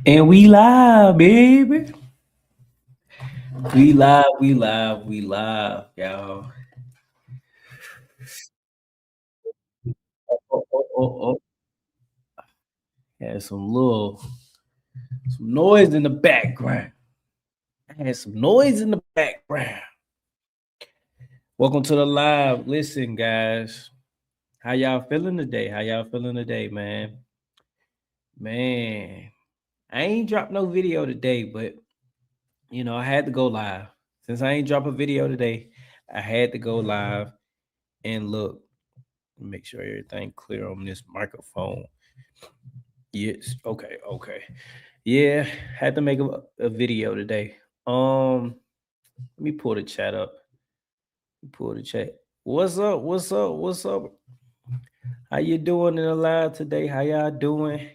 And we live, baby. We live, y'all. Oh. Had some noise in the background. I had some noise in the background. Welcome to the live. Listen, guys. How y'all feeling today? Man? Man, I ain't dropped no video today, but I had to go live. Since I ain't drop a video today, I had to go live and look. Make sure everything clear on this microphone. Yes. Okay. Yeah, had to make a video today. Let me pull the chat up. Pull the chat. What's up? What's up? How you doing in the live today? How y'all doing?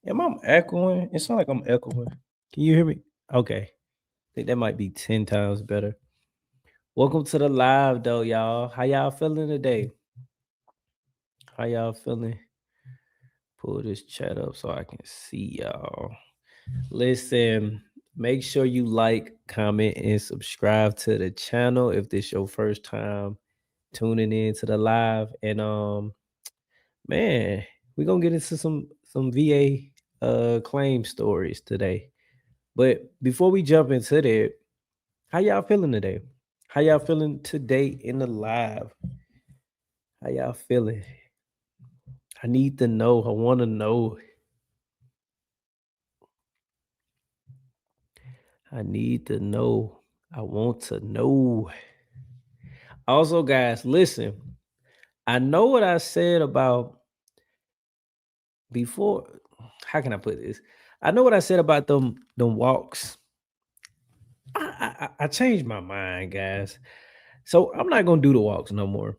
Am I echoing? It sounds like I'm echoing. Can you hear me? Okay. I think that might be 10 times better. Welcome to the live though, y'all. How y'all feeling today? How y'all feeling? Pull this chat up so I can see y'all. Listen, make sure you like, comment, and subscribe to the channel if this your first time tuning in to the live. And man, we're gonna get into some VA claim stories today. But before we jump into that, how y'all feeling today? How y'all feeling today in the live? How y'all feeling? I need to know. I want to know. I need to know. I want to know. Also, guys, listen. I know what I said about before. How can I put this? I know what I said about them walks. I changed my mind, guys. So I'm not gonna do the walks no more.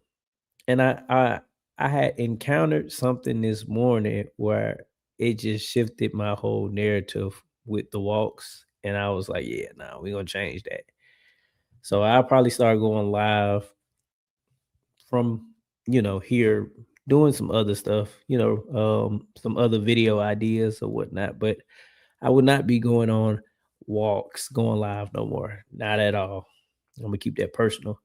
And I had encountered something this morning where it just shifted my whole narrative with the walks. And I was like, yeah, no, we're gonna change that. So I'll probably start going live from here doing some other stuff, some other video ideas or whatnot. But I would not be going on walks, going live no more. Not at all. I'm gonna keep that personal.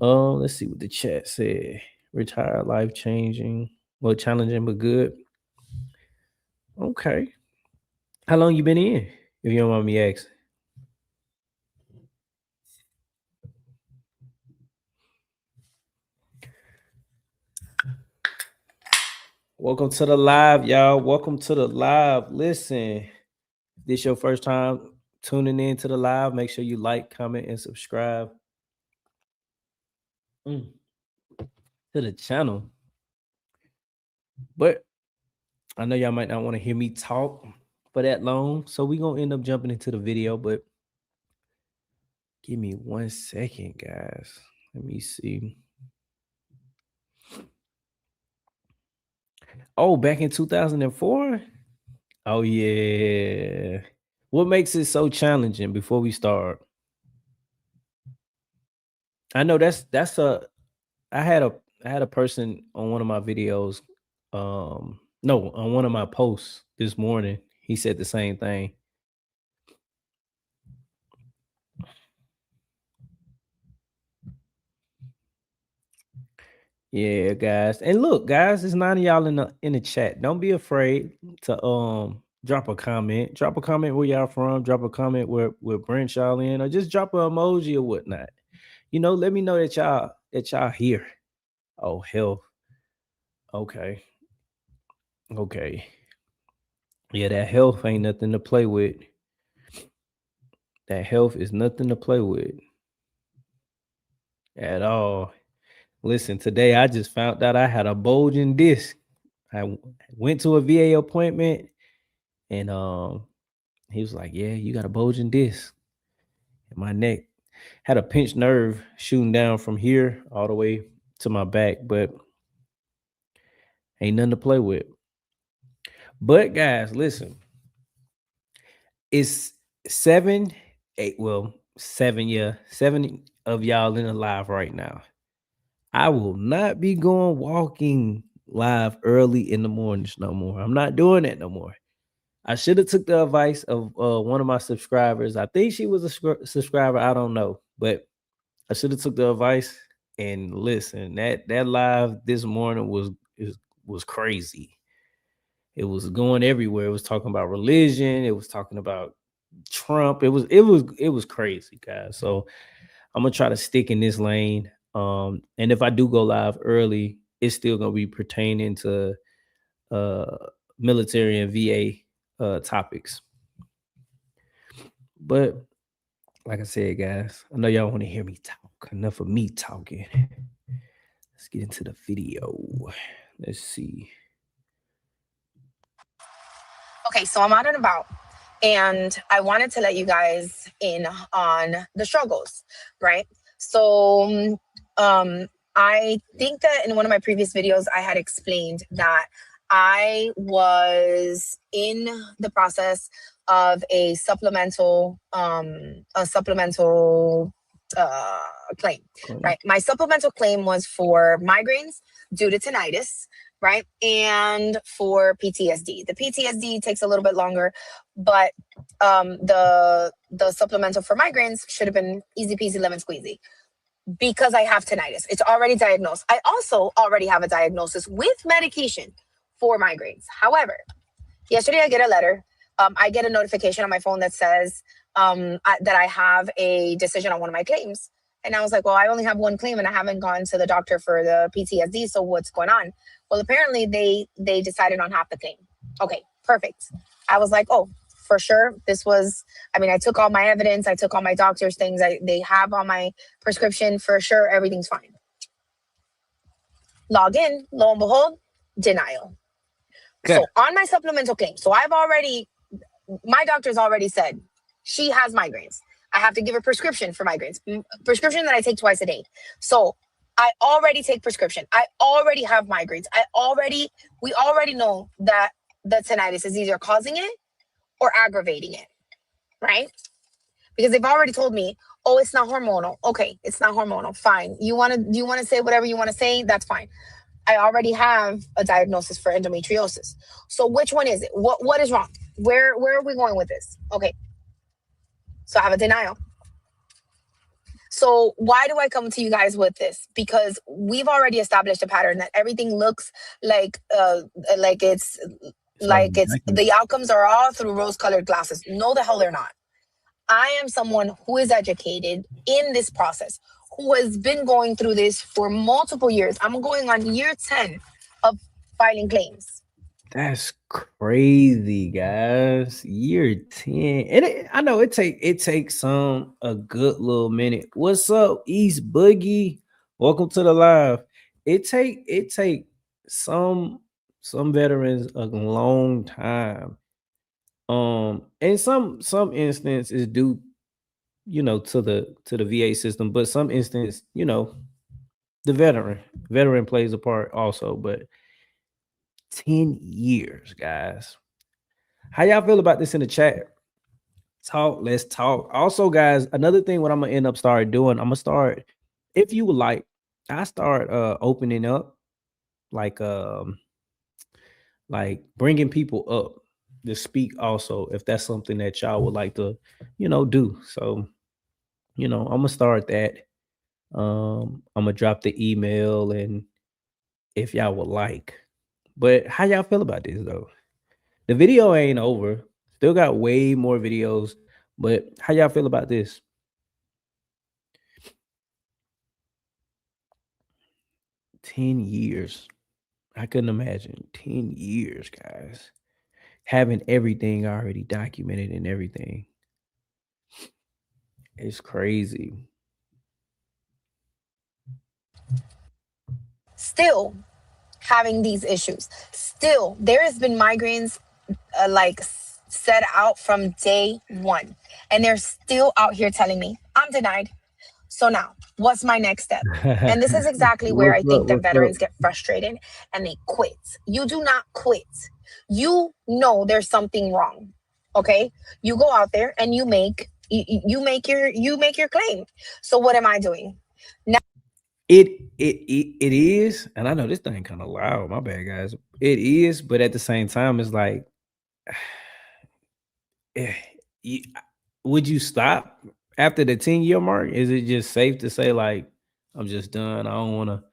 Let's see what the chat said. Retired, life changing, well, challenging but good. Okay. How long you been in? If you don't mind me asking. Welcome to the live, y'all. Welcome to the live. Listen, this your first time tuning in to the live. Make sure you like, comment, and subscribe to the channel. But I know y'all might not want to hear me talk for that long, so we're gonna end up jumping into the video. But give me 1 second, guys. Let me see. Oh, back in 2004. Oh yeah. What makes it so challenging before we start? I know that's a I had a I had a person on one of my videos, no, on one of my posts this morning. He said the same thing. Yeah, guys. And look, guys, it's none of y'all in the chat. Don't be afraid to drop a comment. Drop a comment where y'all from. Drop a comment where branch y'all in, or just drop an emoji or whatnot. Let me know that y'all here. Oh hell. Okay. Okay. Yeah, that health ain't nothing to play with. That health is nothing to play with at all. Listen, today I just found out I had a bulging disc. Went to a VA appointment and he was like, "Yeah, you got a bulging disc in my neck." Had a pinched nerve shooting down from here all the way to my back, but ain't nothing to play with. But guys, listen, it's 7, 8, well, 7, yeah, 7 of y'all in the live right now. I will not be going walking live early in the mornings no more. I'm not doing that no more. I should have took the advice of one of my subscribers. I think she was a subscriber. I don't know, but I should have took the advice and listen. That live this morning was crazy. It was going everywhere. It was talking about religion. It was talking about Trump. It was crazy, guys. So I'm gonna try to stick in this lane. And if I do go live early, it's still gonna be pertaining to uh military and VA topics. But like I said, guys, I know y'all want to hear me talk. Enough of me talking. Let's get into the video. Let's see. Okay, so I'm out and about, and I wanted to let you guys in on the struggles, right? So, I think that in one of my previous videos, I had explained that I was in the process of a supplemental claim, right? My supplemental claim was for migraines due to tinnitus, right? And for PTSD. The PTSD takes a little bit longer, but the supplemental for migraines should have been easy peasy lemon squeezy because I have tinnitus. It's already diagnosed. I also already have a diagnosis with medication for migraines. However, yesterday I get a letter. I get a notification on my phone that says that I have a decision on one of my claims. And I was like, well, I only have one claim and I haven't gone to the doctor for the PTSD. So what's going on? Well, apparently they decided on half the claim. Okay, perfect. I was like, oh, for sure. I took all my evidence. I took all my doctor's things. They have on my prescription for sure. Everything's fine. Log in, lo and behold, denial. Okay. So on my supplemental claim, my doctor's already said she has migraines. I have to give her prescription for migraines, prescription that I take twice a day. So I already take prescription. I already have migraines. We already know that the tinnitus is either causing it or aggravating it, right? Because they've already told me, oh, it's not hormonal. Okay, it's not hormonal. Fine. You want to say whatever you want to say? That's fine. I already have a diagnosis for endometriosis. So which one is it? What is wrong? Where are we going with this? Okay. So I have a denial. So why do I come to you guys with this? Because we've already established a pattern that everything looks like it's the outcomes are all through rose-colored glasses. No, the hell they're not. I am someone who is educated in this process, who has been going through this for multiple years. I'm going on year 10 of filing claims. That's crazy, guys. Year 10. And I know it takes a good little minute. What's up, East Boogie? Welcome to the live. It take some veterans a long time. And some instance is due, to the VA system, but some instance, the veteran plays a part also, but 10 years, guys. How y'all feel about this in the chat? Let's talk. Also, guys, another thing what I'm gonna end up doing, I'm gonna start, if you would like, I start opening up like bringing people up to speak also, if that's something that y'all would like to, do. So, I'm gonna start that. I'm gonna drop the email, and if y'all would like. But how y'all feel about this though? The video ain't over. Still got way more videos. But how y'all feel about this? 10 years. I couldn't imagine 10 years, guys. Having everything already documented and everything. It's crazy. Still having these issues. Still, there has been migraines set out from day one. And they're still out here telling me I'm denied. So now, what's my next step? And this is exactly where I think that veterans get frustrated and they quit. You do not quit. You know there's something wrong. Okay? You go out there and you make your claim. So what am I doing? Now it is, and I know this thing kind of loud. My bad, guys. It is, but at the same time, it's like you, would you stop after the 10-year mark? Is it just safe to say like I'm just done? I don't want to.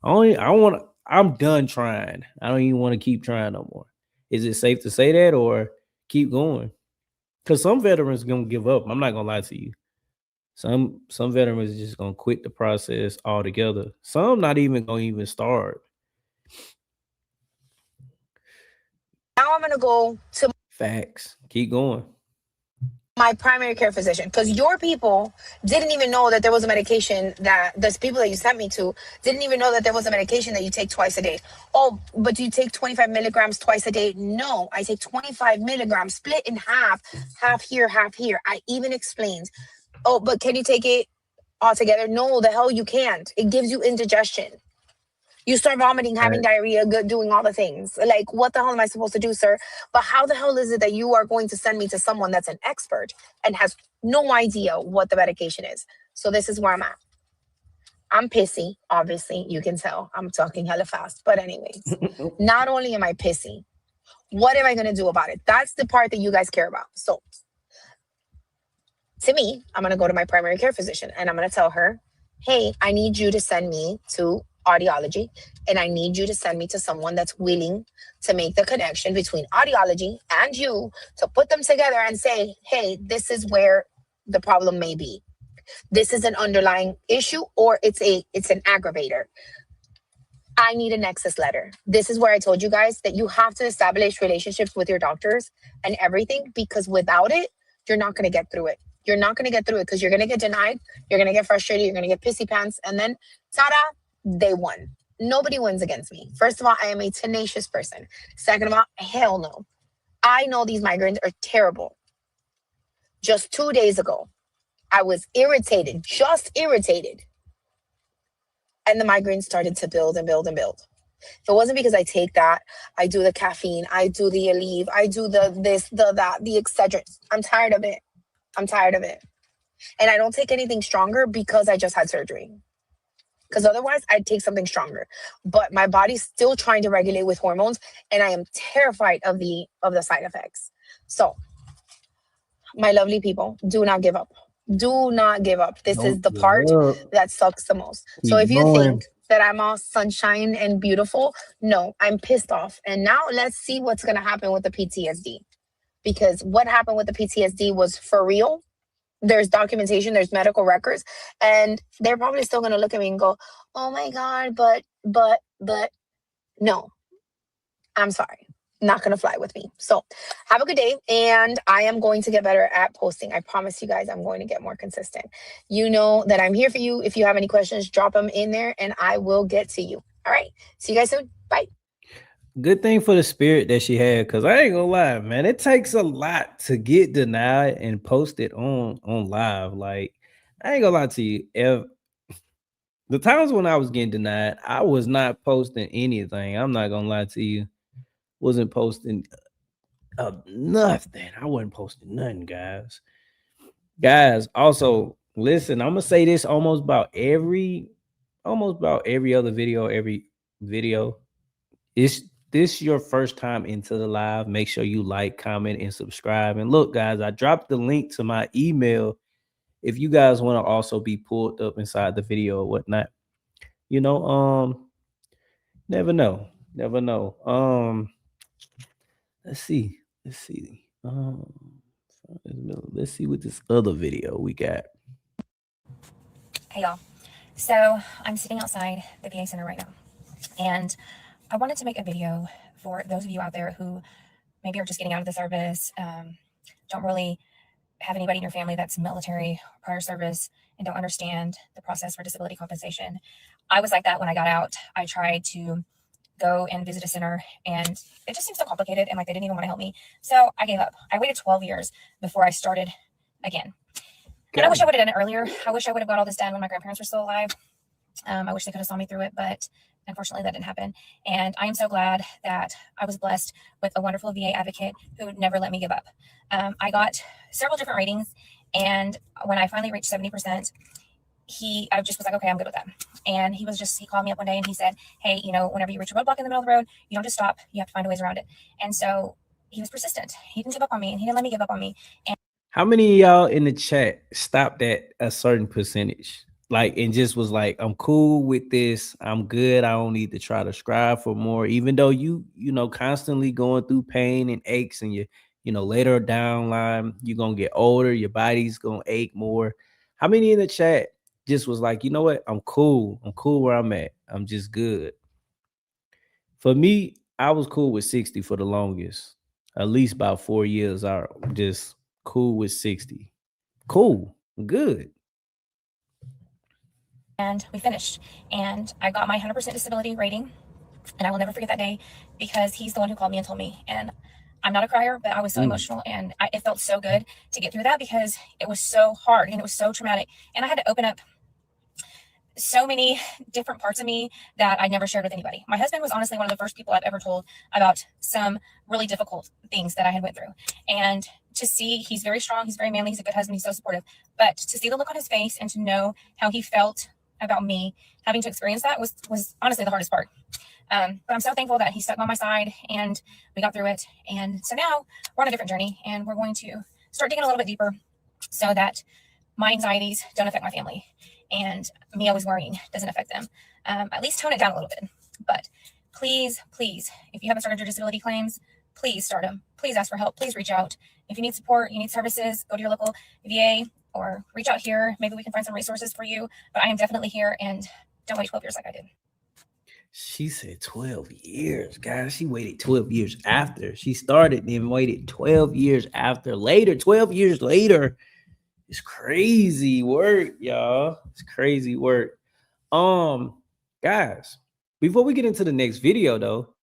I want to. I'm done trying. I don't even want to keep trying no more. Is it safe to say that or keep going? Because some veterans gonna give up. I'm not gonna lie to you. Some veterans just gonna quit the process altogether. Some not even gonna even start. Now I'm going to go to Facts. Keep going. my primary care physician, because your people didn't even know that there was a medication that the people that you sent me to didn't even know that there was a medication that you take twice a day. Oh, but do you take 25 milligrams twice a day? No, I take 25 milligrams split in half, half here, half here. I even explained. Oh, but can you take it all together? No, the hell you can't. It gives you indigestion. You start vomiting, having diarrhea, doing all the things. Like, what the hell am I supposed to do, sir? But how the hell is it that you are going to send me to someone that's an expert and has no idea what the medication is? So this is where I'm at. I'm pissy, obviously. You can tell I'm talking hella fast. But anyways, not only am I pissy, what am I going to do about it? That's the part that you guys care about. So to me, I'm going to go to my primary care physician and I'm going to tell her, hey, I need you to send me to audiology, and I need you to send me to someone that's willing to make the connection between audiology and you, to put them together and say, hey, this is where the problem may be. This is an underlying issue, or it's an aggravator. I need a nexus letter. This is where I told you guys that you have to establish relationships with your doctors and everything, because without it, you're not going to get through it. You're not going to get through it because you're going to get denied. You're going to get frustrated. You're going to get pissy pants. And then, ta-da, they won. Nobody wins against me. First of all, I am a tenacious person. Second of all, hell no. I know these migraines are terrible. Just 2 days ago, I was irritated, just irritated. And the migraines started to build and build and build. If it wasn't because I take that, I do the caffeine, I do the Aleve, I do the this, the that, the Excedrin. I'm tired of it. I'm tired of it. And I don't take anything stronger because I just had surgery. Because otherwise I'd take something stronger. But my body's still trying to regulate with hormones, and I am terrified of the side effects. So, my lovely people, do not give up. Do not give up. This is Don't the give part up. that sucks the most. So Keep if you going. think that I'm all sunshine and beautiful, no, I'm pissed off. And now let's see what's going to happen with the PTSD. Because what happened with the PTSD was for real. There's documentation, there's medical records, and they're probably still going to look at me and go, oh my God, but, no, I'm sorry. Not going to fly with me. So have a good day. And I am going to get better at posting. I promise you guys, I'm going to get more consistent. You know that I'm here for you. If you have any questions, drop them in there and I will get to you. All right. See you guys soon. Bye. Good thing for the spirit that she had, because I ain't gonna lie, man. It takes a lot to get denied and post it on live. Like, I ain't gonna lie to you. If the times when I was getting denied, I was not posting anything. I'm not gonna lie to you. Wasn't posting nothing. I wasn't posting nothing, guys. Guys, also listen, I'm gonna say this almost about every other video, every video. Is this your first time into the live? Make sure you like, comment, and subscribe. And look, guys, I dropped the link to my email if you guys want to also be pulled up inside the video or whatnot. You know, never know. Never know. Let's see. Let's see. Let's see what this other video we got. Hey y'all. So I'm sitting outside the VA Center right now, and I wanted to make a video for those of you out there who maybe are just getting out of the service, don't really have anybody in your family that's military prior service, and don't understand the process for disability compensation. I was like that when I got out. I tried to go and visit a center, and it just seems so complicated, and like they didn't even want to help me. So I gave up. I waited 12 years before I started again. And I wish I would have done it earlier. I wish I would have got all this done when my grandparents were still alive. I wish they could have saw me through it, but unfortunately that didn't happen. And I am so glad that I was blessed with a wonderful VA advocate who never let me give up. I got several different ratings, and when I finally reached 70%, I just was like, okay, I'm good with that. And he called me up one day and he said, hey, whenever you reach a roadblock in the middle of the road, you don't just stop. You have to find ways around it. And so he was persistent. He didn't give up on me, and he didn't let me give up on me. And how many of y'all in the chat stopped at a certain percentage? Like, and just was like, I'm cool with this. I'm good. I don't need to try to strive for more, even though you know, constantly going through pain and aches, and you know, later down line, you're going to get older. Your body's going to ache more. How many in the chat just was like, you know what? I'm cool. I'm cool where I'm at. I'm just good. For me, I was cool with 60 for the longest. At least about 4 years. I just cool with 60. Cool. Good. And we finished. And I got my 100% disability rating. And I will never forget that day, because he's the one who called me and told me. And I'm not a crier, but I was so emotional. And it felt so good to get through that, because it was so hard and it was so traumatic. And I had to open up so many different parts of me that I never shared with anybody. My husband was honestly one of the first people I've ever told about some really difficult things that I had went through. And to see, he's very strong, he's very manly, he's a good husband, he's so supportive. But to see the look on his face and to know how he felt about me having to experience that was honestly the hardest part. But I'm so thankful that he stuck by my side and we got through it. And so now we're on a different journey, and we're going to start digging a little bit deeper so that my anxieties don't affect my family, and me always worrying doesn't affect them. At least tone it down a little bit. But please, please, if you haven't started your disability claims, please start them. Please ask for help. Please reach out. If you need support, you need services, go to your local VA or reach out here. Maybe we can find some resources for you. But I am definitely here, and don't wait 12 years like I did. She said 12 years, guys. She waited 12 years after. She started and waited 12 years after. Later, 12 years later. It's crazy work, y'all. It's crazy work. Guys, before we get into the next video, though,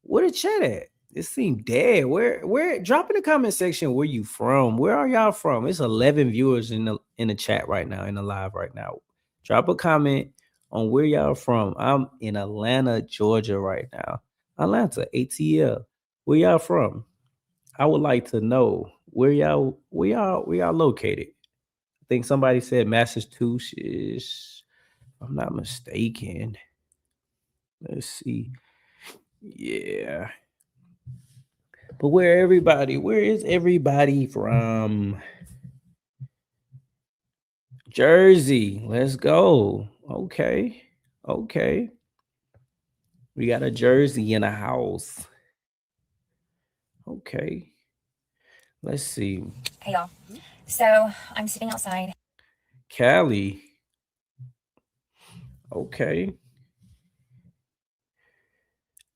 where the chat at? It seemed dead. Where? Drop in the comment section where you from. Where are y'all from? It's 11 viewers in the chat right now, in the live right now. Drop a comment on where y'all from. I'm in Atlanta, Georgia right now. Atlanta, ATL. Where y'all from? I would like to know where y'all located. I think somebody said Massachusetts. If I'm not mistaken. Let's see. Yeah. But where is everybody from? Jersey. Let's go. Okay. We got a Jersey in the house. Okay. Let's see. Hey, y'all. So I'm sitting outside. Cali. Okay.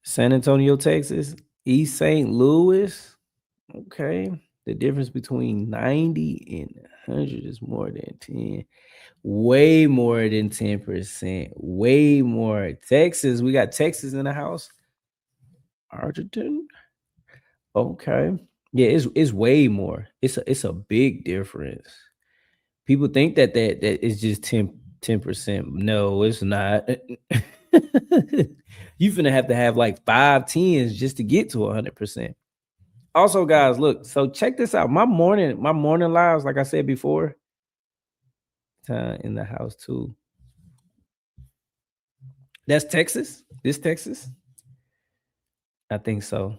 San Antonio, Texas. East St. Louis. Okay. The difference between 90 and 100 is more than 10. Way more than 10%. Way more. Texas. We got Texas in the house. Argentine. Okay. Yeah, it's way more. It's a big difference. People think that is just 10%. No, it's not. You finna have to have like 5 10s just to get to 100%. Also, guys, look, so check this out. My morning lives, like I said before, in the house too. That's Texas. This Texas? I think so.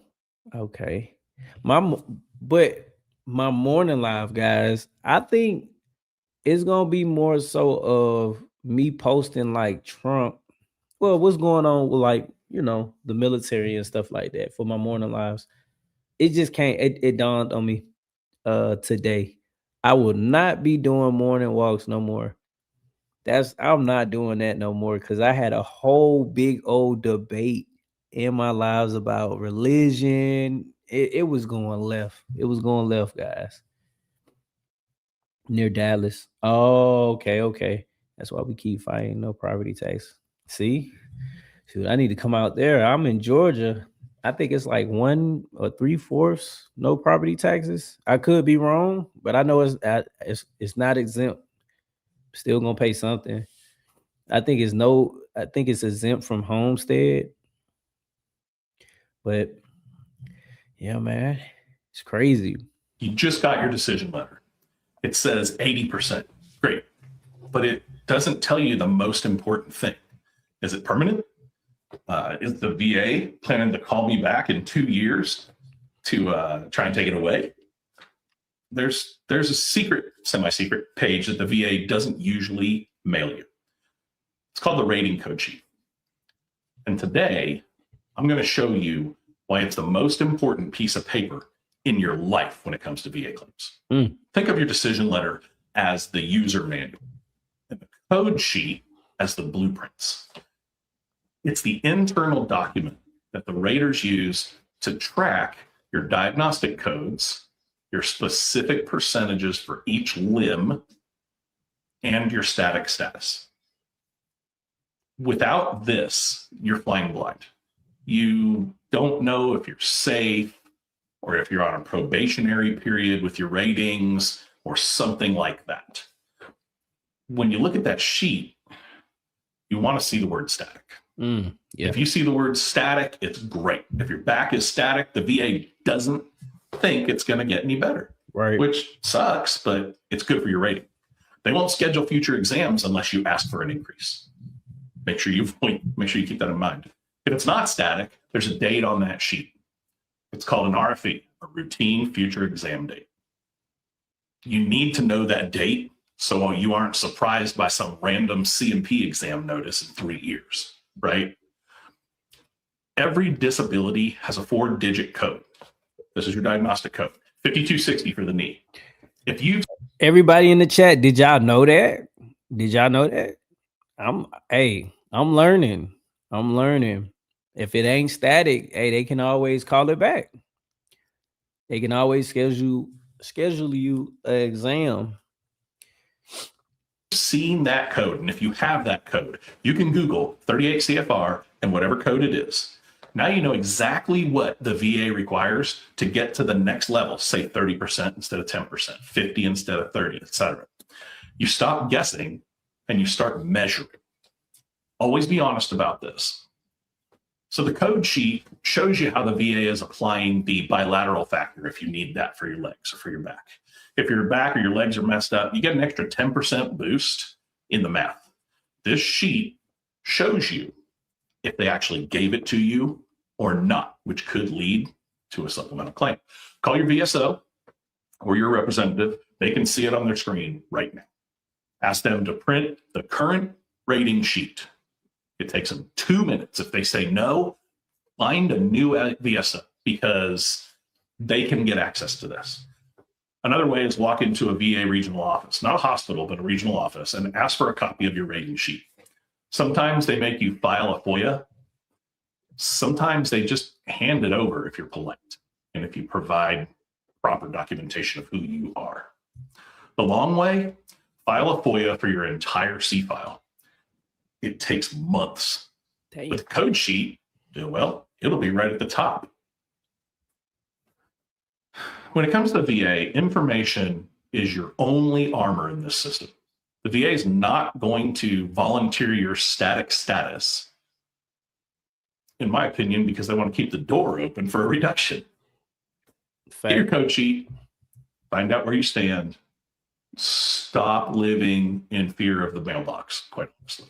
Okay. But my morning live, guys, I think it's gonna be more so of me posting like Trump. Well, what's going on with, like, you know, the military and stuff like that for my morning lives. It just can't. It dawned on me today. I will not be doing morning walks no more. I'm not doing that no more, because I had a whole big old debate in my lives about religion. It was going left. It was going left, guys. Near Dallas. Oh, okay. That's why we keep fighting no property tax. See? Shoot, I need to come out there. I'm in Georgia. I think it's like 1 or 3/4 no property taxes. I could be wrong, but I know it's not exempt. Still gonna pay something. I think it's exempt from homestead. But yeah, man, it's crazy. You just got your decision letter. It says 80%. Great. But it doesn't tell you the most important thing. Is it permanent? Is the VA planning to call me back in 2 years try and take it away, there's a secret, semi-secret page that the VA doesn't usually mail you. It's called the rating code sheet. And today, I'm going to show you why it's the most important piece of paper in your life when it comes to VA claims. Think of your decision letter as the user manual and the code sheet as the blueprints. It's the internal document that the raters use to track your diagnostic codes, your specific percentages for each limb, and your static status. Without this, you're flying blind. You don't know if you're safe or if you're on a probationary period with your ratings or something like that. When you look at that sheet, you want to see the word static. If you see the word static, it's great. If your back is static, the VA doesn't think it's going to get any better, which sucks, but it's good for your rating. They won't schedule future exams unless you ask for an increase. Make sure you keep that in mind. If it's not static, there's a date on that sheet. It's called an RFE, a routine future exam date. You need to know that date so you aren't surprised by some random C&P exam notice in 3 years, right? Every disability has a 4-digit code. This is your diagnostic code, 5260 for the knee. Everybody in the chat, did y'all know that? Did y'all know that? I'm learning. If it ain't static, they can always call it back. They can always schedule you an exam. Seen that code, and if you have that code, you can Google 38 CFR and whatever code it is. Now you know exactly what the VA requires to get to the next level, say 30% instead of 10%, 50 instead of 30, etc. You stop guessing and you start measuring. Always be honest about this. So the code sheet shows you how the VA is applying the bilateral factor if you need that for your legs or for your back. If your back or your legs are messed up, you get an extra 10% boost in the math. This sheet shows you if they actually gave it to you or not, which could lead to a supplemental claim. Call your VSO or your representative. They can see it on their screen right now. Ask them to print the current rating sheet. It takes them 2 minutes. If they say no, find a new VSO because they can get access to this. Another way is walk into a VA regional office, not a hospital, but a regional office, and ask for a copy of your rating sheet. Sometimes they make you file a FOIA. Sometimes they just hand it over if you're polite and if you provide proper documentation of who you are. The long way, file a FOIA for your entire C file. It takes months. With the code sheet, well, it'll be right at the top. When it comes to VA, information is your only armor in this system. The VA is not going to volunteer your static status, in my opinion, because they want to keep the door open for a reduction. Get your code sheet, find out where you stand, stop living in fear of the mailbox, quite honestly.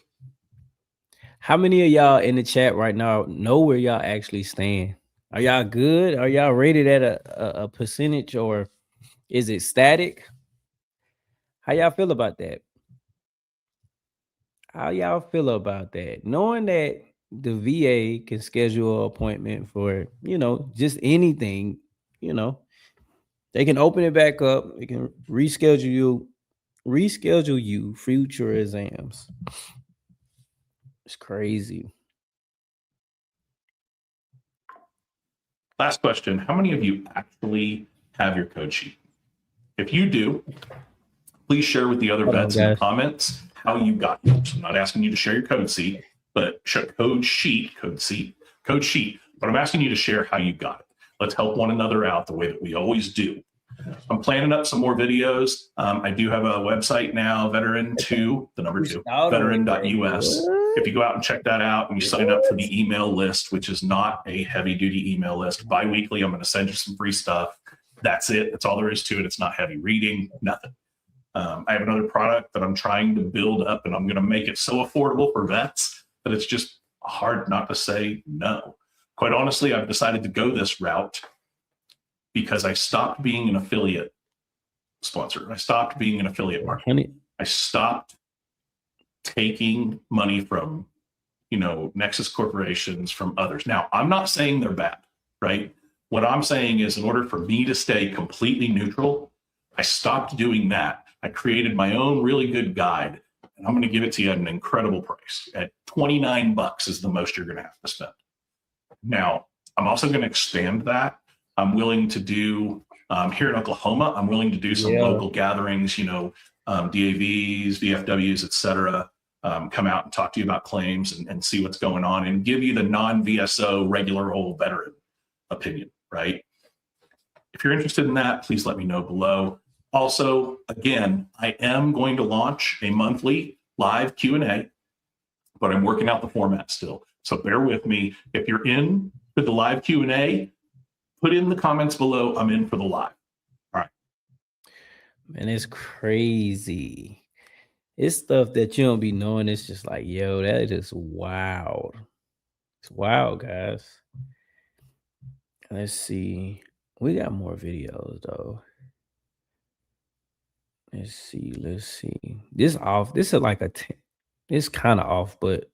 How many of y'all in the chat right now know where y'all actually stand? Are y'all good? Are y'all rated at a percentage, or is it static? How y'all feel about that? How y'all feel about that? Knowing that the VA can schedule an appointment for, just anything, they can open it back up. They can reschedule you future exams. It's crazy. Last question. How many of you actually have your code sheet? If you do, please share with the other vets in the comments how you got yours. I'm not asking you to share your code sheet, but code sheet, but I'm asking you to share how you got it. Let's help one another out the way that we always do. I'm planning up some more videos. I do have a website now, veteran2, the number 2, veteran.us. If you go out and check that out and you sign up for the email list, which is not a heavy duty email list, bi-weekly, I'm going to send you some free stuff. That's it. That's all there is to it. It's not heavy reading, nothing. I have another product that I'm trying to build up, and I'm going to make it so affordable for vets that it's just hard not to say no. Quite honestly, I've decided to go this route because I stopped being an affiliate sponsor. I stopped being an affiliate marketer. I stopped taking money from, Nexus corporations, from others. Now, I'm not saying they're bad, right? What I'm saying is, in order for me to stay completely neutral, I stopped doing that. I created my own really good guide, and I'm going to give it to you at an incredible price. At $29 is the most you're going to have to spend. Now, I'm also going to expand that. I'm willing to do, here in Oklahoma, I'm willing to do some local gatherings, DAVs, VFWs, et cetera, come out and talk to you about claims and see what's going on and give you the non-VSO regular old veteran opinion, right? If you're interested in that, please let me know below. Also, again, I am going to launch a monthly live Q&A, but I'm working out the format still. So bear with me. If you're in for the live Q&A, put in the comments below, I'm in for the live. All right. Man, it's crazy. It's stuff that you don't be knowing. It's just like, yo, that is wild. It's wild, guys. Let's see. We got more videos, though. Let's see. This off. This is like it's kind of off, but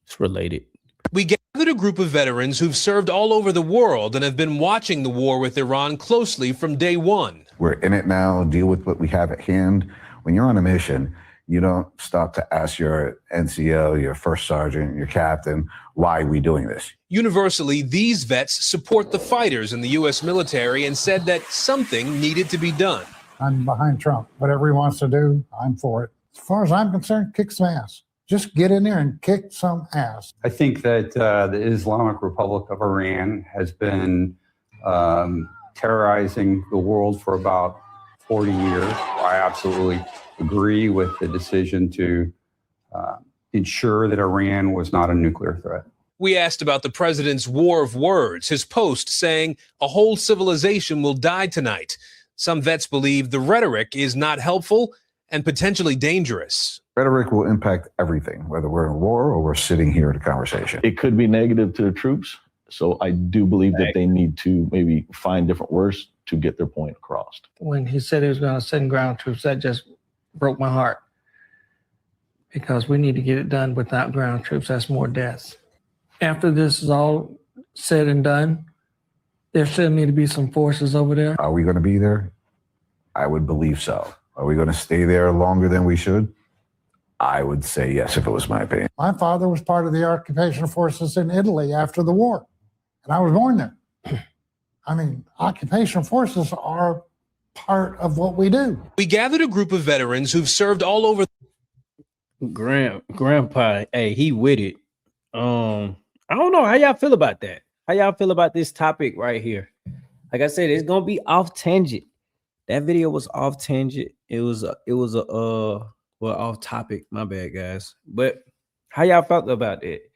it's related. We gathered a group of veterans who've served all over the world and have been watching the war with Iran closely from day one. We're in it now, deal with what we have at hand. When you're on a mission, you don't stop to ask your NCO, your first sergeant, your captain, why are we doing this? Universally, these vets support the fighters in the U.S. military and said that something needed to be done. I'm behind Trump. Whatever he wants to do, I'm for it. As far as I'm concerned, kick some ass. Just get in there and kick some ass. I think that the Islamic Republic of Iran has been terrorizing the world for about 40 years. I absolutely agree with the decision to ensure that Iran was not a nuclear threat. We asked about the president's war of words, his post saying a whole civilization will die tonight. Some vets believe the rhetoric is not helpful and potentially dangerous. Rhetoric will impact everything, whether we're in war or we're sitting here in a conversation. It could be negative to the troops. So I do believe that they need to maybe find different words to get their point across. When he said he was going to send ground troops, that just broke my heart, because we need to get it done without ground troops. That's more deaths. After this is all said and done, there still need to be some forces over there. Are we going to be there? I would believe so. Are we going to stay there longer than we should? I would say yes, if it was my opinion. My father was part of the occupation forces in Italy after the war, and I was born there. I mean, occupation forces are part of what we do. We gathered a group of veterans who've served all over. Grandpa, hey, he with it. I don't know how y'all feel about that. How y'all feel about this topic right here? Like I said, it's gonna be off tangent. That video was off tangent. It was off topic. My bad, guys. But how y'all felt about it?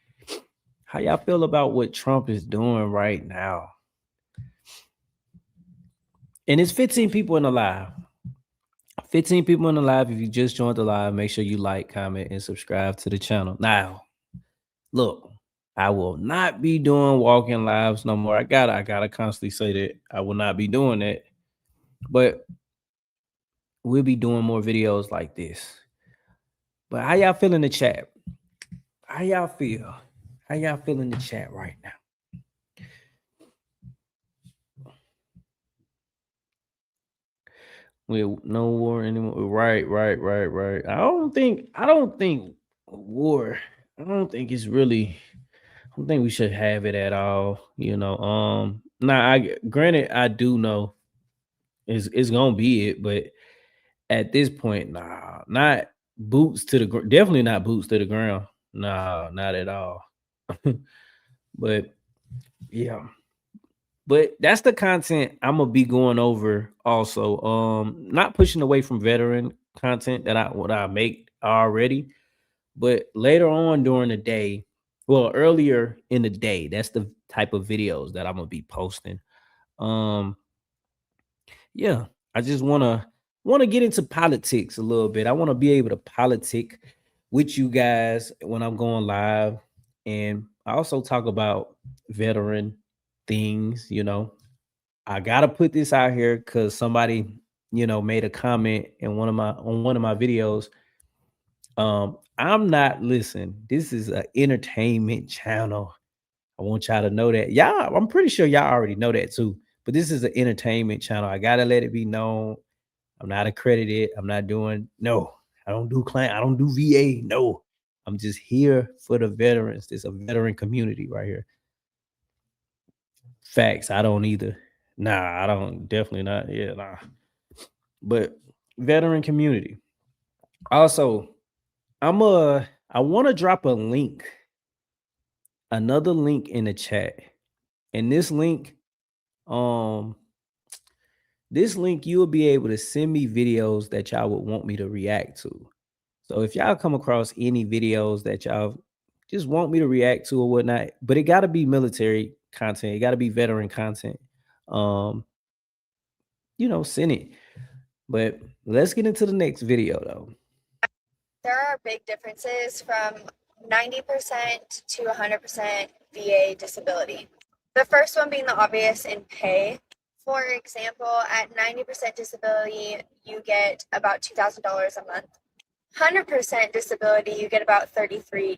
How y'all feel about what Trump is doing right now? And it's 15 people in the live. 15 people in the live. If you just joined the live, make sure you like, comment, and subscribe to the channel. Now, look, I will not be doing walk-in lives no more. I gotta constantly say that I will not be doing that. But we'll be doing more videos like this. But how y'all feel in the chat? How y'all feel? How y'all feel in the chat right now? We no war anymore. Right. I don't think war. I don't think it's really. I don't think we should have it at all. Granted, I do know it's gonna be it, but at this point, nah, not boots to the ground. Definitely not boots to the ground. Nah, not at all. But yeah. But that's the content I'm gonna be going over also. Not pushing away from veteran content that I make already, but later on during the day, well, earlier in the day, that's the type of videos that I'm gonna be posting. Yeah, I just wanna get into politics a little bit. I want to be able to politic with you guys when I'm going live, and I also talk about veteran things, I gotta put this out here because somebody, made a comment in one of my videos. I'm not listen. This is an entertainment channel. I want y'all to know that. Y'all, I'm pretty sure y'all already know that too. But this is an entertainment channel. I gotta let it be known. I'm not accredited. I'm not doing no. I don't do claim. I don't do VA. No, I'm just here for the veterans. There's a veteran community right here. Facts. I don't either. Nah, I don't. Definitely not. Yeah, nah. But veteran community. Also, I want to drop a link, another link in the chat. And um, this link, you'll be able to send me videos that y'all would want me to react to. So if y'all come across any videos that y'all just want me to react to or whatnot, but it got to be military content, it got to be veteran content. Um, send it. But let's get into the next video though. There are big differences from 90% to 100% VA disability. The first one being the obvious in pay. For example, at 90% disability, you get about $2,000 a month. 100% disability, you get about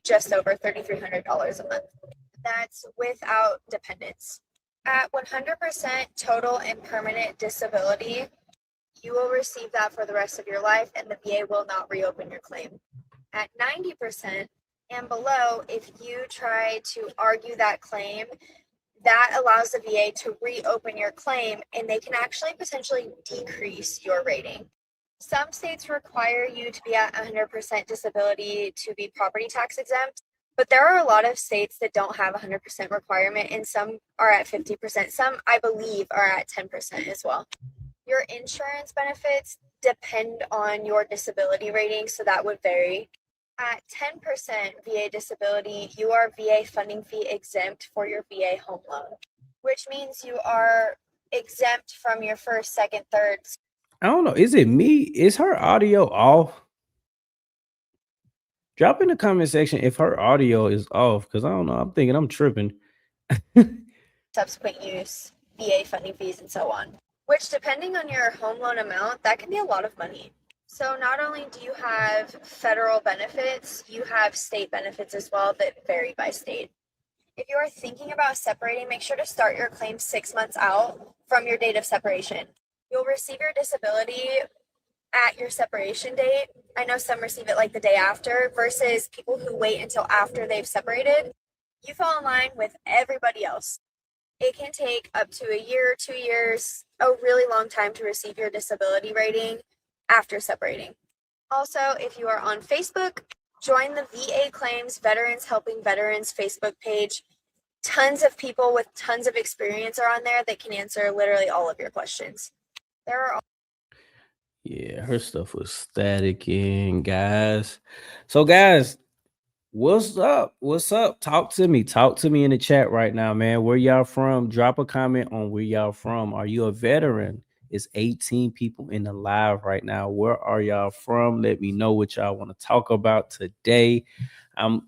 just over $3,300 a month. That's without dependents. At 100% total and permanent disability, you will receive that for the rest of your life and the VA will not reopen your claim. At 90% and below, if you try to argue that claim, that allows the VA to reopen your claim and they can actually potentially decrease your rating. Some states require you to be at 100% disability to be property tax exempt, but there are a lot of states that don't have a 100% requirement and some are at 50%. Some, I believe, are at 10% as well. Your insurance benefits depend on your disability rating, so that would vary. At 10% VA disability, you are VA funding fee exempt for your VA home loan, which means you are exempt from your first, second, third. I don't know. Is it me? Is her audio off? Drop in the comment section if her audio is off, because I don't know. I'm thinking I'm tripping. Subsequent use, VA funding fees, and so on, which depending on your home loan amount, that can be a lot of money. So not only do you have federal benefits, you have state benefits as well that vary by state. If you are thinking about separating, make sure to start your claim 6 months out from your date of separation. You'll receive your disability at your separation date. I know some receive it like the day after versus people who wait until after they've separated. You fall in line with everybody else. It can take up to a year, 2 years, a really long time to receive your disability rating after separating. Also, if you are on Facebook, join the VA Claims Veterans Helping Veterans Facebook page. Tons of people with tons of experience are on there that can answer literally all of your questions. Yeah, her stuff was staticking, guys. So, guys, what's up? What's up? Talk to me. Talk to me in the chat right now, man. Where y'all from? Drop a comment on where y'all from. Are you a veteran? It's 18 people in the live right now. Where are y'all from? Let me know what y'all want to talk about today. I'm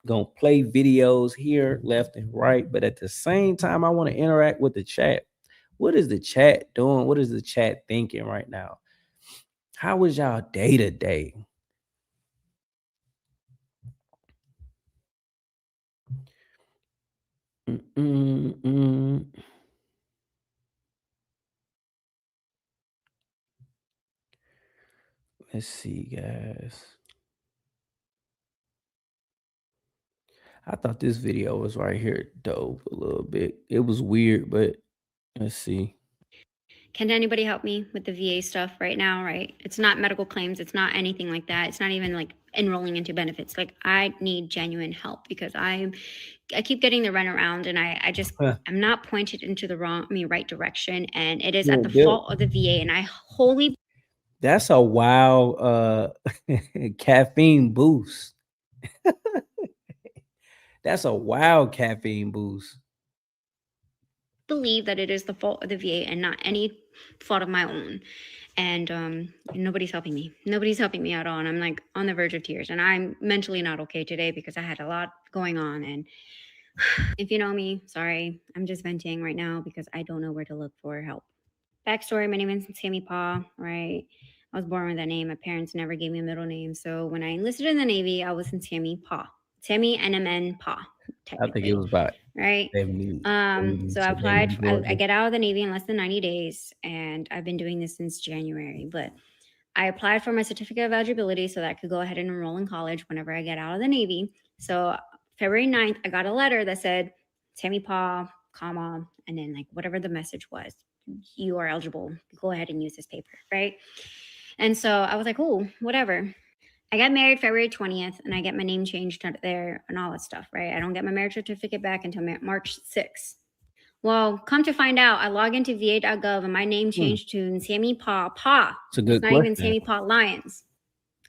gonna play videos here, left and right, but at the same time, I want to interact with the chat. What is the chat doing? What is the chat thinking right now? How was y'all day to day? Let's see, guys. I thought this video was right here dope a little bit. It was weird, but let's see. Can anybody help me with the VA stuff right now, right? It's not medical claims. It's not anything like that. It's not even like enrolling into benefits. Like I need genuine help because I keep getting the runaround and I just, I'm not pointed into the right direction. And it is at the fault of the VA. And I wholly. That's a wild caffeine boost. That's a wild caffeine boost. Believe that it is the fault of the VA and not any fault of my own. And nobody's helping me. Nobody's helping me at all. And I'm like on the verge of tears. And I'm mentally not okay today because I had a lot going on. And If you know me, sorry, I'm just venting right now because I don't know where to look for help. Backstory, my name is Tammy Paw, right? I was born with that name. My parents never gave me a middle name. So when I enlisted in the Navy, I was in Tammy Paw. Tammy NMN Paw, I think it was about right? 70. So I applied, I get out of the Navy in less than 90 days, and I've been doing this since January, but I applied for my certificate of eligibility so that I could go ahead and enroll in college whenever I get out of the Navy. So February 9th, I got a letter that said, Tammy Paw, comma, and then like whatever the message was, you are eligible. Go ahead and use this paper, right? And so I was like, oh, whatever. I got married February 20th and I get my name changed there and all that stuff, right? I don't get my marriage certificate back until March 6th. Well, come to find out, I log into va.gov and my name changed to Tammy Paw. It's a good not question. even Tammy Paw Lions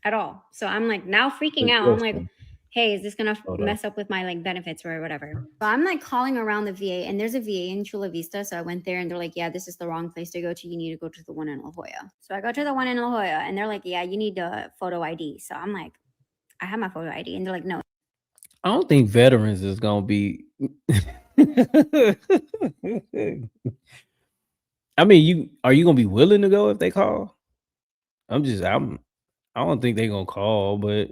at all. So I'm like now freaking out. I'm like, hey, is this gonna mess up with my like benefits or whatever? So I'm like calling around the VA, and there's a VA in Chula Vista. So I went there and they're like, yeah, this is the wrong place to go to. You need to go to the one in La Jolla. So I go to the one in La Jolla and they're like, yeah, you need a photo ID. So I'm like, I have my photo ID. And they're like, no. I don't think veterans is gonna be I mean, are you gonna be willing to go if they call? I don't think they're gonna call, but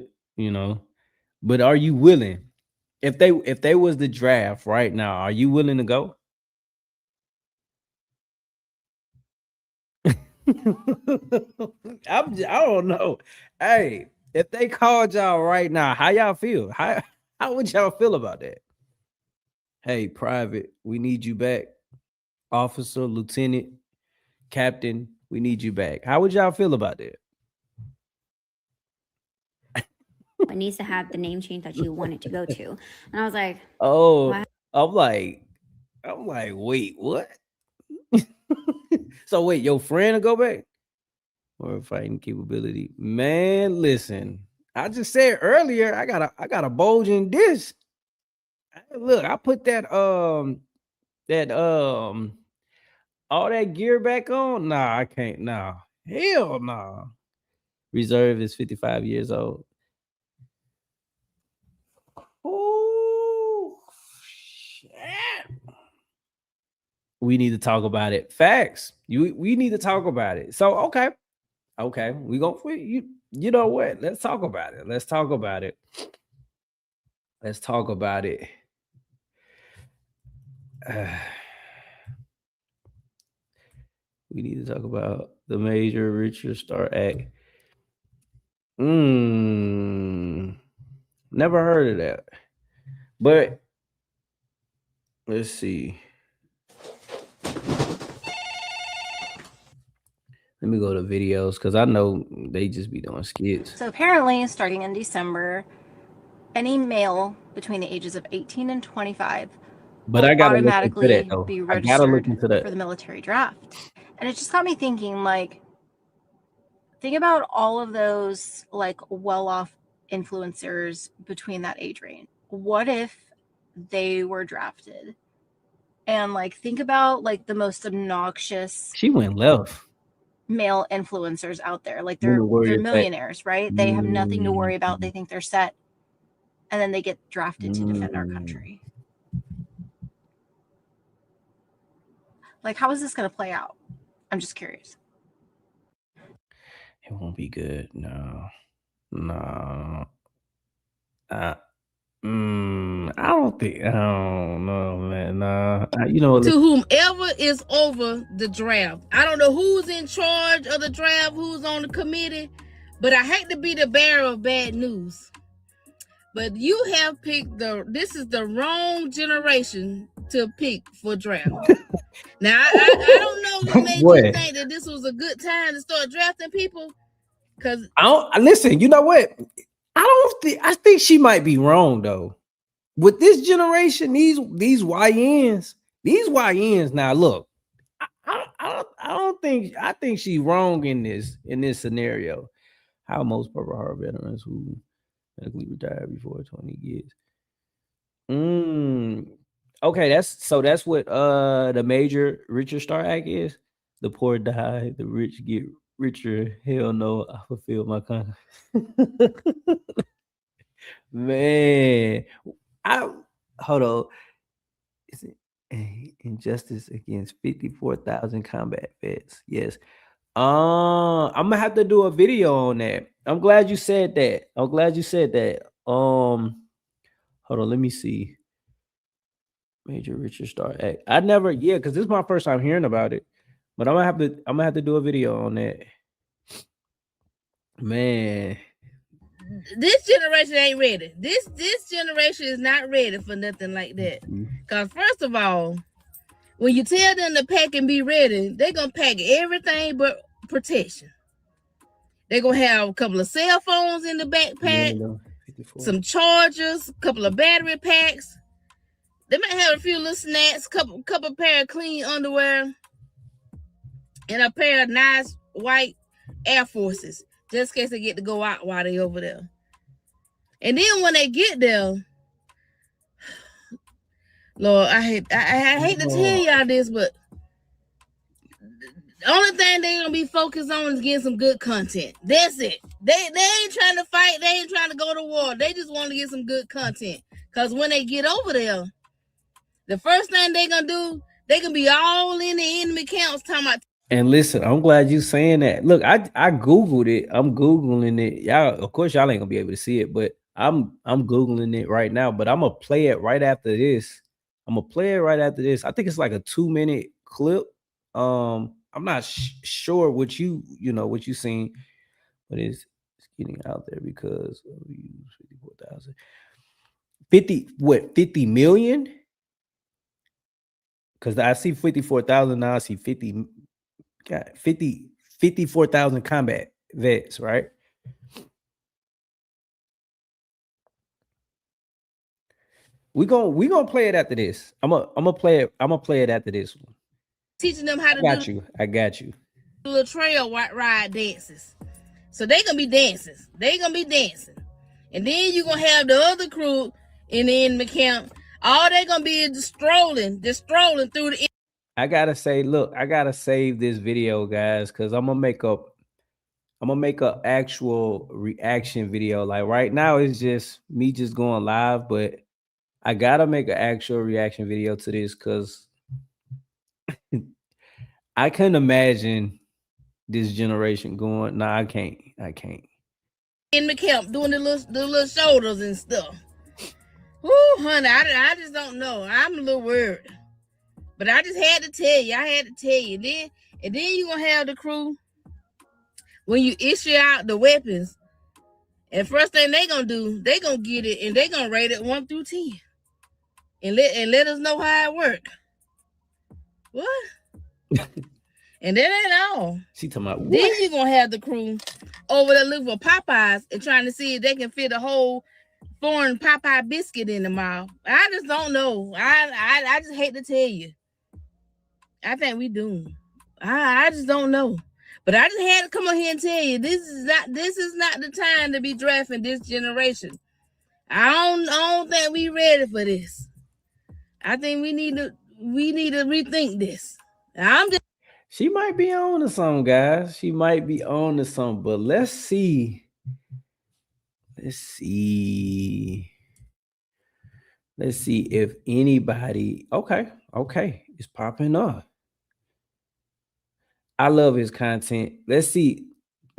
but are you willing? If they was the draft right now, are you willing to go? I don't know. Hey, if they called y'all right now, how y'all feel? How would y'all feel about that? Hey, private, we need you back. Officer, lieutenant, captain, we need you back. How would y'all feel about that? It needs to have the name change that you want it to go to. And I was like, oh, what? I'm like, wait, what? So wait, your friend will go back? Or fighting capability? Man, listen. I just said earlier, I got a bulging disc. Look, I put that all that gear back on. Nah, I can't. Nah. Hell no. Nah. Reserve is 55 years old. Oh shit. We need to talk about it. Facts. We need to talk about it. So okay. We go for you. You know what? Let's talk about it. Let's talk about it. We need to talk about the Major Richard Starr Act. Never heard of that. But let's see. Let me go to videos because I know they just be doing skits. So apparently, starting in December, any male between the ages of 18 and 25 will automatically be registered for the military draft. And it just got me thinking, like, think about all of those like well-off influencers between that age range. What if they were drafted? And like think about like the most obnoxious She went left male influencers out there. Like they're millionaires, right? They have nothing to worry about. They think they're set. And then they get drafted to defend our country. Like, how is this going to play out? I'm just curious. It won't be good. No. I don't know, man. Nah. To whomever is over the draft. I don't know who's in charge of the draft, who's on the committee, but I hate to be the bearer of bad news. But you have picked this is the wrong generation to pick for draft. Now, I don't know what made you think that this was a good time to start drafting people. Because listen, you know what? I think she might be wrong though. With this generation, these YNs now, look, I think she's wrong in this scenario. How most Purple Heart veterans who medically retired before 20 years. Okay, that's what the Major Richard Starr Act is. The poor die, the rich get richer. Hell no, I fulfill my contract. Man, hold on. Is it injustice against 54,000 combat vets? Yes. I'm gonna have to do a video on that. I'm glad you said that. Hold on, let me see. Major Richard Star Act. I never, yeah, because this is my first time hearing about it. But I'm gonna have to do a video on that. Man. This generation ain't ready. This generation is not ready for nothing like that. Cause first of all, when you tell them to pack and be ready, they're gonna pack everything but protection. They're gonna have a couple of cell phones in the backpack, some chargers, a couple of battery packs. They might have a few little snacks, couple pair of clean underwear, and a pair of nice white Air Forces, just in case they get to go out while they over there. And then when they get there, Lord, I hate to tell y'all this, but the only thing they gonna be focused on is getting some good content. That's it. They ain't trying to fight. They ain't trying to go to war. They just want to get some good content. Cause when they get over there, the first thing they gonna do, they gonna be all in the enemy camps talking about. And listen, I'm glad you saying that. Look, I Googled it. I'm Googling it. Y'all, of course, y'all ain't gonna be able to see it, but I'm Googling it right now. But I'm gonna play it right after this. I think it's like a 2-minute clip. I'm not sure what you seen, but it's getting out there because we use 54,000. 50 million? Because I see 54,000 now. I see 54,000 combat vets, right? We gonna play it after this. I'm gonna play it after this one. Teaching them how to I got you. Little trail ride dances. So they gonna be dancing. And then you gonna have the other crew in the enemy camp. All they gonna be is strolling through the. I gotta say, look, I gotta save this video, guys, because I'm gonna make a actual reaction video. Like right now, it's just me just going live, but I gotta make an actual reaction video to this because I couldn't imagine this generation going. Nah, I can't. In the camp doing the little shoulders and stuff. Woo, honey, I just don't know. I'm a little worried. But I just had to tell you. And then you're gonna have the crew when you issue out the weapons. And first thing they gonna do, they gonna get it and they gonna rate it 1 through 10. And let us know how it work. What? And that ain't all. She talking about what? Then you're gonna have the crew over there looking for Popeyes and trying to see if they can fit a whole foreign Popeye biscuit in the mouth. I just don't know. I just hate to tell you. I think we doomed. I just don't know. But I just had to come on here and tell you this is not the time to be drafting this generation. I don't think we ready for this. I think we need to rethink this. She might be on to something, guys. But let's see. Let's see if anybody. Okay, it's popping up. I love his content. Let's see.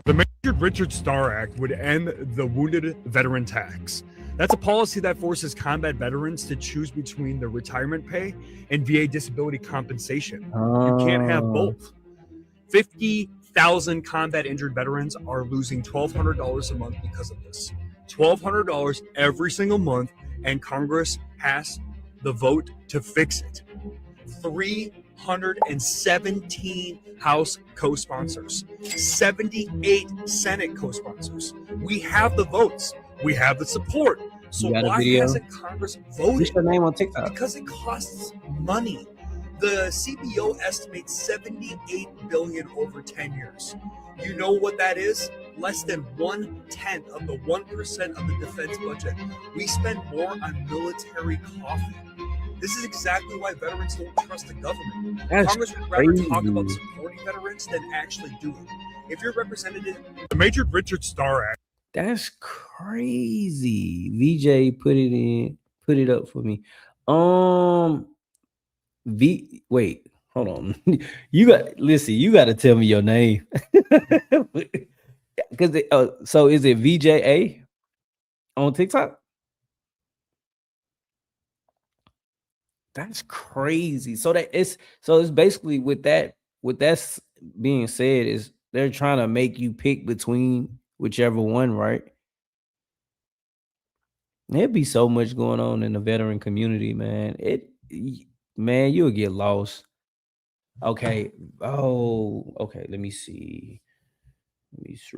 The Major Richard Starr Act would end the wounded veteran tax. That's a policy that forces combat veterans to choose between the retirement pay and VA disability compensation. You can't have both. 50,000 combat injured veterans are losing $1,200 a month because of this. $1,200 every single month, and Congress passed the vote to fix it. 317 House co-sponsors, 78 Senate co-sponsors. We have the votes. We have the support. So why hasn't Congress voted? What's your name on TikTok? Because it costs money. The CBO estimates $78 billion over 10 years. You know what that is? Less than 1/10 of the 1% of the defense budget. We spend more on military coffee. This is exactly why veterans don't trust the government. Congress would rather talk about supporting veterans than actually do it. If you're representative, the Major Richard Starr Act. That's crazy. VJ put it Put it up for me. Wait, hold on. You got to tell me your name. Because so is it VJA on TikTok? That's crazy. So it's basically with that being said, is they're trying to make you pick between whichever one, right? There'd be so much going on in the veteran community, man. Man, you'll get lost. Okay. Oh, okay. Let me see. Let me see.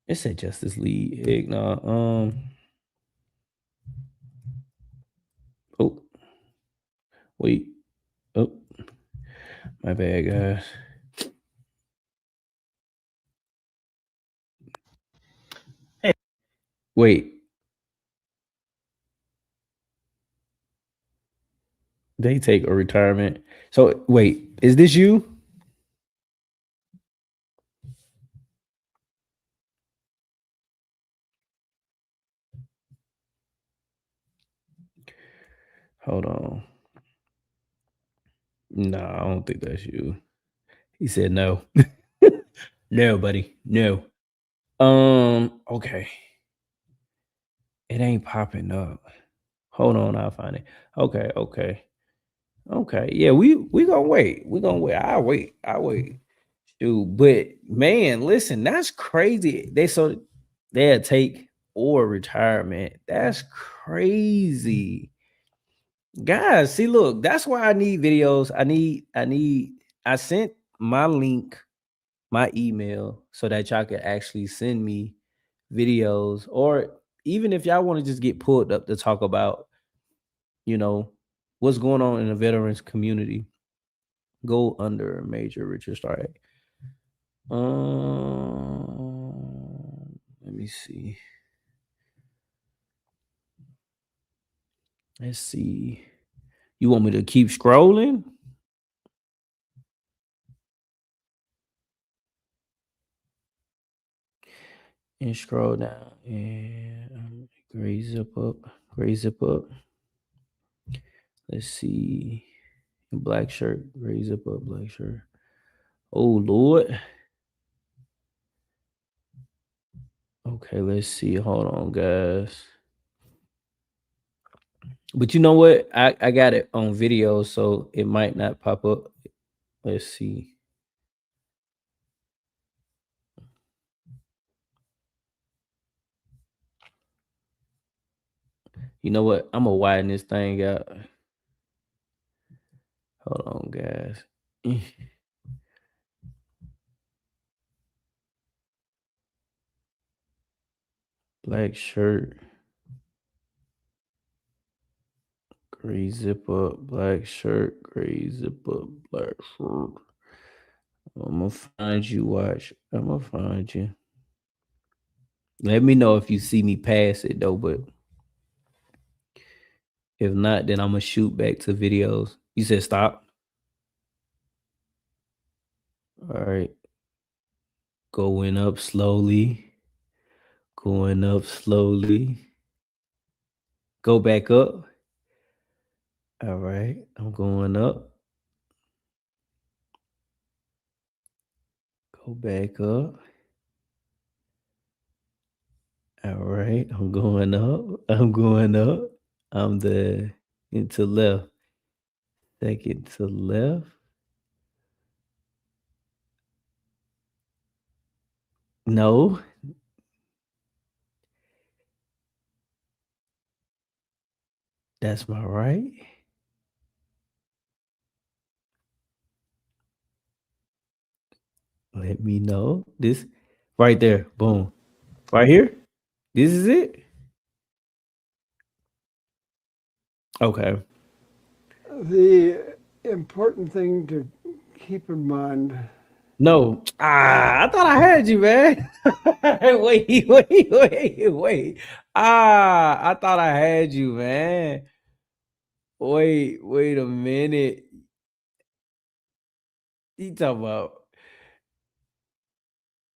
It said Justice League. No. Oh, wait. Oh, my bad, guys. Hey. Wait. They take a retirement. So wait, is this you? Hold on. No, I don't think that's you. He said no. No, buddy. No. Okay. It ain't popping up. Hold on, I'll find it. Okay. Yeah, we gonna wait. We gonna wait. I'll wait. Dude, but man, listen, that's crazy. They'll take or retirement. That's crazy. Guys, see, look, that's why I need videos. I sent my link, my email, so that y'all could actually send me videos, or even if y'all want to just get pulled up to talk about, what's going on in the veterans community. Go under Major Richard Strike. Let me see. Let's see. You want me to keep scrolling? And scroll down and gray zip up. Let's see. Black shirt, gray zip up, black shirt. Oh Lord. Okay, let's see. Hold on, guys. But you know what? I got it on video, so it might not pop up. Let's see. You know what? I'm gonna widen this thing out. Hold on, guys. Black shirt, gray zip up, black shirt, gray zip up, black shirt. I'm gonna find you. Watch. I'm gonna find you. Let me know if you see me pass it though, but if not, then I'm gonna shoot back to videos. You said stop. All right. Going up slowly. Going up slowly. Go back up. All right. I'm going up. Go back up. All right. I'm going up. I'm into left. Second to left. No. That's my right. Let me know. This right there. Boom. Right here. This is it. Okay. The important thing to keep in mind. No. I thought I had you, man. Wait. I thought I had you, man. Wait a minute. You talking about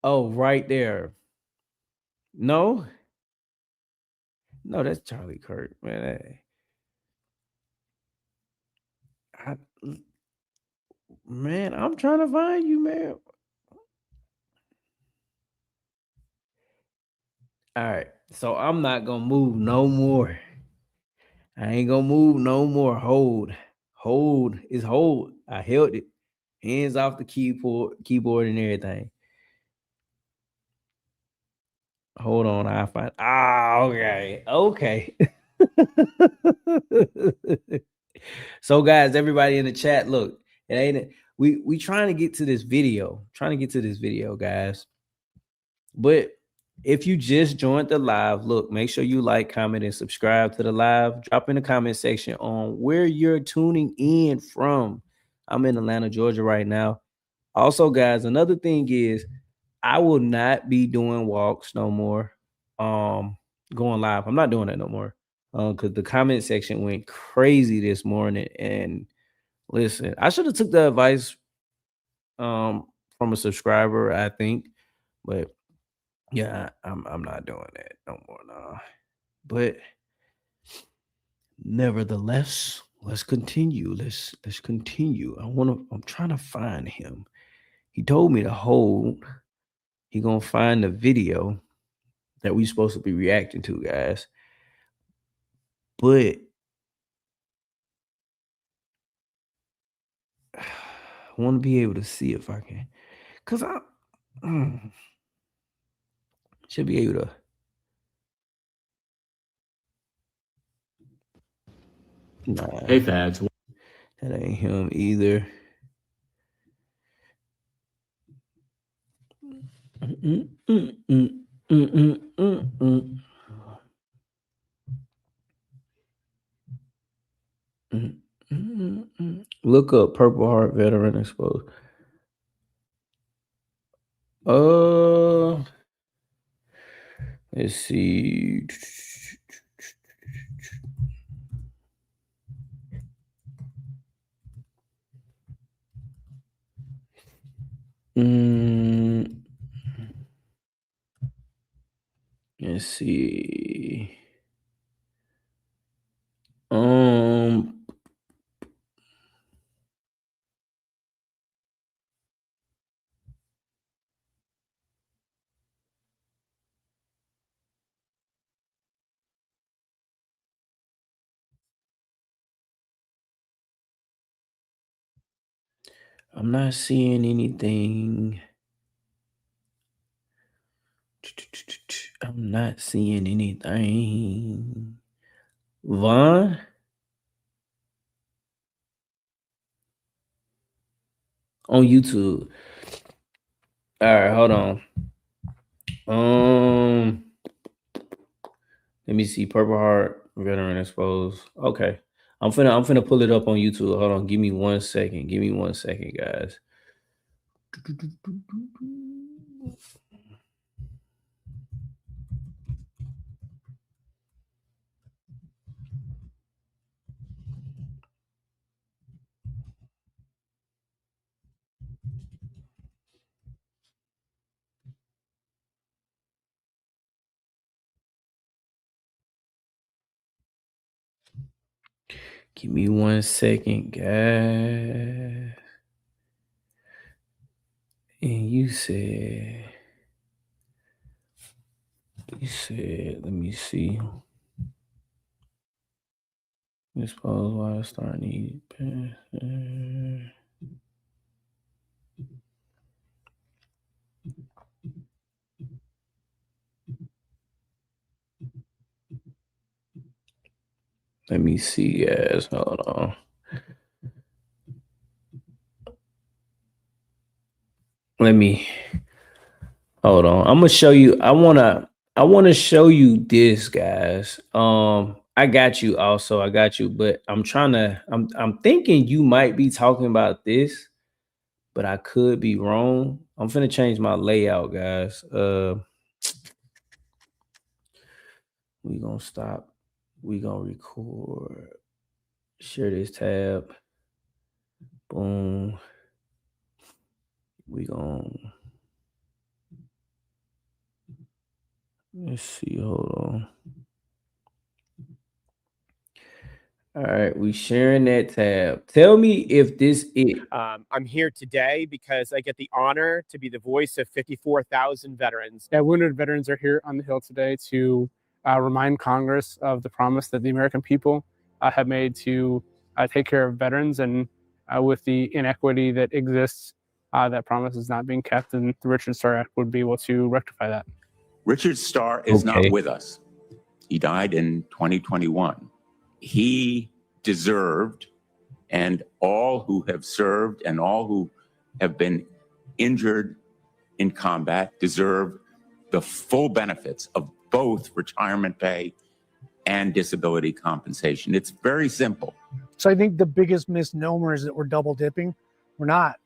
Oh, right there. No, no, that's Charlie Kirk, man. I, man, I'm trying to find you, man. All right, so I'm not gonna move no more. I ain't gonna move no more. Hold is hold. I held it, hands off the keyboard and everything. Hold on, I find. Ah, okay. So, guys, everybody in the chat, look, it ain't. We trying to get to this video. Trying to get to this video, guys. But if you just joined the live, look, make sure you like, comment, and subscribe to the live. Drop in the comment section on where you're tuning in from. I'm in Atlanta, Georgia right now. Also, guys, another thing is I will not be doing walks no more. Going live. I'm not doing that no more. Because the comment section went crazy this morning. And listen, I should have took the advice from a subscriber, I think. But yeah, I'm not doing that no more. Nah. But nevertheless, let's continue. Let's continue. I'm trying to find him. He told me to hold. He gonna find the video that we supposed to be reacting to, guys. But I want to be able to see if I can, cause I should be able to. Nah, Hey, Fads. that ain't him either. Look up Purple Heart Veteran Exposed. Let's see. Let's see. I'm not seeing anything. I'm not seeing anything. Vaughn? On YouTube. All right, hold on. Let me see. Purple Heart Veteran Exposed. Okay. I'm finna pull it up on YouTube. Hold on. Give me 1 second. Give me 1 second, guys. Give me 1 second, guys. And you said, let me see. This pose why I start need. Let me see, guys. Hold on. Let me hold on. I'm gonna show you. I wanna show you this, guys. I got you also. I got you, but I'm thinking you might be talking about this, but I could be wrong. I'm finna change my layout, guys. We gonna stop. We gonna record. Share this tab. Boom. We gonna Let's see. Hold on. All right, we sharing that tab. Tell me if this is. I'm here today because I get the honor to be the voice of 54,000 veterans. Yeah, wounded veterans are here on the Hill today to remind Congress of the promise that the American people have made to take care of veterans, and with the inequity that exists, that promise is not being kept, and the Richard Starr Act would be able to rectify that. Richard Starr is not with us. He died in 2021. He deserved, and all who have served and all who have been injured in combat deserve the full benefits of both retirement pay and disability compensation. It's very simple. So I think the biggest misnomer is that we're double dipping. We're not.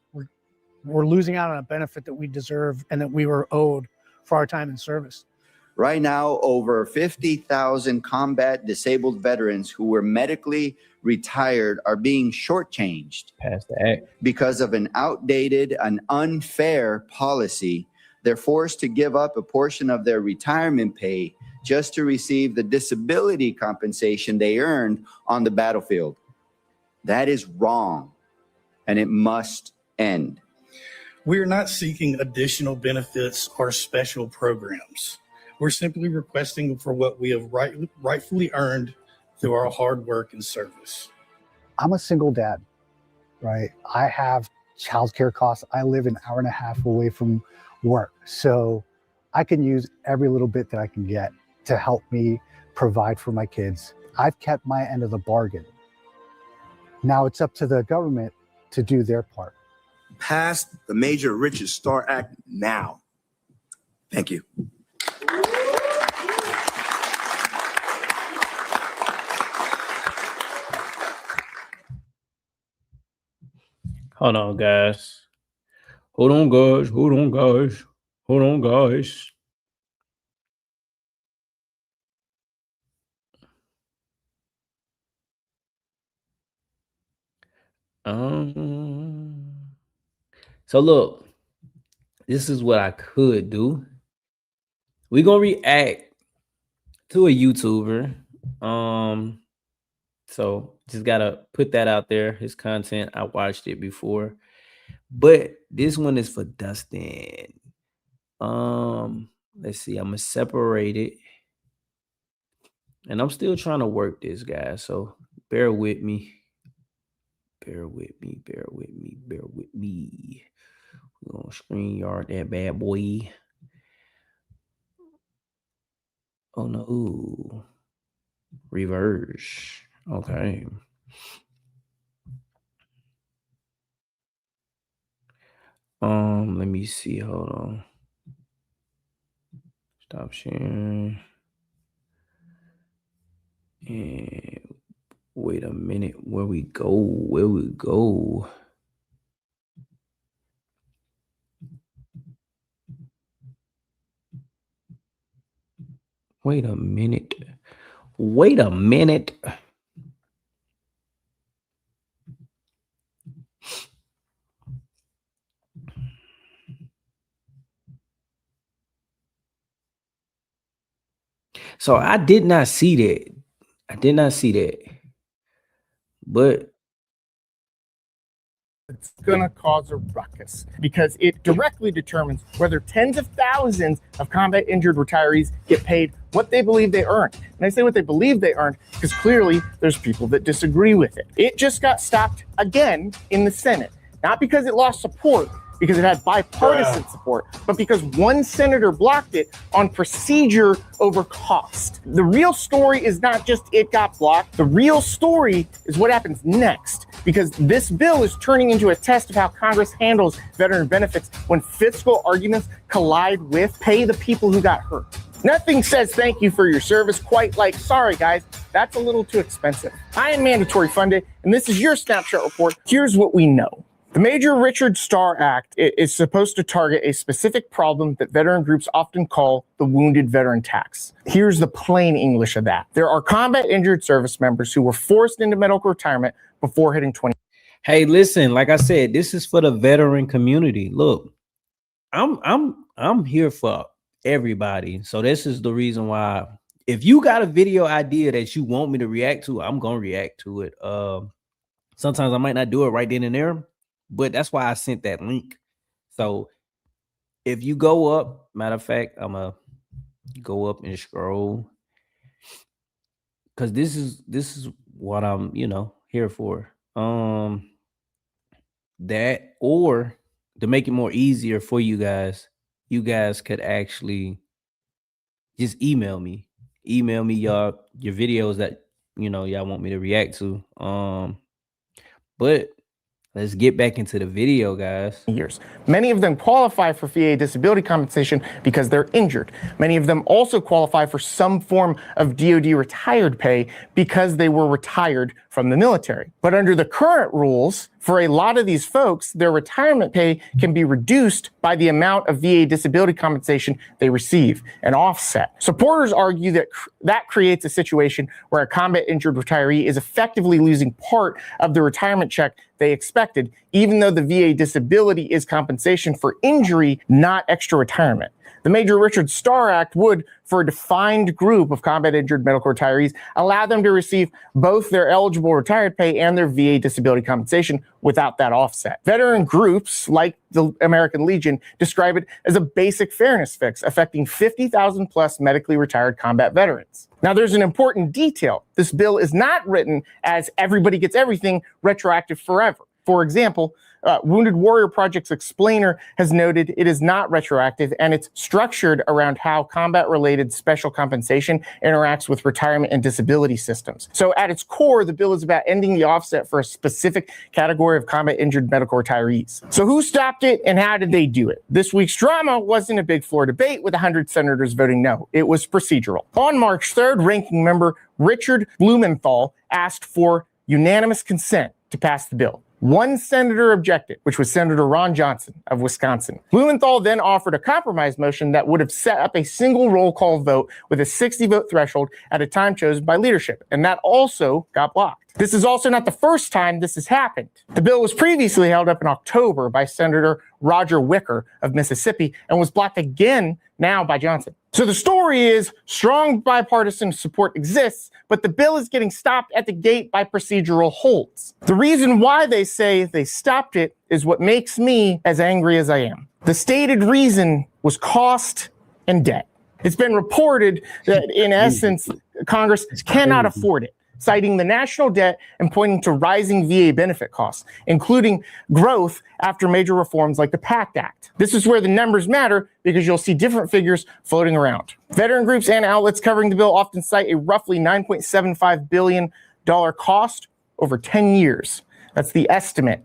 We're losing out on a benefit that we deserve and that we were owed for our time in service. Right now, over 50,000 combat disabled veterans who were medically retired are being shortchanged because of an outdated and unfair policy. They're forced to give up a portion of their retirement pay just to receive the disability compensation they earned on the battlefield. That is wrong, and it must end. We're not seeking additional benefits or special programs. We're simply requesting for what we have rightfully earned through our hard work and service. I'm a single dad, right? I have childcare costs. I live an hour and a half away from work. So I can use every little bit that I can get to help me provide for my kids. I've kept my end of the bargain. Now it's up to the government to do their part. Pass the Major Richard Starr Act now. Thank you. Hold on, guys. Hold on, guys. Hold on, guys. Hold on, guys. So look, this is what I could do. We're gonna react to a YouTuber. So just gotta put that out there. His content, I watched it before, but this one is for Dustin. Let's see. I'm gonna separate it, and I'm still trying to work this, guys. So bear with me. Bear with me. Bear with me. Bear with me. We're gonna StreamYard that bad boy. Oh no. Ooh. Reverse. Okay. Let me see. Hold on. Stop sharing. And wait a minute. Where we go? Where we go? Wait a minute. Wait a minute. So I did not see that. I did not see that. But it's going to cause a ruckus because it directly determines whether tens of thousands of combat injured retirees get paid what they believe they earned. And I say what they believe they earned because clearly there's people that disagree with it. It just got stopped again in the Senate, not because it lost support, because it had bipartisan support, but because one senator blocked it on procedure over cost. The real story is not just it got blocked. The real story is what happens next, because this bill is turning into a test of how Congress handles veteran benefits when fiscal arguments collide with pay the people who got hurt. Nothing says thank you for your service quite like, sorry guys, that's a little too expensive. I am mandatory funded, and this is your snapshot report. Here's what we know. The Major Richard Starr Act is supposed to target a specific problem that veteran groups often call the wounded veteran tax. Here's the plain English of that. There are combat injured service members who were forced into medical retirement before hitting 20. Hey, listen, like I said, this is for the veteran community. Look, I'm here for everybody. So this is the reason why, if you got a video idea that you want me to react to, I'm gonna react to it. Sometimes I might not do it right then and there, but that's why I sent that link. So if you go up, matter of fact, I'm gonna go up and scroll, because this is what I'm here for. That, or to make it more easier for you guys could actually just email me y'all your videos that y'all want me to react to. But let's get back into the video, guys. Years. Many of them qualify for VA disability compensation because they're injured. Many of them also qualify for some form of DoD retired pay because they were retired from the military. But under the current rules, for a lot of these folks, their retirement pay can be reduced by the amount of VA disability compensation they receive, an offset. Supporters argue that that creates a situation where a combat injured retiree is effectively losing part of the retirement check they expected, even though the VA disability is compensation for injury, not extra retirement. The Major Richard Starr Act would, for a defined group of combat injured medical retirees, allow them to receive both their eligible retired pay and their VA disability compensation without that offset. Veteran groups like the American Legion describe it as a basic fairness fix affecting 50,000 plus medically retired combat veterans. Now, there's an important detail. This bill is not written as everybody gets everything retroactive forever. For example, Wounded Warrior Project's explainer has noted it is not retroactive, and it's structured around how combat-related special compensation interacts with retirement and disability systems. So at its core, the bill is about ending the offset for a specific category of combat-injured medical retirees. So who stopped it, and how did they do it? This week's drama wasn't a big floor debate with 100 senators voting no. It was procedural. On March 3rd, Ranking Member Richard Blumenthal asked for unanimous consent to pass the bill. One senator objected, which was Senator Ron Johnson of Wisconsin. Blumenthal then offered a compromise motion that would have set up a single roll call vote with a 60-vote threshold at a time chosen by leadership, and that also got blocked. This is also not the first time this has happened. The bill was previously held up in October by Senator Roger Wicker of Mississippi and was blocked again now by Johnson. So the story is strong bipartisan support exists, but the bill is getting stopped at the gate by procedural holds. The reason why they say they stopped it is what makes me as angry as I am. The stated reason was cost and debt. It's been reported that, in essence, Congress cannot afford it, citing the national debt and pointing to rising VA benefit costs, including growth after major reforms like the PACT Act. This is where the numbers matter because you'll see different figures floating around. Veteran groups and outlets covering the bill often cite a roughly $9.75 billion cost over 10 years. That's the estimate.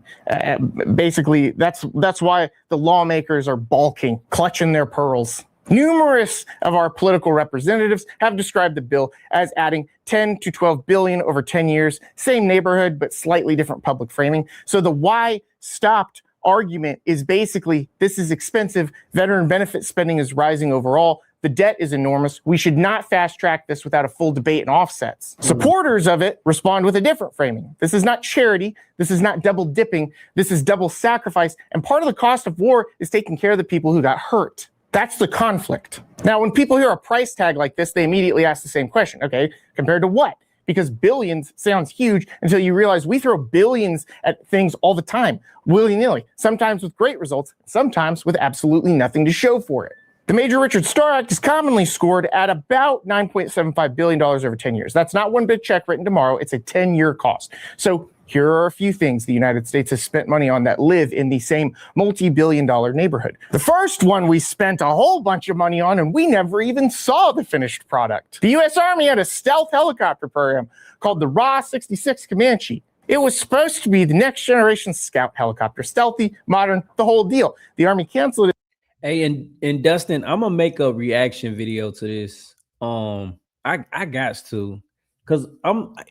Basically, that's why the lawmakers are balking, clutching their pearls. Numerous of our political representatives have described the bill as adding 10 to 12 billion over 10 years, same neighborhood, but slightly different public framing. So the why stopped argument is basically, this is expensive. Veteran benefit spending is rising overall. The debt is enormous. We should not fast track this without a full debate and offsets. Supporters of it respond with a different framing. This is not charity. This is not double dipping. This is double sacrifice. And part of the cost of war is taking care of the people who got hurt. That's the conflict. Now, when people hear a price tag like this, they immediately ask the same question. Okay, compared to what? Because billions sounds huge until you realize we throw billions at things all the time, willy-nilly, sometimes with great results, sometimes with absolutely nothing to show for it. The Major Richard Starr Act is commonly scored at about $9.75 billion over 10 years. That's not one big check written tomorrow. It's a 10-year cost. So here are a few things the United States has spent money on that live in the same multi-billion-dollar neighborhood. The first one we spent a whole bunch of money on, and we never even saw the finished product. The U.S. Army had a stealth helicopter program called the RA-66 Comanche. It was supposed to be the next generation scout helicopter, stealthy, modern, the whole deal. The Army canceled it. Hey, and Dustin, I'm gonna make a reaction video to this. I got to, cause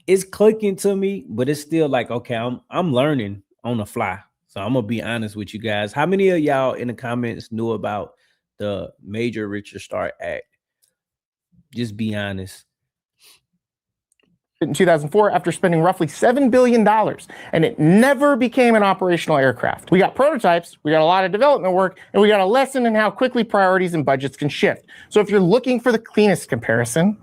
it's clicking to me, but it's still like, okay, I'm learning on the fly. So I'm gonna be honest with you guys. How many of y'all in the comments knew about the Major Richard Starr Act? Just be honest. in 2004 after spending roughly $7 billion, and it never became an operational aircraft. We got prototypes, we got a lot of development work, and we got a lesson in how quickly priorities and budgets can shift. So if you're looking for the cleanest comparison,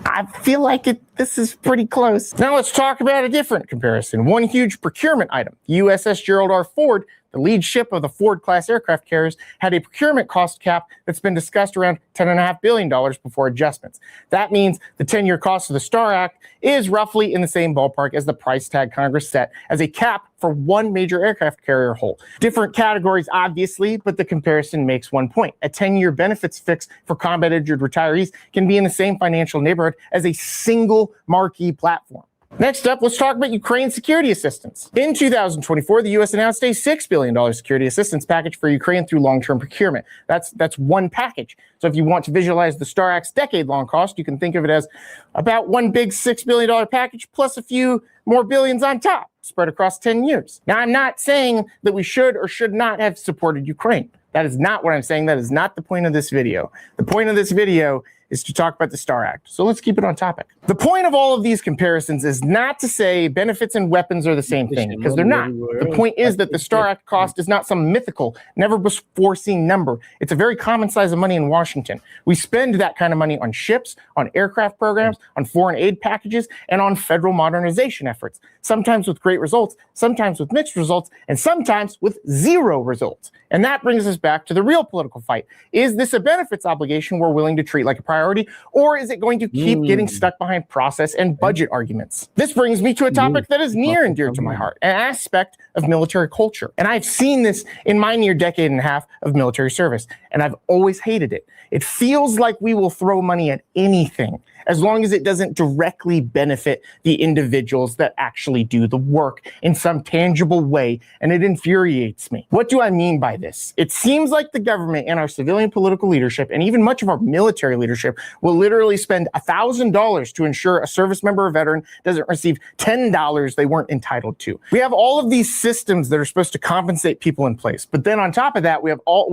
I feel like this is pretty close. Now let's talk about a different comparison. One huge procurement item. USS Gerald R. Ford, the lead ship of the Ford-class aircraft carriers, had a procurement cost cap that's been discussed around $10.5 billion before adjustments. That means the 10-year cost of the STAR Act is roughly in the same ballpark as the price tag Congress set as a cap for one major aircraft carrier hull. Different categories, obviously, but the comparison makes one point. A 10-year benefits fix for combat-injured retirees can be in the same financial neighborhood as a single marquee platform. Next up, let's talk about Ukraine security assistance. In 2024, the U.S. announced a $6 billion security assistance package for Ukraine through long-term procurement. That's one package. So if you want to visualize the STAR Act's decade-long cost, you can think of it as about one big $6 billion package plus a few more billions on top, spread across 10 years. Now, I'm not saying that we should or should not have supported Ukraine. That is not what I'm saying. That is not the point of this video. The point of this video is to talk about the STAR Act. So let's keep it on topic. The point of all of these comparisons is not to say benefits and weapons are the same thing, because they're not. The point is that the STAR Act cost is not some mythical, never before seen number. It's a very common size of money in Washington. We spend that kind of money on ships, on aircraft programs, on foreign aid packages, and on federal modernization efforts. Sometimes with great results, sometimes with mixed results, and sometimes with zero results. And that brings us back to the real political fight. Is this a benefits obligation we're willing to treat like a priority, or is it going to keep getting stuck behind process and budget arguments? This brings me to a topic that is near and dear to my heart, an aspect of military culture. And I've seen this in my near decade and a half of military service, and I've always hated it. It feels like we will throw money at anything as long as it doesn't directly benefit the individuals that actually do the work in some tangible way, and it infuriates me. What do I mean by this? It seems like the government and our civilian political leadership, and even much of our military leadership, will literally spend $1,000 to ensure a service member or veteran doesn't receive $10 they weren't entitled to. We have all of these systems that are supposed to compensate people in place, but then on top of that, we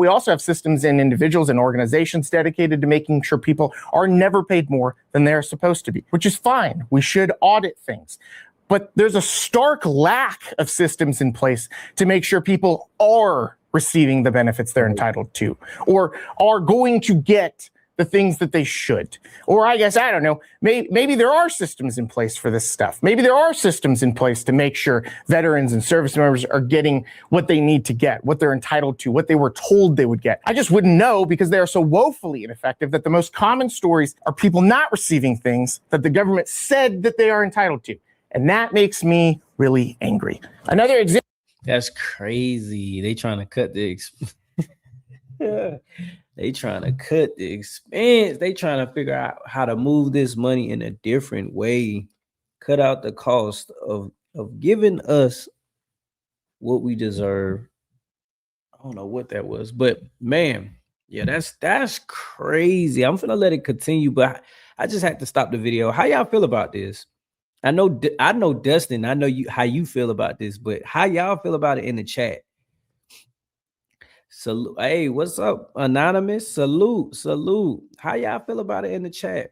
also have systems and individuals and organizations dedicated to making sure people are never paid more than they're supposed to be, which is fine. We should audit things. But there's a stark lack of systems in place to make sure people are receiving the benefits they're entitled to, or are going to get the things that they should. Or I guess, I don't know, maybe there are systems in place for this stuff. Maybe there are systems in place to make sure veterans and service members are getting what they need to get, what they're entitled to, what they were told they would get. I just wouldn't know because they are so woefully ineffective that the most common stories are people not receiving things that the government said that they are entitled to. And that makes me really angry. Another example. That's crazy. They trying to cut the They trying to cut the expense. They trying to figure out how to move this money in a different way. Cut out the cost of giving us what we deserve. I don't know what that was, but man, yeah, that's crazy. I'm gonna let it continue, but I just had to stop the video. How y'all feel about this? I know Dustin. I know how you feel about this, but how y'all feel about it in the chat? Salute. Hey, what's up, Anonymous? Salute. How y'all feel about it in the chat?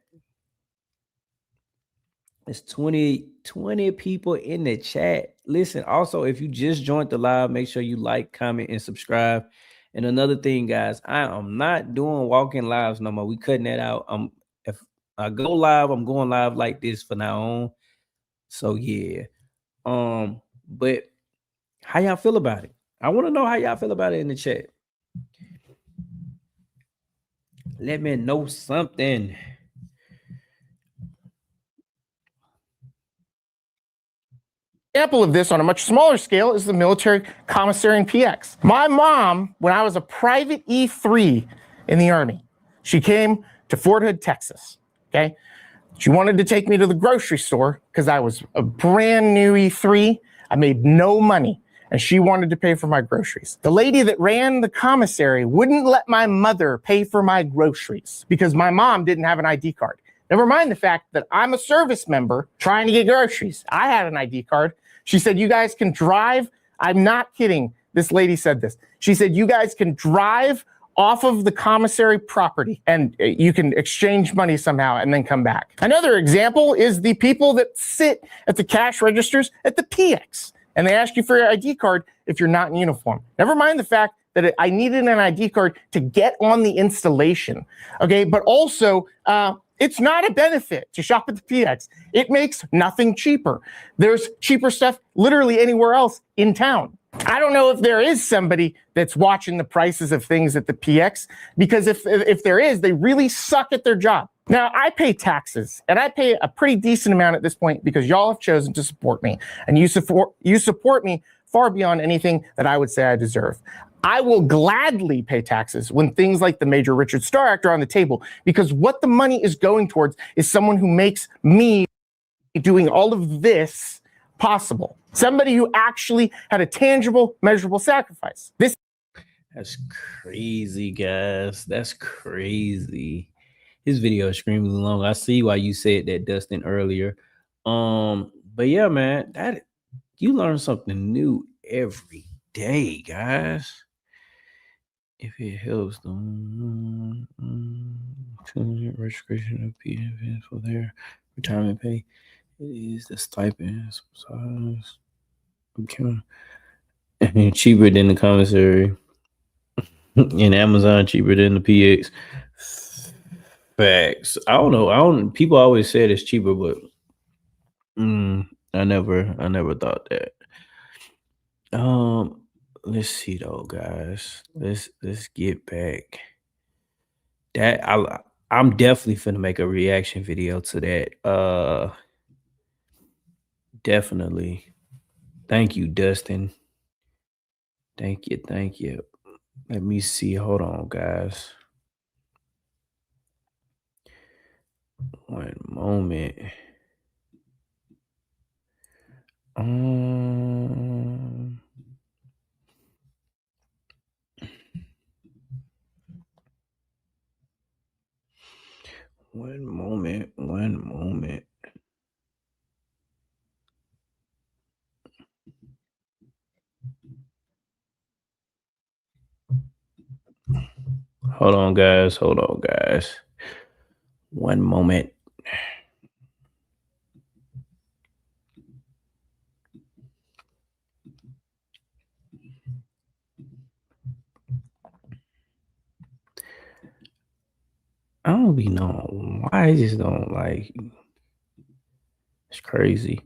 It's 20 people in the chat. Listen, also, if you just joined the live, make sure you like, comment, and subscribe. And another thing, guys, I am not doing walk-in lives no more. We cutting that out. If I go live, I'm going live like this for now on. So yeah. But how y'all feel about it? I want to know how y'all feel about it in the chat. Let me know something. Example of this on a much smaller scale is the military commissary in PX. My mom, when I was a private E3 in the Army, she came to Fort Hood, Texas. Okay. She wanted to take me to the grocery store because I was a brand new E3. I made no money, and she wanted to pay for my groceries. The lady that ran the commissary wouldn't let my mother pay for my groceries because my mom didn't have an ID card. Never mind the fact that I'm a service member trying to get groceries. I had an ID card. She said, you guys can drive. I'm not kidding. This lady said this. She said, you guys can drive off of the commissary property, and you can exchange money somehow and then come back. Another example is the people that sit at the cash registers at the PX, and they ask you for your ID card if you're not in uniform. Never mind the fact that I needed an ID card to get on the installation, okay? But also, it's not a benefit to shop at the PX. It makes nothing cheaper. There's cheaper stuff literally anywhere else in town. I don't know if there is somebody that's watching the prices of things at the PX, because if there is, they really suck at their job. Now, I pay taxes, and I pay a pretty decent amount at this point because y'all have chosen to support me, and you support me far beyond anything that I would say I deserve. I will gladly pay taxes when things like the Major Richard Starr Act are on the table, because what the money is going towards is someone who makes me doing all of this possible. Somebody who actually had a tangible, measurable sacrifice. That's crazy, guys. That's crazy. His video is extremely long. I see why you said that, Dustin, earlier. But yeah, man, that you learn something new every day, guys. If it helps them, registration of PFS for their retirement pay, it is the stipend size. Okay. Cheaper than the commissary. In Amazon, cheaper than the PX. Facts. I don't know. People always said it's cheaper, but I never thought that. Let's see though, guys. Let's get back. I'm definitely finna make a reaction video to that. Definitely. Thank you, Dustin. Thank you. Let me see. Hold on, guys. One moment. One moment. Hold on, guys. One moment. I don't be knowing why I just don't like. It's crazy.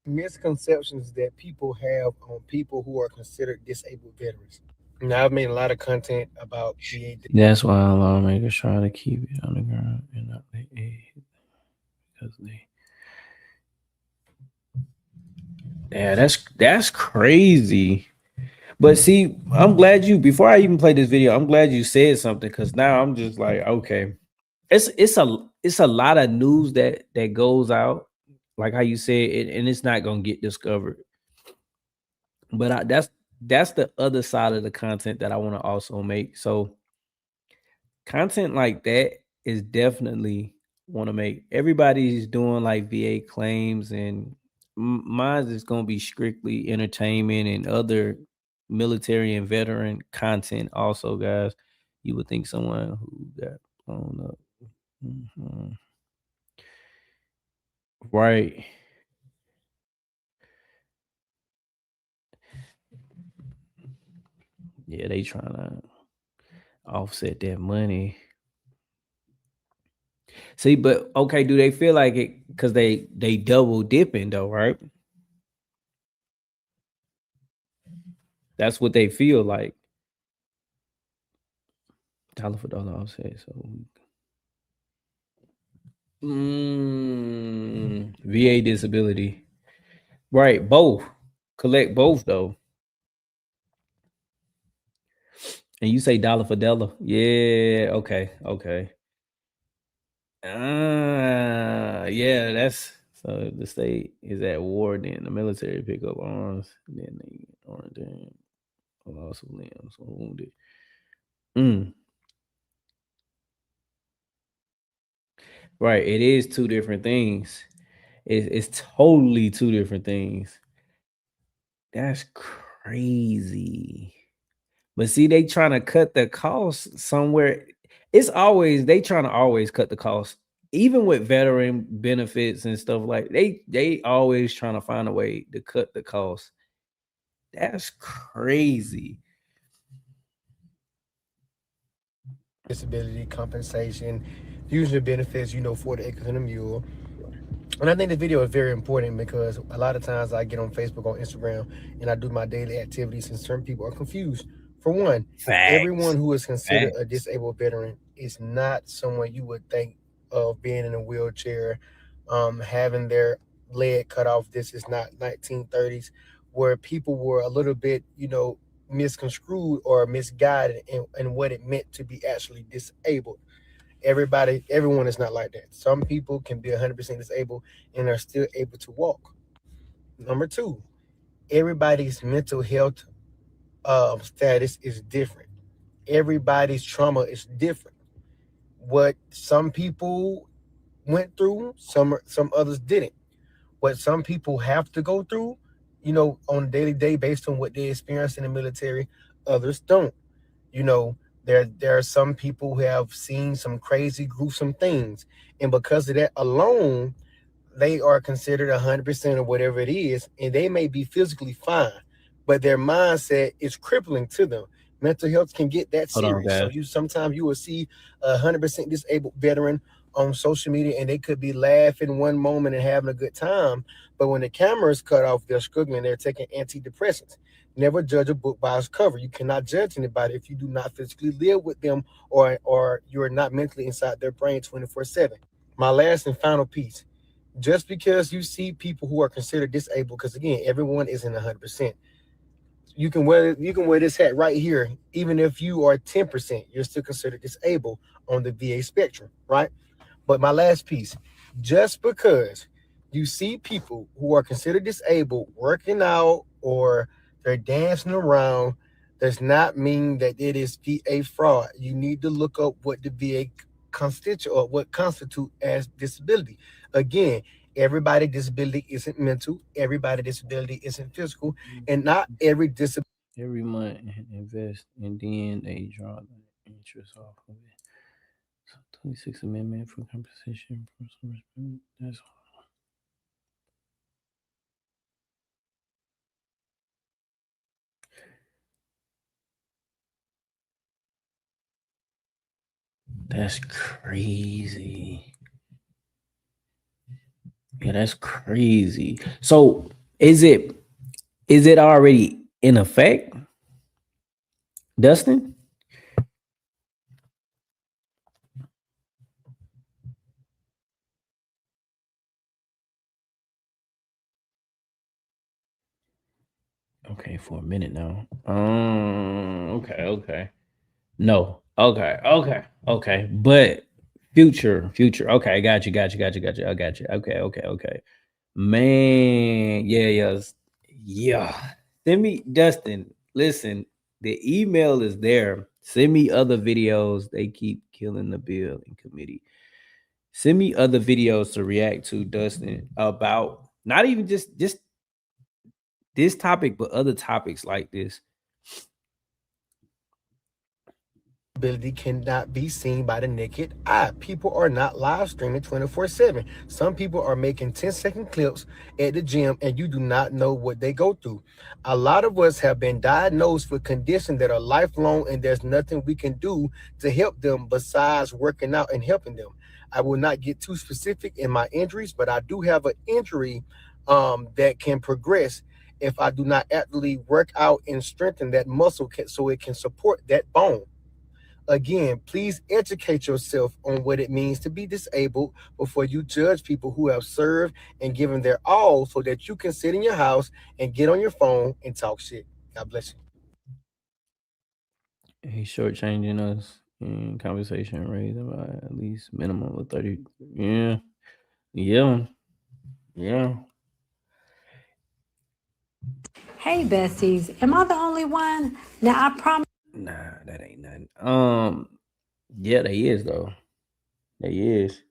Misconceptions that people have on people who are considered disabled veterans. Now, I've made a lot of content about VA. That's why lawmakers try to keep it on the ground and not let it, because they. Yeah, that's crazy. But see, I'm glad before I even play this video, I'm glad you said something, because now I'm just like, okay. It's a lot of news that goes out, like how you said, and it's not gonna get discovered. But that's the other side of the content that I want to also make. So content like that is definitely want to make. Everybody's doing like VA claims, and mine is going to be strictly entertainment and other military and veteran content also, guys. You would think someone who got blown up. Right. Yeah, they trying to offset that money. See, but okay, do they feel like it because they double dipping though, right? That's what they feel like. Dollar for dollar offset. So VA disability. Right, both. Collect both though. And you say dollar for dollar. Yeah, okay. Yeah, that's so the state is at war, then the military pick up arms, then they aren't then loss of limbs or wounded. Right. It is two different things. It's totally two different things. That's crazy. But see, they trying to cut the cost somewhere. It's always they trying to always cut the cost, even with veteran benefits and stuff like they always trying to find a way to cut the cost. That's crazy. Disability compensation, usually benefits, 40 acres and a mule. And I think the video is very important because a lot of times I get on Facebook, on Instagram, and I do my daily activities, and certain people are confused. For one, everyone who is considered a disabled veteran is not someone you would think of being in a wheelchair, having their leg cut off. This is not 1930s where people were a little bit, misconstrued or misguided in what it meant to be actually disabled. Everyone is not like that. Some people can be 100% disabled and are still able to walk. Number two, everybody's mental health status is different. Everybody's trauma is different. What some people went through, some others didn't. What some people have to go through, on a daily day based on what they experience in the military, others don't. There are some people who have seen some crazy, gruesome things, and because of that alone, they are considered 100% of whatever it is, and they may be physically fine, but their mindset is crippling to them. Mental health can get that Hold on, serious. So guys. sometimes you will see a 100% disabled veteran on social media, and they could be laughing one moment and having a good time, but when the camera is cut off, they're struggling. They're taking antidepressants. Never judge a book by its cover. You cannot judge anybody if you do not physically live with them or you're not mentally inside their brain 24/7. My last and final piece: just because you see people who are considered disabled, because again, everyone isn't 100%. You can wear this hat right here, even if you are 10%, you're still considered disabled on the VA spectrum, right? But my last piece: just because you see people who are considered disabled working out or they're dancing around does not mean that it is VA fraud. You need to look up what the VA constitute or what constitute as disability. Again, everybody disability isn't mental, everybody disability isn't physical, and not every disability. Every month invest and then they draw the interest off of it. So 26th Amendment for compensation for some that's crazy. Yeah, that's crazy. So is it already in effect, Dustin? Okay, for a minute now. Okay. No. Okay. But future. Okay, I got you. I got you. Okay. Man, yeah. Send me, Dustin. Listen, the email is there. Send me other videos. They keep killing the bill in committee. Send me other videos to react to, Dustin, about not even just this topic, but other topics like this. Ability cannot be seen by the naked eye. People are not live streaming 24/7. Some people are making 10-second clips at the gym and you do not know what they go through. A lot of us have been diagnosed with conditions that are lifelong and there's nothing we can do to help them besides working out and helping them. I will not get too specific in my injuries, but I do have an injury that can progress if I do not actively work out and strengthen that muscle so it can support that bone. Again, please educate yourself on what it means to be disabled before you judge people who have served and given their all so that you can sit in your house and get on your phone and talk shit. God bless you. He's shortchanging us in conversation raised by at least minimum of 30. Yeah. Hey, besties, am I the only one? Now, I promise. Nah, that ain't nothing. Yeah, they is though. They is.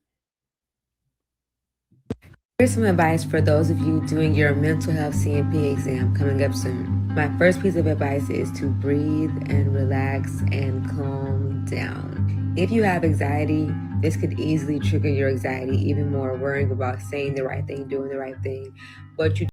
Here's some advice for those of you doing your mental health CMP exam coming up soon. My first piece of advice is to breathe and relax and calm down. If you have anxiety, this could easily trigger your anxiety even more, worrying about saying the right thing, doing the right thing. But you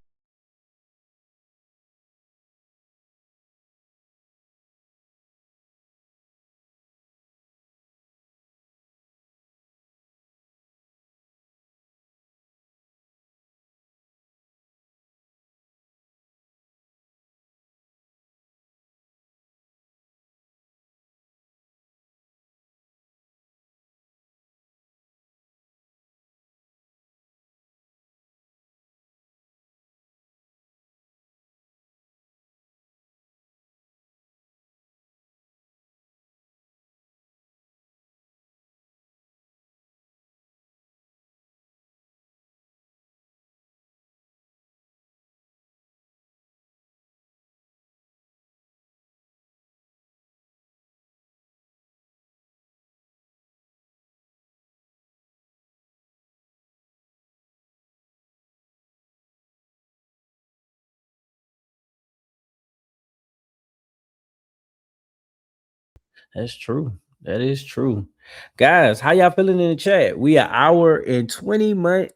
That's true. That is true. Guys, how y'all feeling in the chat? We an hour and 21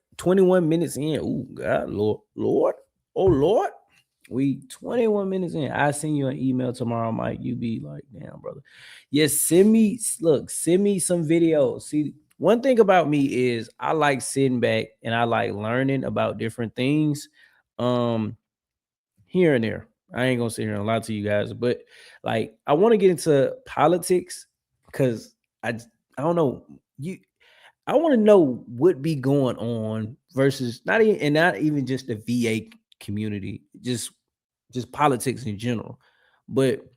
minutes in. Ooh, God, Lord. Oh, Lord. We 21 minutes in. I send you an email tomorrow, Mike. You be like, damn, brother. Yes, send me some videos. See, one thing about me is I like sitting back and I like learning about different things. Here and there. I ain't gonna sit here and lie to you guys, but like I want to get into politics because I don't know I want to know what be going on versus not even just the VA community, just politics in general. But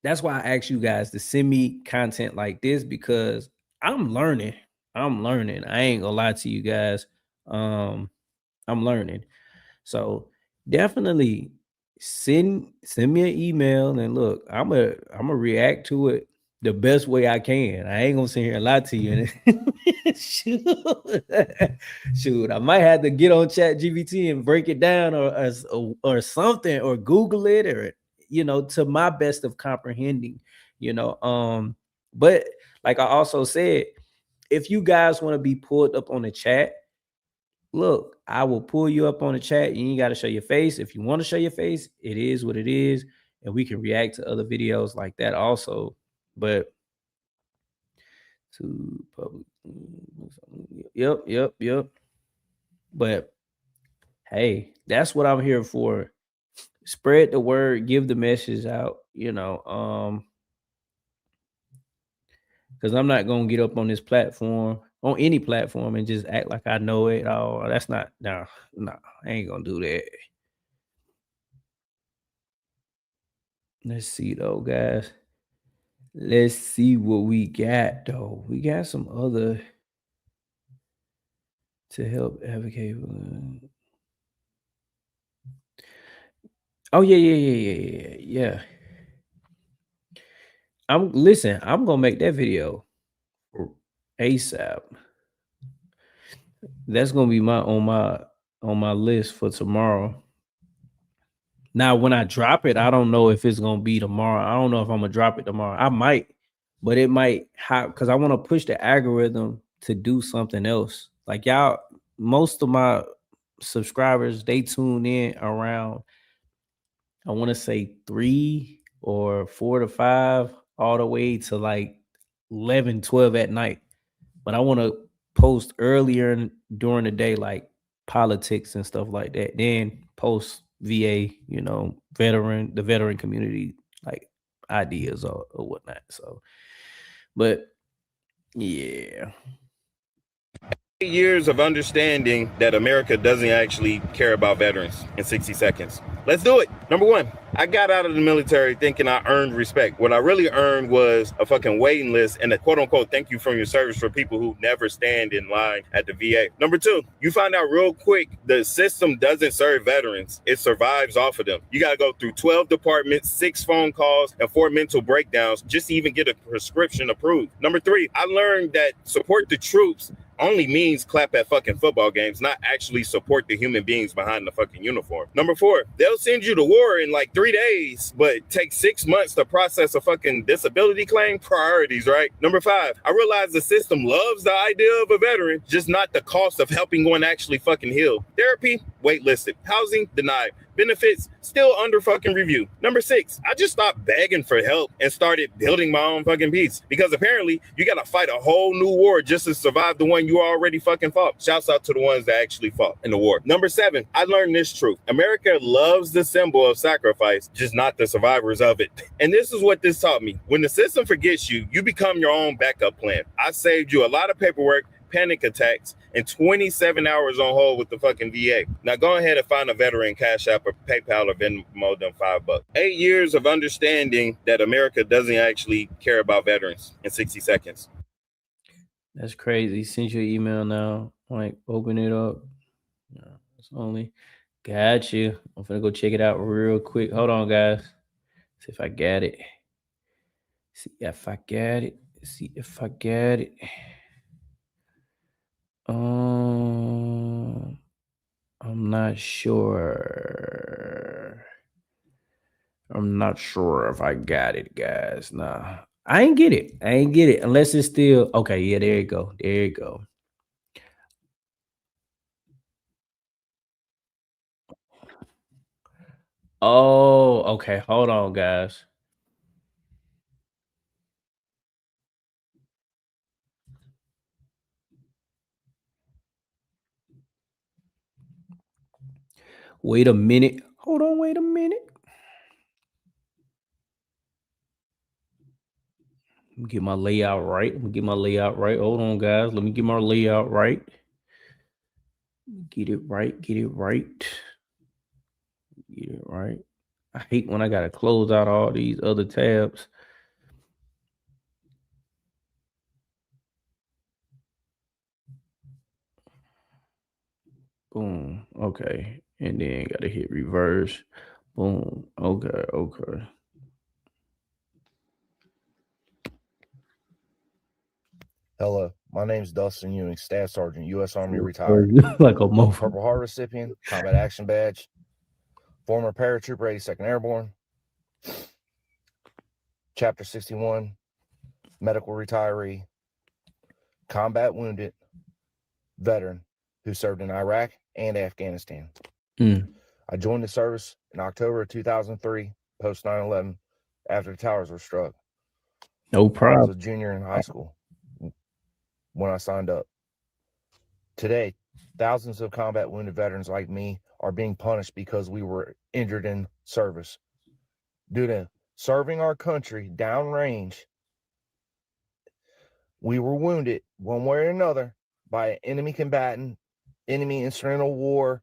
that's why I asked you guys to send me content like this because I'm learning. I ain't gonna lie to you guys. I'm learning. So definitely send me an email and look, I'm a react to it the best way I can. I ain't gonna sit here and lie to you. Shoot, I might have to get on Chat GBT and break it down or something or Google it or to my best of comprehending, but like I also said, if you guys want to be pulled up on the chat, look, I will pull you up on the chat. You ain't got to show your face. If you want to show your face, it is what it is. And we can react to other videos like that also. But to public. Yep. But hey, that's what I'm here for. Spread the word, give the message out, because I'm not gonna get up on this platform, on any platform, and just act like I know it all. That's not I ain't gonna do that. Let's see though, guys. Let's see what we got though. We got some other to help advocate. Oh yeah. I'm gonna make that video ASAP. That's gonna be on my list for tomorrow. Now, when I drop it, I don't know if it's gonna be tomorrow. I don't know if I'm gonna drop it tomorrow. I might, but it might have because I want to push the algorithm to do something else. Like y'all, most of my subscribers, they tune in around, I want to say 3 or 4 to 5, all the way to like 11, 12 at night. But I want to post earlier during the day, like politics and stuff like that. Then post VA, the veteran community, like ideas or whatnot. So, but yeah. Years of understanding that America doesn't actually care about veterans in 60 seconds. Let's do it. Number one, I got out of the military thinking I earned respect. What I really earned was a fucking waiting list and a quote unquote thank you from your service for people who never stand in line at the VA. Number two, you find out real quick the system doesn't serve veterans. It survives off of them. You got to go through 12 departments, 6 phone calls, and 4 mental breakdowns just to even get a prescription approved. Number three, I learned that support the troops only means clap at fucking football games, not actually support the human beings behind the fucking uniform. Number 4, they'll send you to war in like 3 days, but take 6 months to process a fucking disability claim. Priorities, right? Number 5, I realize the system loves the idea of a veteran, just not the cost of helping one actually fucking heal. Therapy, waitlisted. Housing, denied. Benefits, still under fucking review. Number 6, I just stopped begging for help and started building my own fucking peace, because apparently you gotta fight a whole new war just to survive the one you already fucking fought. Shouts out to the ones that actually fought in the war. Number 7, I learned this truth. America loves the symbol of sacrifice, just not the survivors of it. And this is what this taught me. When the system forgets you, you become your own backup plan. I saved you a lot of paperwork, panic attacks, and 27 hours on hold with the fucking VA. Now go ahead and find a veteran Cash App or PayPal or Venmo them $5. 8 years of understanding that America doesn't actually care about veterans in 60 seconds. That's crazy. Send you an email now. Like, open it up. No, it's only. Got you. I'm gonna go check it out real quick. Hold on, guys. See if I got it. See if I got it. See if I got it. I'm not sure. I'm not sure if I got it, guys. Nah, I ain't get it. I ain't get it unless it's still okay. Yeah, there you go. There you go. Oh, okay. Hold on, guys. Wait a minute. Hold on. Wait a minute. Let me get my layout right. Hold on, guys. Let me get my layout right. Get it right. Get it right. Get it right. I hate when I gotta close out all these other tabs. Boom. Okay. And then gotta hit reverse. Boom. Okay. Okay. Hello, my name is Dustin Ewing, Staff Sergeant, U.S. Army retired. Like a I'm a motherfucker. Purple Heart recipient, Combat Action Badge, former Paratrooper 82nd Airborne, Chapter 61, medical retiree, combat wounded veteran who served in Iraq and Afghanistan. I joined the service in October of 2003, post 9/11, after the towers were struck. No I was problem. a junior in high school when I signed up. Today, thousands of combat wounded veterans like me are being punished because we were injured in service. Due to serving our country downrange, we were wounded one way or another by an enemy combatant, enemy instrumental war,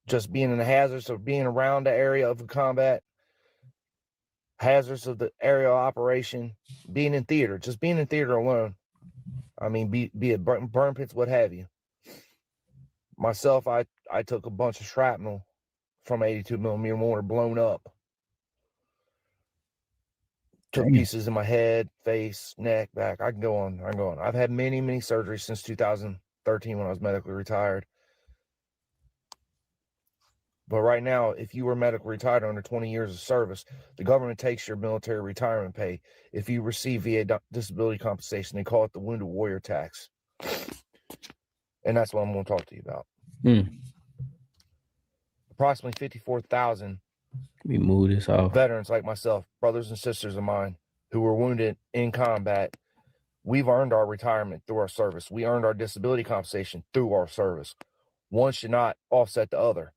just being in the hazards of being around the area of the combat, hazards of the area of operation, being in theater, just being in theater alone. I mean, be it burn pits, what have you. Myself, I took a bunch of shrapnel from 82 millimeter mortar blown up. Took pieces in my head, face, neck, back. I can go on. I've had many surgeries since 2013 when I was medically retired. But right now, if you were medically retired under 20 years of service, the government takes your military retirement pay. If you receive VA disability compensation, they call it the Wounded Warrior Tax. And that's what I'm going to talk to you about. Approximately 54,000 Let me move this off. veterans like myself, brothers and sisters of mine, who were wounded in combat. We've earned our retirement through our service. We earned our disability compensation through our service. One should not offset the other.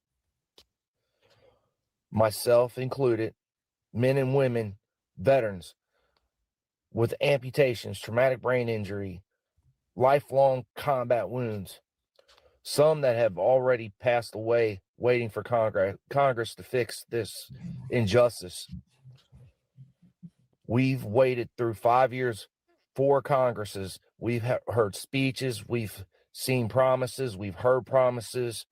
Myself included, men and women, veterans with amputations, traumatic brain injury, lifelong combat wounds, some that have already passed away waiting for Congress to fix this injustice. We've waited through 5 years, 4 Congresses. We've heard speeches, we've seen promises, we've heard promises,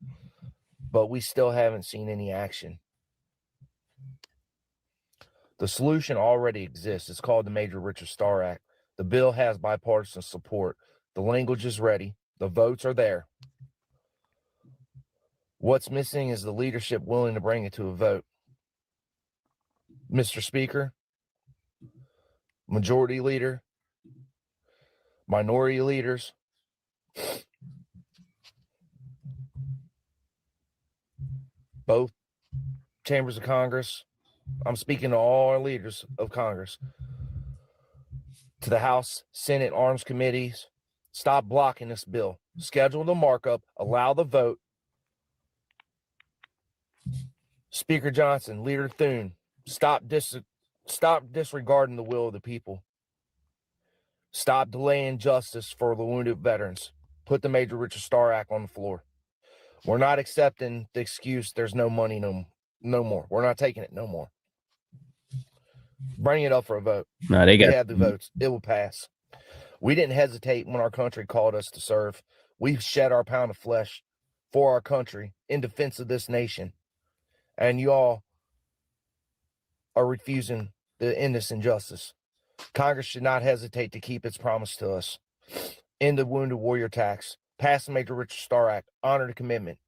but we still haven't seen any action. The solution already exists. It's called the Major Richard Starr Act. The bill has bipartisan support. The language is ready. The votes are there. What's missing is the leadership willing to bring it to a vote. Mr. Speaker, Majority Leader, Minority Leaders, both chambers of Congress. I'm speaking to all our leaders of Congress, to the House, Senate, Arms Committees. Stop blocking this bill. Schedule the markup. Allow the vote. Speaker Johnson, Leader Thune, stop disregarding the will of the people. Stop delaying justice for the wounded veterans. Put the Major Richard Starr Act on the floor. We're not accepting the excuse there's no money no more. We're not taking it no more. Bring it up for a vote. No, they We got have the votes. It will pass. We didn't hesitate when our country called us to serve. We shed our pound of flesh for our country in defense of this nation. And you all are refusing to end this injustice. Congress should not hesitate to keep its promise to us. End the wounded warrior tax. Pass the Major Richard Starr Act. Honor the commitment.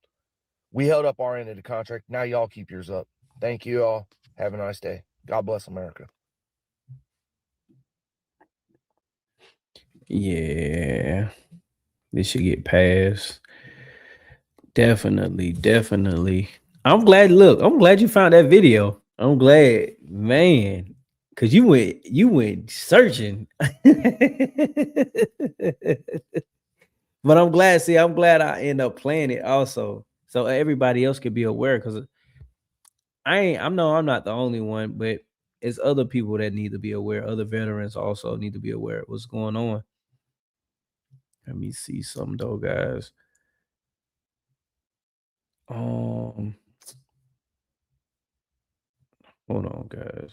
We held up our end of the contract. Now y'all keep yours up. Thank you all. Have a nice day. God bless America. Yeah, this should get passed. Definitely. I'm glad you found that video. I'm glad, man, because you went searching. But I'm glad I end up playing it also, so everybody else could be aware, because I know I'm not the only one, but it's other people that need to be aware. Other veterans also need to be aware of what's going on. Let me see some though, guys. Hold on, guys.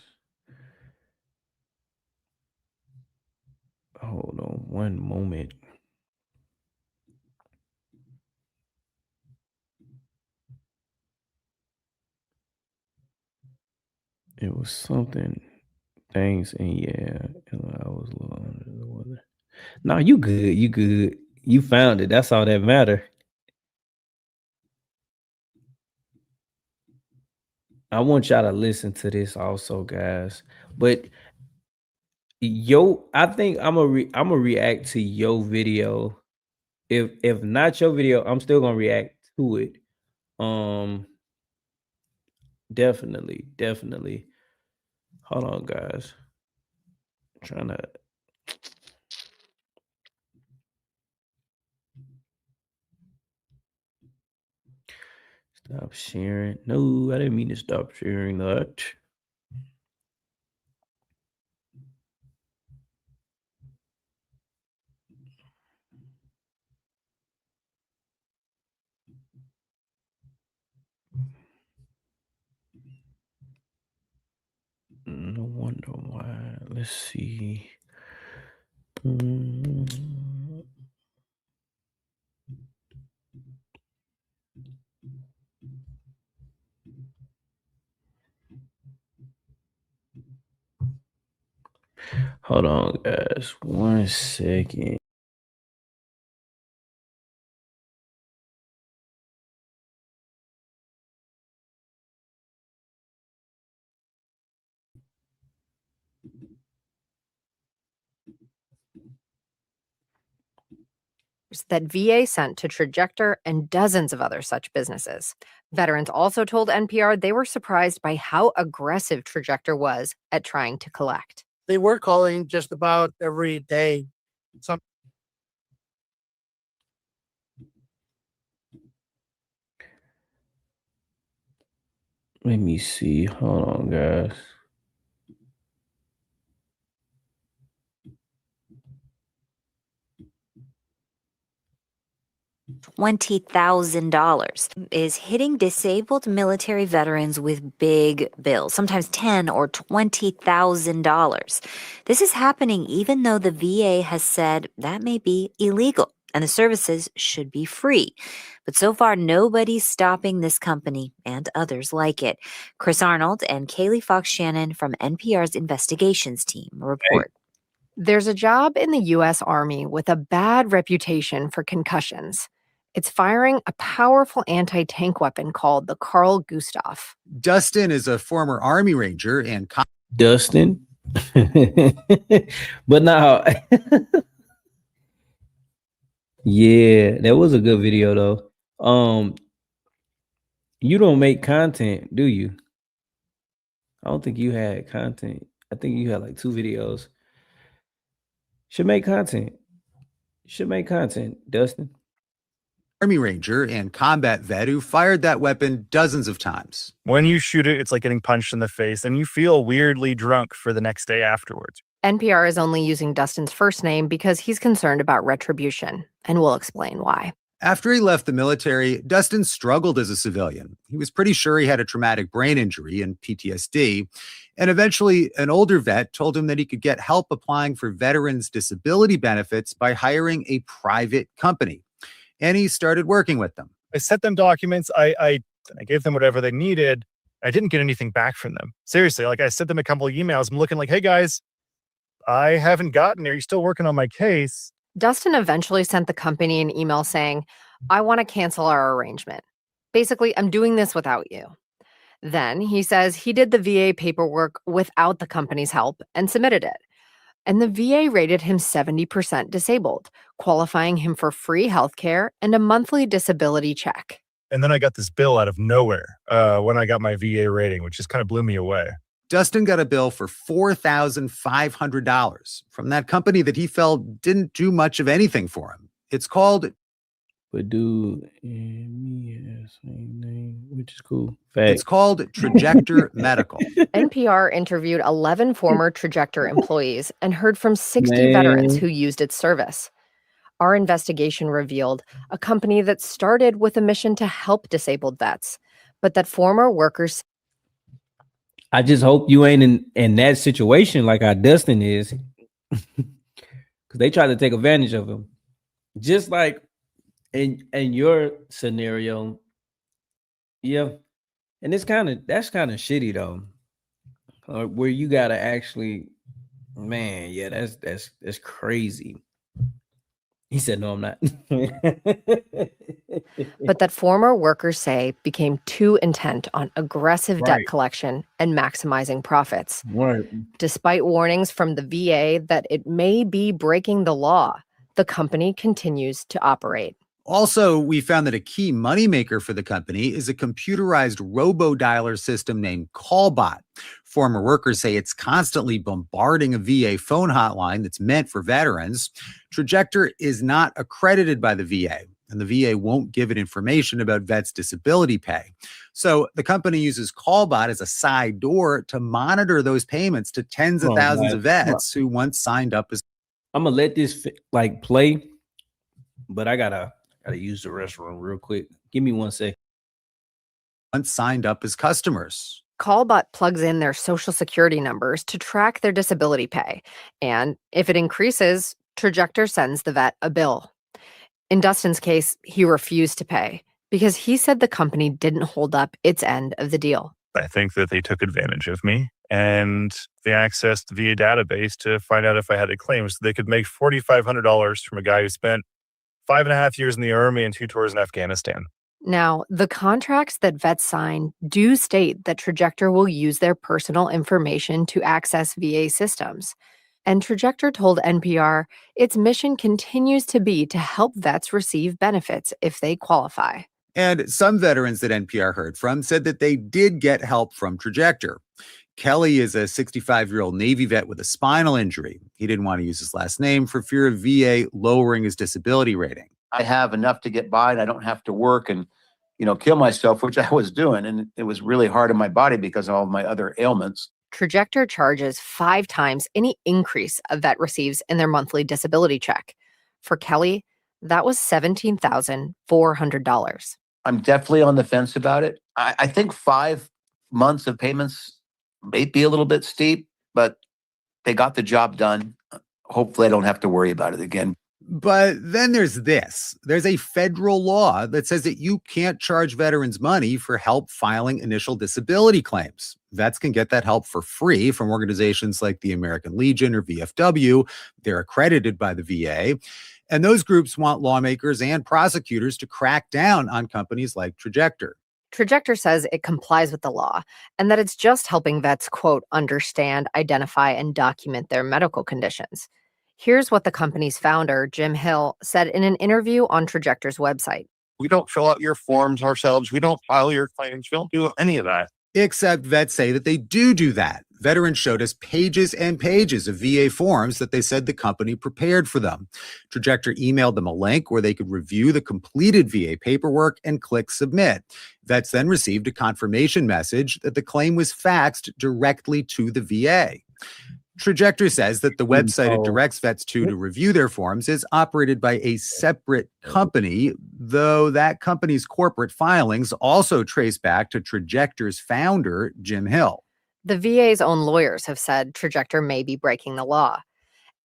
Hold on one moment. It was something, things, and yeah, I was a little under the weather. No, you good. You found it. That's all that matter. I want y'all to listen to this also, guys. But I think I'm gonna react to your video. If not your video, I'm still gonna react to it. Definitely. Hold on, guys. I'm trying to stop sharing. No, I didn't mean to stop sharing that. No wonder why. Let's see. Hold on, guys. 1 second. That VA sent to Trajector and dozens of other such businesses. Veterans also told NPR they were surprised by how aggressive Trajector was at trying to collect. They were calling just about every day. Let me see. Hold on, guys. $20,000 is hitting disabled military veterans with big bills, sometimes $10,000 or $20,000. This is happening even though the VA has said that may be illegal and the services should be free. But so far, nobody's stopping this company and others like it. Chris Arnold and Kaylee Fox Shannon from NPR's investigations team report. There's a job in the U.S. Army with a bad reputation for concussions. It's firing a powerful anti-tank weapon called the Carl Gustav. Dustin is a former Army Ranger and Dustin? But now, yeah, that was a good video though. You don't make content, do you? I don't think you had content. I think you had like 2 videos. Should make content. Dustin. Army Ranger and combat vet who fired that weapon dozens of times. When you shoot it, it's like getting punched in the face, and you feel weirdly drunk for the next day afterwards. NPR is only using Dustin's first name because he's concerned about retribution, and we'll explain why. After he left the military, Dustin struggled as a civilian. He was pretty sure he had a traumatic brain injury and PTSD. And eventually, an older vet told him that he could get help applying for veterans' disability benefits by hiring a private company. And he started working with them. I sent them documents. I gave them whatever they needed. I didn't get anything back from them. Seriously, like I sent them a couple of emails. I'm looking like, hey guys, I haven't gotten it. Are you still working on my case? Dustin eventually sent the company an email saying, I want to cancel our arrangement. Basically, I'm doing this without you. Then he says he did the VA paperwork without the company's help and submitted it. And the VA rated him 70% disabled, qualifying him for free healthcare and a monthly disability check. And then I got this bill out of nowhere when I got my VA rating, which just kind of blew me away. Dustin got a bill for $4,500 from that company that he felt didn't do much of anything for him. It's called... But dude, same name, which is cool. Fact. It's called Trajector Medical. NPR interviewed 11 former Trajector employees and heard from 60 veterans who used its service. Our investigation revealed a company that started with a mission to help disabled vets, but that former workers... I just hope you ain't in that situation like our Dustin is. Because they tried to take advantage of him. Just like in your scenario. Yeah. And that's kind of shitty though. Where you gotta actually, man, yeah, that's crazy. He said, no, I'm not. But that former workers say became too intent on aggressive debt collection and maximizing profits. Right. Despite warnings from the VA that it may be breaking the law, the company continues to operate. Also, we found that a key moneymaker for the company is a computerized robo-dialer system named Callbot. Former workers say it's constantly bombarding a VA phone hotline that's meant for veterans. Trajector is not accredited by the VA, and the VA won't give it information about vets' disability pay. So the company uses Callbot as a side door to monitor those payments to tens of thousands of vets who once signed up as... I'm going to let this play, but I gotta use the restroom real quick. Give me 1 second. Once signed up as customers. Callbot plugs in their social security numbers to track their disability pay. And if it increases, Trajector sends the vet a bill. In Dustin's case, he refused to pay because he said the company didn't hold up its end of the deal. I think that they took advantage of me and they accessed the VA database to find out if I had a claim. So they could make $4,500 from a guy who spent 5.5 years in the Army and 2 tours in Afghanistan. Now, the contracts that vets sign do state that Trajector will use their personal information to access VA systems. And Trajector told NPR its mission continues to be to help vets receive benefits if they qualify. And some veterans that NPR heard from said that they did get help from Trajector. Kelly is a 65-year-old Navy vet with a spinal injury. He didn't want to use his last name for fear of VA lowering his disability rating. I have enough to get by and I don't have to work and, kill myself, which I was doing. And it was really hard on my body because of all of my other ailments. Trajector charges 5 times any increase a vet receives in their monthly disability check. For Kelly, that was $17,400. I'm definitely on the fence about it. I think 5 months of payments may be a little bit steep, but they got the job done. Hopefully I don't have to worry about it again. But then there's this. There's a federal law that says that you can't charge veterans money for help filing initial disability claims. Vets can get that help for free from organizations like the American Legion or VFW. They're accredited by the VA. And those groups want lawmakers and prosecutors to crack down on companies like Trajector. Trajector says it complies with the law and that it's just helping vets, quote, understand, identify, and document their medical conditions. Here's what the company's founder, Jim Hill, said in an interview on Trajector's website. We don't fill out your forms ourselves. We don't file your claims. We don't do any of that. Except vets say that they do that. Veterans showed us pages and pages of VA forms that they said the company prepared for them. Trajector emailed them a link where they could review the completed VA paperwork and click submit. Vets then received a confirmation message that the claim was faxed directly to the VA. Trajector says that the website it directs vets to review their forms is operated by a separate company, though that company's corporate filings also trace back to Trajector's founder, Jim Hill. The VA's own lawyers have said Trajector may be breaking the law.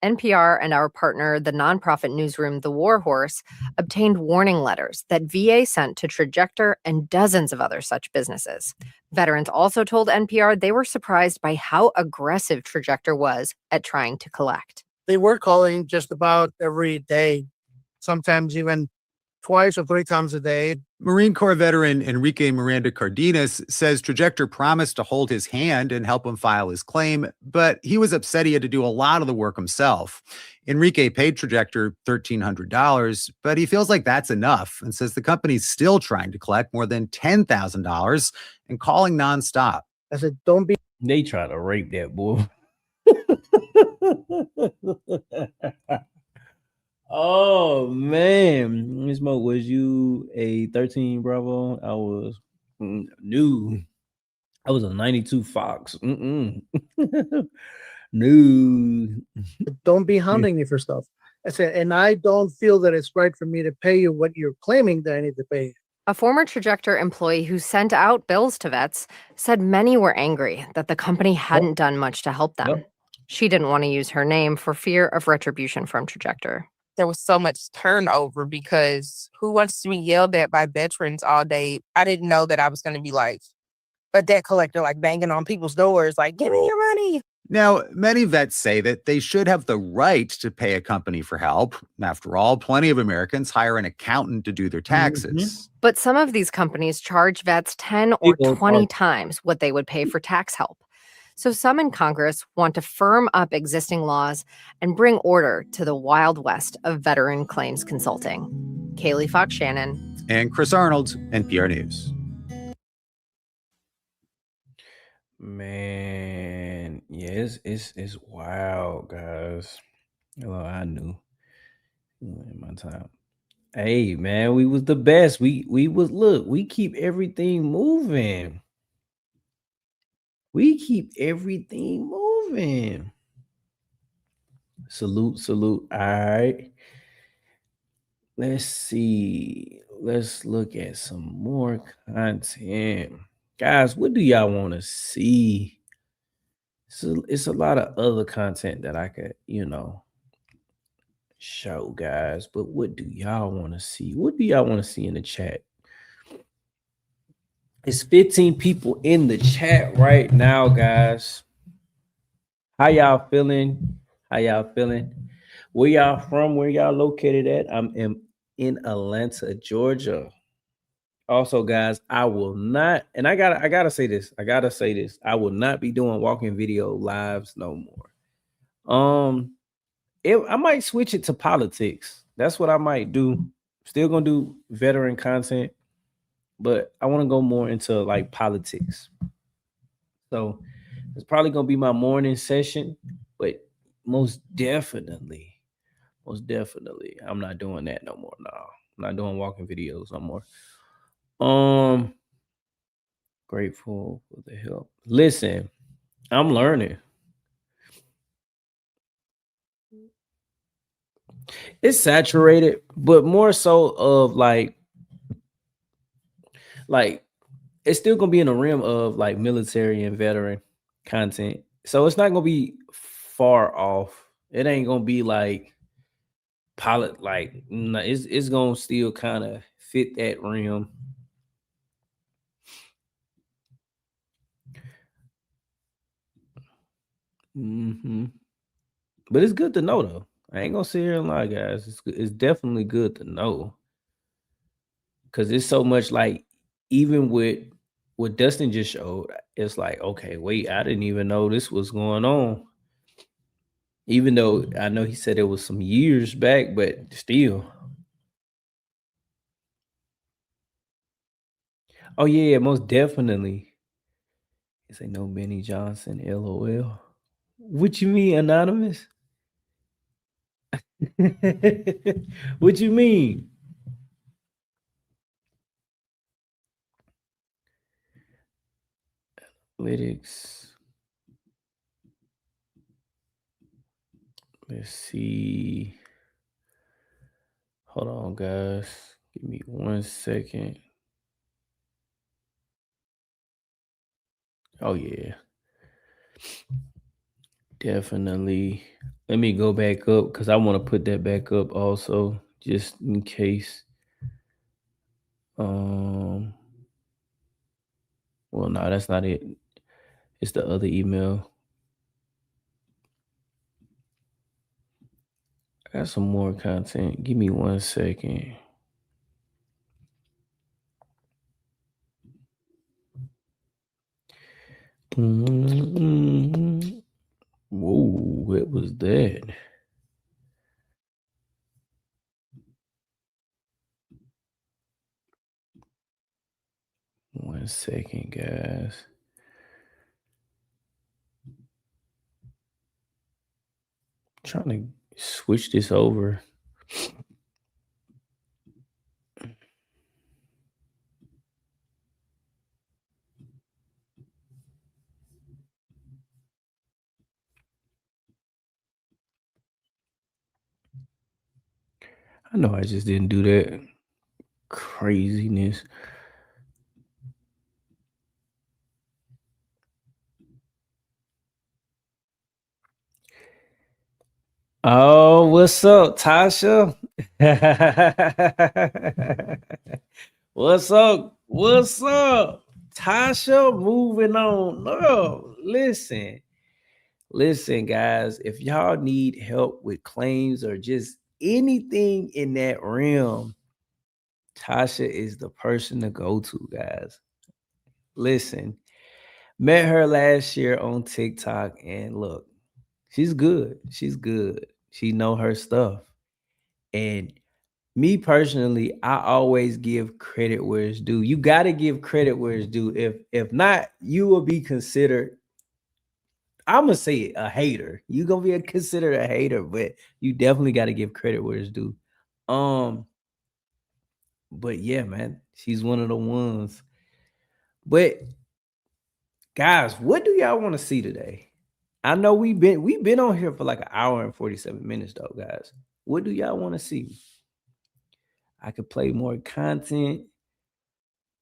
NPR and our partner, the nonprofit newsroom The War Horse, obtained warning letters that VA sent to Trajector and dozens of other such businesses. Veterans also told NPR they were surprised by how aggressive Trajector was at trying to collect. They were calling just about every day, sometimes even twice or three times a day. Marine Corps veteran Enrique Miranda Cardenas says Trajector promised to hold his hand and help him file his claim, but he was upset he had to do a lot of the work himself. Enrique paid Trajector $1,300, but he feels like that's enough and says the company's still trying to collect more than $10,000 and calling nonstop. I said, don't be. They try to rape that boy. Oh man, Miss Mo, was you a 13 Bravo? I was new. I was a 92 Fox. No. Don't be hounding me for stuff. I said, and I don't feel that it's right for me to pay you what you're claiming that I need to pay. A former Trajector employee who sent out bills to vets said many were angry that the company hadn't done much to help them. She didn't want to use her name for fear of retribution from Trajector. There was so much turnover because who wants to be yelled at by veterans all day? I didn't know that I was going to be like a debt collector, like banging on people's doors, like, give me your money. Now, many vets say that they should have the right to pay a company for help. After all, plenty of Americans hire an accountant to do their taxes. But some of these companies charge vets 10 or 20 times what they would pay for tax help. So some in Congress want to firm up existing laws and bring order to the wild west of veteran claims consulting. Kaylee Fox Shannon. And Chris Arnold, NPR News. Man, yeah, it's wild, guys. Well, I knew in my time. Hey, man, we was the best. We keep everything moving. We keep everything moving. Salute. All right. Let's see. Let's look at some more content. Guys, what do y'all want to see? So it's a lot of other content that I could, show, guys. But what do y'all want to see? What do y'all want to see in the chat? It's 15 people in the chat right now, guys. How y'all feeling? Where y'all from? Where y'all located at? I'm in Atlanta, Georgia. Also, guys, I will not, and I gotta say this. I will not be doing walking video lives no more. I might switch it to politics. That's what I might do. Still gonna do veteran content, but I want to go more into like politics. So it's probably gonna be my morning session, but most definitely, I'm not doing that no more. No, I'm not doing walking videos no more. Grateful for the help. Listen, I'm learning. It's saturated, but more so of like it's still gonna be in the realm of like military and veteran content. So it's not gonna be far off. It ain't gonna be like it's gonna still kind of fit that realm. But it's good to know though. I ain't gonna sit here and lie, guys. It's definitely good to know. Cause it's so much like even with what Dustin just showed, it's like, okay, wait, I didn't even know this was going on. Even though I know he said it was some years back, but still. Oh yeah, most definitely. It's a no Benny Johnson, LOL. What you mean, anonymous? What you mean? Analytics. Let's see. Hold on, guys. Give me 1 second. Oh yeah. Definitely. Let me go back up because I want to put that back up also, just in case. Well, no, that's not it. It's the other email. I got some more content. Give me 1 second. Whoa, what was that? One second, guys. Trying to switch this over. I know I just didn't do that. Craziness. Oh, what's up, Tasha? What's up? What's up? Tasha, moving on up. Listen, guys, if y'all need help with claims or just anything in that realm, Tasha is the person to go to, guys. Listen, met her last year on TikTok, and look, she's good. She's good. She know her stuff. And me personally, I always give credit where it's due. You got to give credit where it's due. If not, you will be considered, I'm gonna say it, a hater. You gonna be considered a hater, but you definitely got to give credit where it's due. But yeah, man, she's one of the ones. But guys, what do y'all want to see today? I know we've been on here for like an hour and 47 minutes though, guys. What do y'all want to see? I could play more content.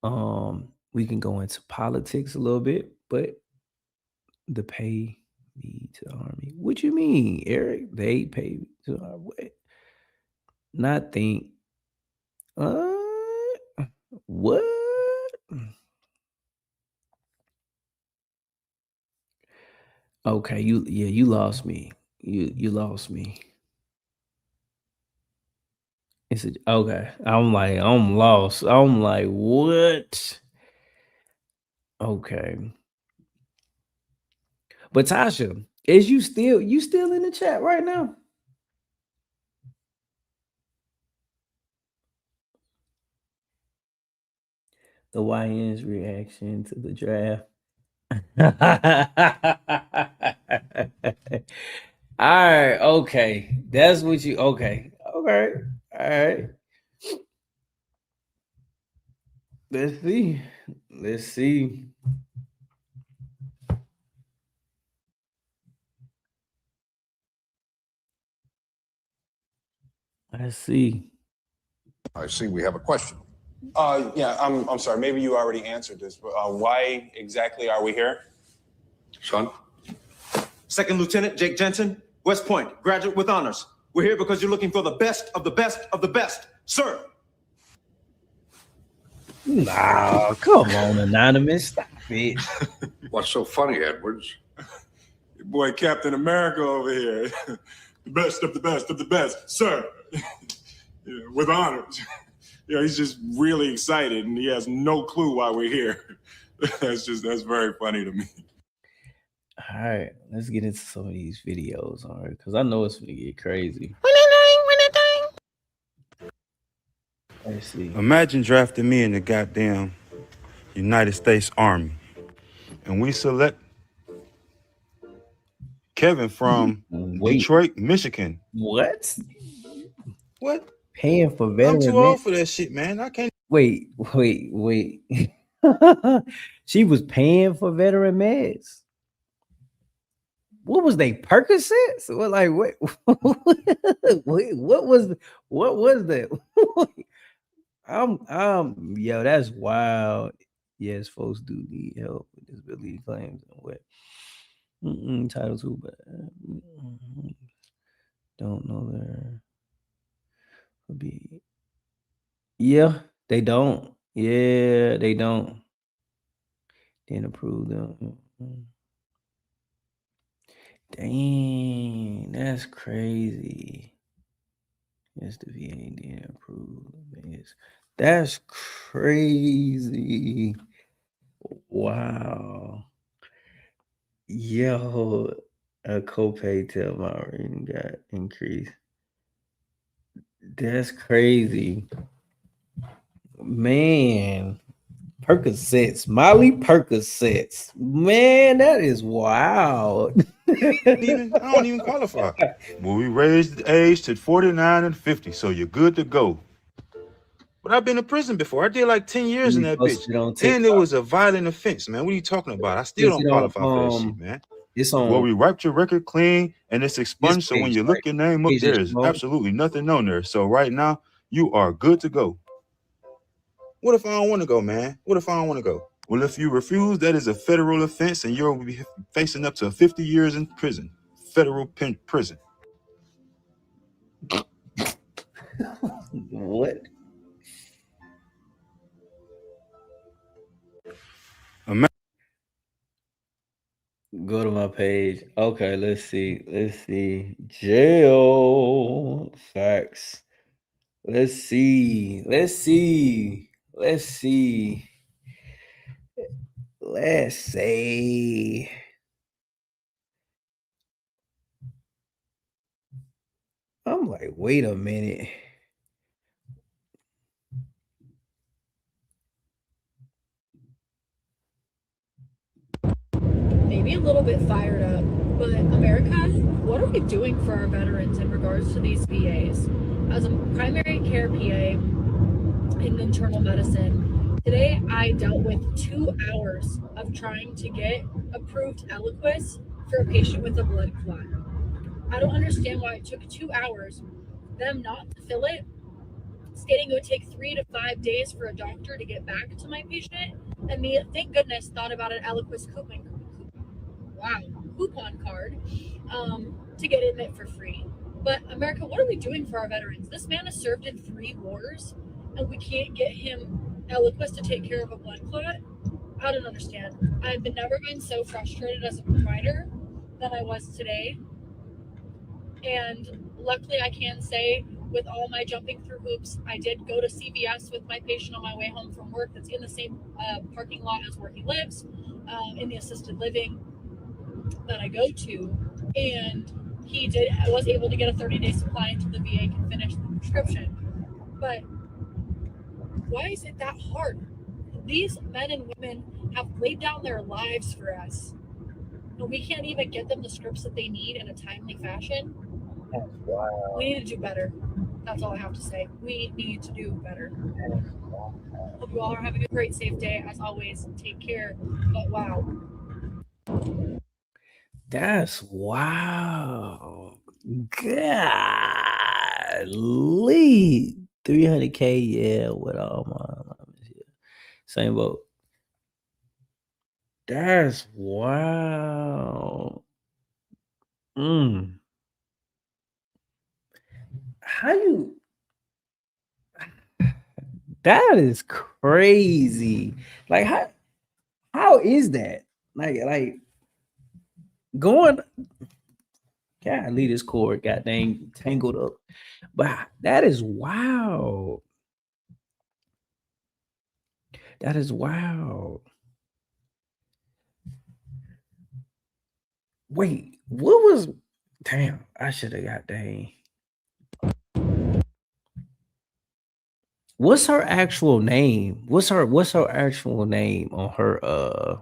We can go into politics a little bit, but the pay me to the army. What you mean, Eric? They pay me to our what? Not think. What? Okay, you lost me. You lost me. It's okay. I'm lost. I'm like, what? Okay. But Tasha, is you still in the chat right now? The YN's reaction to the draft. All right, okay. That's what you okay. Okay. All right. Let's see. Let's see. Let's see. I see we have a question. Yeah, I'm sorry. Maybe you already answered this, but why exactly are we here? Sean? Second Lieutenant Jake Jensen, West Point, graduate with honors. We're here because you're looking for the best of the best of the best, sir. Nah, come on, Anonymous. Stop it. What's so funny, Edwards? Your boy Captain America over here. The best of the best of the best, sir. Yeah, with honors. He's just really excited and he has no clue why we're here. That's very funny to me. All right, let's get into some of these videos, all right? Because I know it's gonna get crazy. Let's see. Imagine drafting me in the goddamn United States Army, and we select Kevin from Detroit, Michigan. What? What? Paying for veteran? I'm too old for that shit, man. I can't. Wait. She was paying for veteran meds. What was they Percocets? Well, like what? What was that? Yo, that's wild. Yes, folks do need help with disability claims and what? Title II, but don't know there will be. Yeah, they don't. Yeah, they don't. Didn't approve them. Dang, that's crazy. Yes, the VA didn't approve. That's crazy. Wow. Yo, a copay till my rating got increased. That's crazy. Man. Percocets, Molly Percocets. Man, that is wild. I don't even qualify. Well, we raised the age to 49 and 50, so you're good to go. But I've been in prison before. I did like 10 years in that bitch. And it was a violent offense, man. What are you talking about? I still don't qualify for that shit, man. It's on. Well, we wiped your record clean and it's expunged. So when you look your name up, there is absolutely nothing on there. So right now, you are good to go. What if I don't want to go, man? What if I don't want to go? Well, if you refuse, that is a federal offense and you'll be facing up to 50 years in prison. Federal prison. What? Go to my page. Okay, let's see. Jail facts. Let's see. Let's say I'm like, wait a minute. Maybe a little bit fired up, but America, what are we doing for our veterans in regards to these VAs? As a primary care PA in internal medicine, today I dealt with 2 hours of trying to get approved Eliquis for a patient with a blood clot. I don't understand why it took 2 hours, them not to fill it, stating it would take 3 to 5 days for a doctor to get back to my patient, and me, thank goodness, thought about an Eliquis coupon card to get admit for free. But America, what are we doing for our veterans? This man has served in 3 wars, and we can't get him Eliquis to take care of a blood clot. I don't understand. I've never been so frustrated as a provider than I was today. And luckily, I can say, with all my jumping through hoops, I did go to CVS with my patient on my way home from work. That's in the same parking lot as where he lives, in the assisted living that I go to, and I was able to get a 30-day supply until the VA can finish the prescription. But why is it that hard? These men and women have laid down their lives for us, and we can't even get them the scripts that they need in a timely fashion. Wow. We need to do better. That's all I have to say. We need to do better. Hope you all are having a great, safe day. As always, take care. But wow. That's wow. Golly. 300K, yeah, with all my same boat. That's wow. how you that is crazy. Like how is that? Like going God, leave this cord got dang tangled up. But that is wow. That is wow. Wait, what was damn? I should have got dang. What's her actual name? What's her actual name on her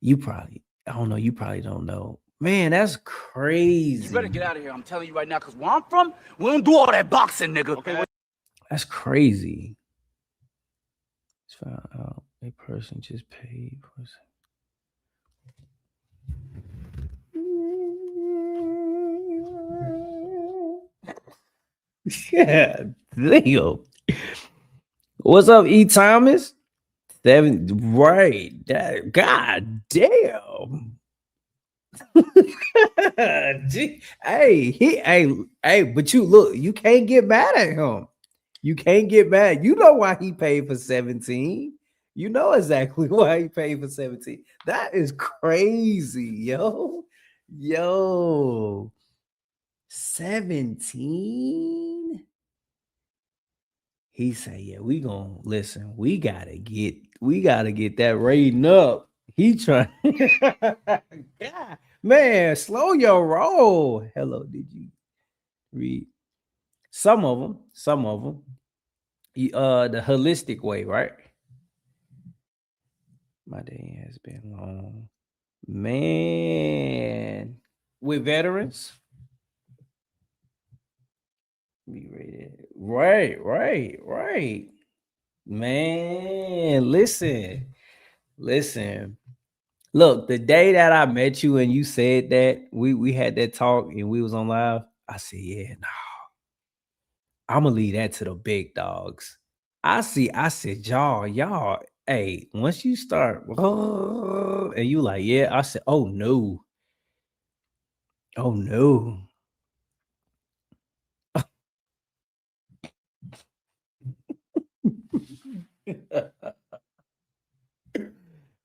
you probably I don't know, you probably don't know. Man, that's crazy. You better get out of here. I'm telling you right now, because where I'm from, we don't do all that boxing, nigga. Okay. That's crazy. It's found out a person just paid for yeah, damn. What's up, E. Thomas? 7 right. That god damn. Hey, but you look, you can't get mad at him. You can't get mad. You know why he paid for 17. You know exactly why he paid for 17. That is crazy, yo. Yo. 17. He said, yeah, we gonna listen. We gotta get that rating up. He trying. God, man, slow your roll. Hello, did you read some of them? The holistic way, right? My day has been long, man. With veterans, we rated right, man. Listen. Look, the day that I met you and you said that we had that talk and we was on live, I said, yeah, no, I'm gonna leave that to the big dogs. I said, y'all, hey, once you start and you like, yeah, I said, oh no.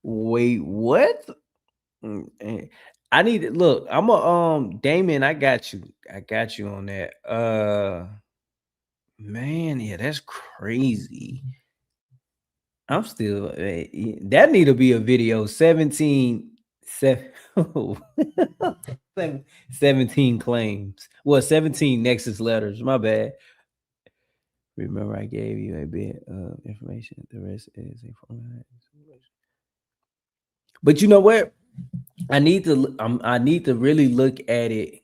Wait, what? I need to look. I'm a Damien, I got you on that. Man, yeah, that's crazy. I'm still that need to be a video. 17 claims. Well, 17 Nexus letters. My bad. Remember, I gave you a bit of information. The rest is information. But you know what? I need to really look at it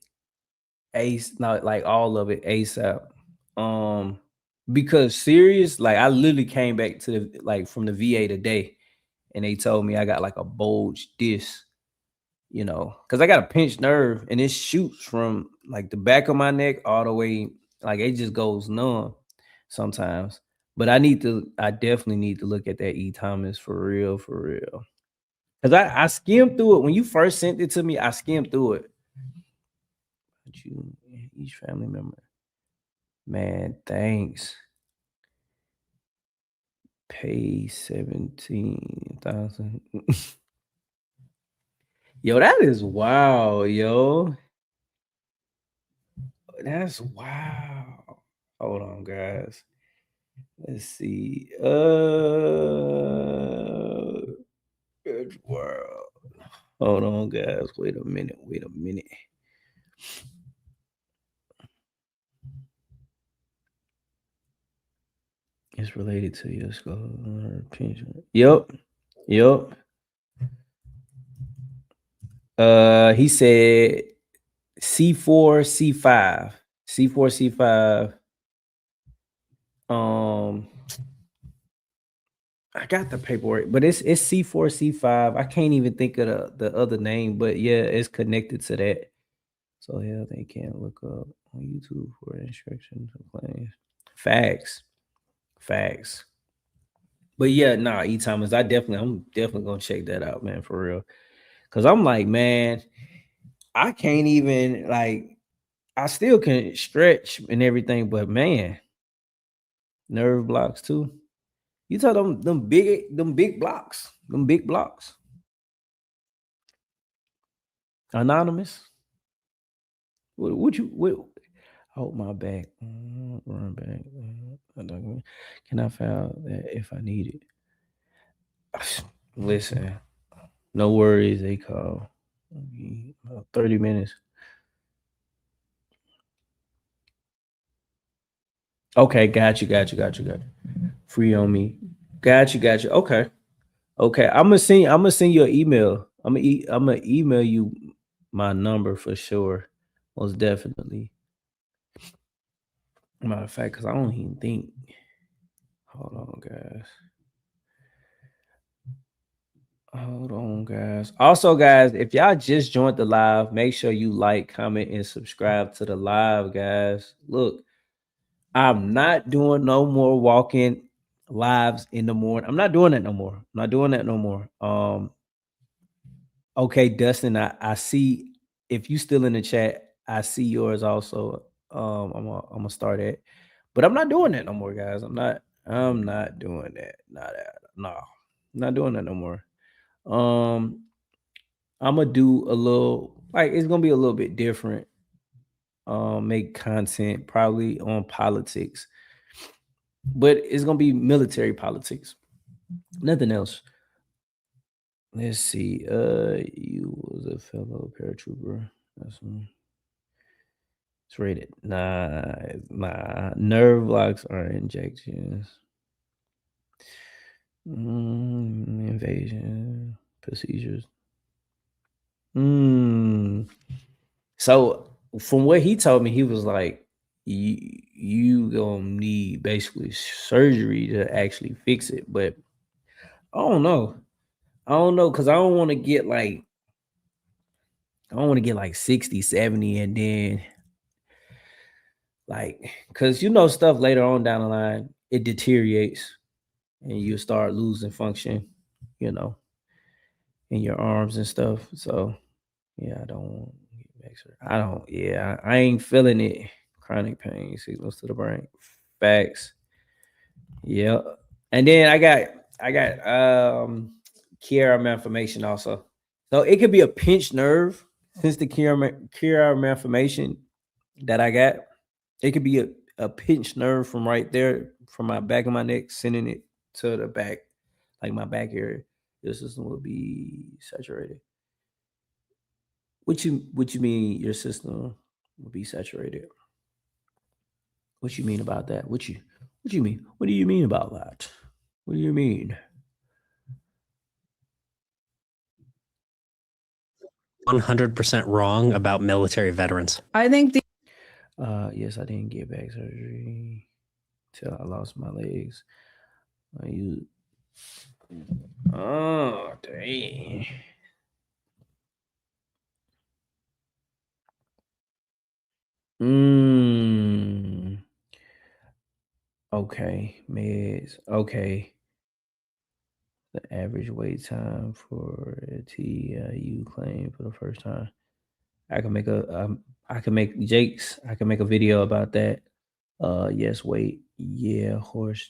not like all of it ASAP. Because serious, like I literally came back to the from the VA today and they told me I got like a bulge disc, because I got a pinched nerve and it shoots from like the back of my neck all the way, like it just goes numb sometimes. But I definitely need to look at that E. Thomas for real. Because I skimmed through it. When you first sent it to me, I skimmed through it. But you, each family member. Man, thanks. Pay 17,000. Yo, that is wow, yo. That's wow. Hold on, guys. Let's see. Good world. Hold on, guys. Wait a minute. It's related to your skull pension. Yep. He said C4, C5. C4, C5. I got the paperwork, but it's C4, C5. I can't even think of the other name, but yeah, it's connected to that. So yeah, they can't look up on YouTube for instructions and claims. Facts. But yeah, nah, E. Thomas, I'm definitely gonna check that out, man, for real. Cause I'm like, man, I can't even I still can stretch and everything, but man, nerve blocks too. You tell them big blocks, them big blocks. Anonymous. What? Hold my back. Run back. Can I file that if I need it? Listen, no worries. They call. About 30 minutes. Okay, got you. Free on me. Got you. Okay. I'm gonna send you an email. I'm gonna email you my number for sure. Most definitely. Matter of fact, because I don't even think. Hold on, guys. Also, guys, if y'all just joined the live, make sure you like, comment, and subscribe to the live, guys. Look, I'm not doing no more walking lives in the morning. I'm not doing that no more. Okay, Dustin, I see if you still in the chat, I see yours also. I'm gonna start it, but I'm not doing that no more, guys. I'm not doing that. No, I'm not doing that no more. I'm gonna do a little like it's gonna be a little bit different. Make content probably on politics, but it's gonna be military politics. Nothing else. Let's see. You was a fellow paratrooper. That's one. It's rated. Nah. Nerve blocks are injections. Invasion procedures. So from what he told me, he was like, you gonna need basically surgery to actually fix it. But I don't know. Because I don't want to get like 60, 70, and then like because stuff later on down the line, it deteriorates and you start losing function, you know, in your arms and stuff. So yeah, I don't want to get back surgery. I ain't feeling it. Chronic pain signals to the brain. Facts. Yeah. And then I got Kiara malformation also. So it could be a pinched nerve since the Kiara malformation that I got. It could be a pinched nerve from right there, from my back of my neck, sending it to the back, like my back area. Your system will be saturated. What you mean your system will be saturated? What you mean about that? What you mean? What do you mean about that? What do you mean? 100% wrong about military veterans. I think the Yes, I didn't get back surgery till I lost my legs. Oh, dang. Okay, meds. Okay. The average wait time for a TIU claim for the first time. I can make a video about that. Yes, wait. Yeah, horse.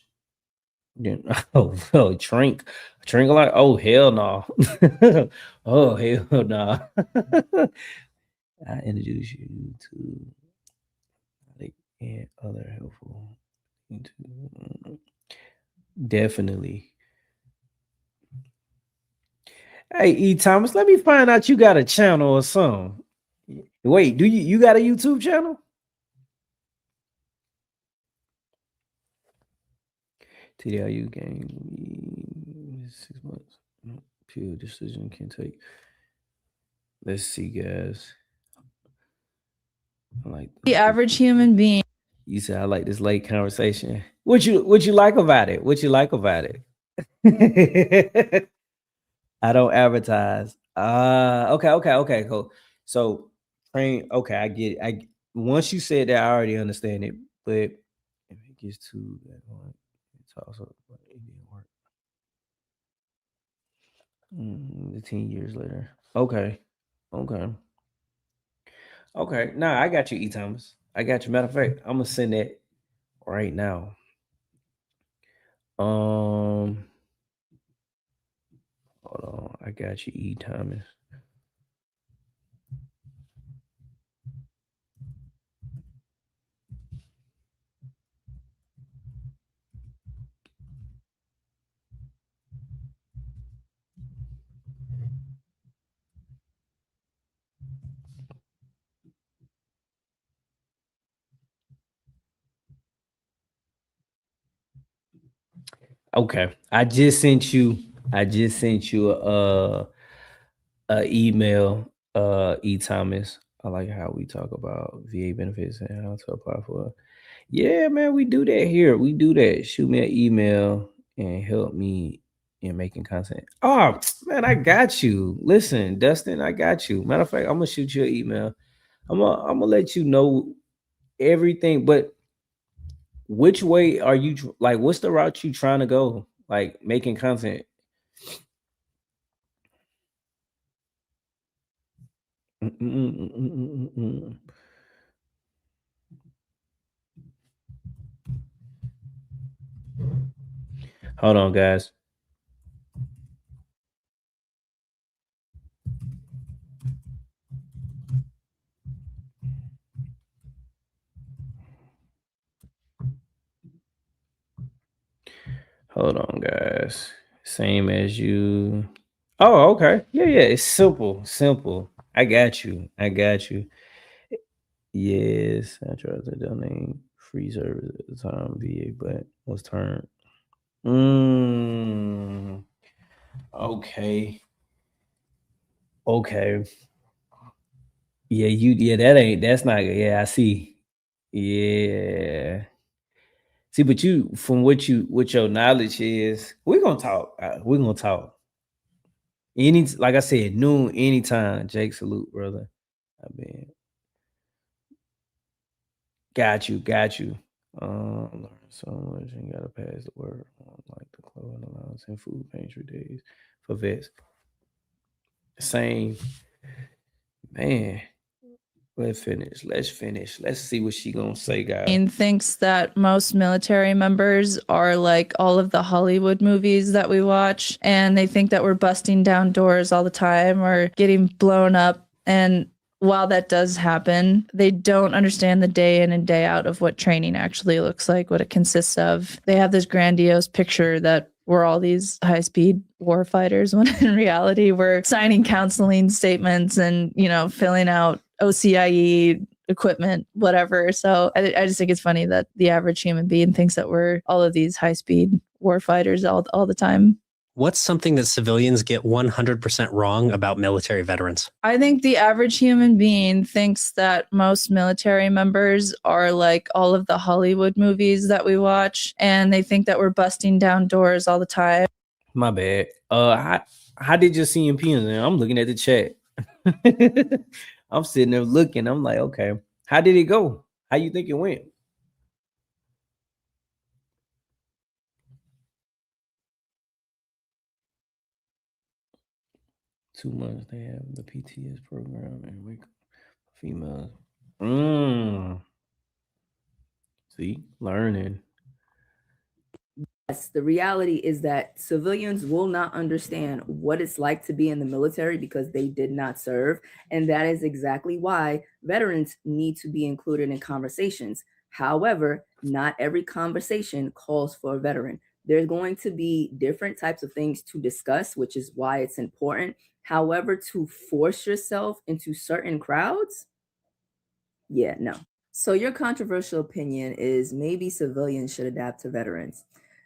Trink a lot. Oh, hell no. Oh, hell no. I introduce you to like and other helpful. Definitely. Hey, E. Thomas, let me find out you got a channel or something. Wait, do you got a YouTube channel? TDIU game 6 months. Pure decision can take. Let's see, guys. I like the average human being. You said I like this late conversation. What you like about it? What you like about it? I don't advertise. Okay, cool. So train. Okay, I get it. Once you said that, I already understand it. But if it gets too that point, it's also it didn't work. 10 years later. Okay. Okay, nah, I got you, E. Thomas. I got you. Matter of fact, I'm gonna send that right now. Hold on, I got you, E. Thomas. Okay, I just sent you. I just sent you a email. E. Thomas. I like how we talk about VA benefits and how to apply for it. Yeah, man, we do that here. We do that. Shoot me an email and help me in making content. Oh, man, I got you. Listen, Dustin, I got you. Matter of fact, I'm gonna shoot you an email. I'm gonna let you know everything. But which way are you like? What's the route you trying to go? Like making content. Hold on, guys. Hold on, guys. Same as you. Oh, okay. Yeah, yeah. It's simple. Simple. I got you. I got you. Yes, I tried to donate free service at the time VA, but was turned. Mm, okay. Okay. Yeah, that's not good. Yeah, I see. Yeah. See, but you from what your knowledge is, we're gonna talk. We're gonna talk. Like I said, noon, anytime. Jake, salute, brother. I mean, got you. Learn so much and gotta pass the word on like the clothing allowance and food pantry days for vets. Same, man. Let's finish. Let's finish. Let's see what she gonna say, guys. Thinks that most military members are like all of the Hollywood movies that we watch, and they think that we're busting down doors all the time or getting blown up. And while that does happen, they don't understand the day in and day out of what training actually looks like, what it consists of. They have this grandiose picture that we're all these high-speed war fighters, when in reality we're signing counseling statements and, filling out OCIE equipment, whatever. So I just think it's funny that the average human being thinks that we're all of these high-speed war fighters all the time. What's something that civilians get 100% wrong about military veterans? I think the average human being thinks that most military members are like all of the Hollywood movies that we watch, and they think that we're busting down doors all the time. My bad. How did your CMP in there? I'm looking at the chat. I'm sitting there looking. I'm like, okay, how did it go? How you think it went? Two months they have the PTS program and we females. See, learning. Yes, the reality is that civilians will not understand what it's like to be in the military because they did not serve. And that is exactly why veterans need to be included in conversations. However, not every conversation calls for a veteran. There's going to be different types of things to discuss, which is why it's important. However, to force yourself into certain crowds, yeah, no. So your controversial opinion is maybe civilians should adapt to veterans.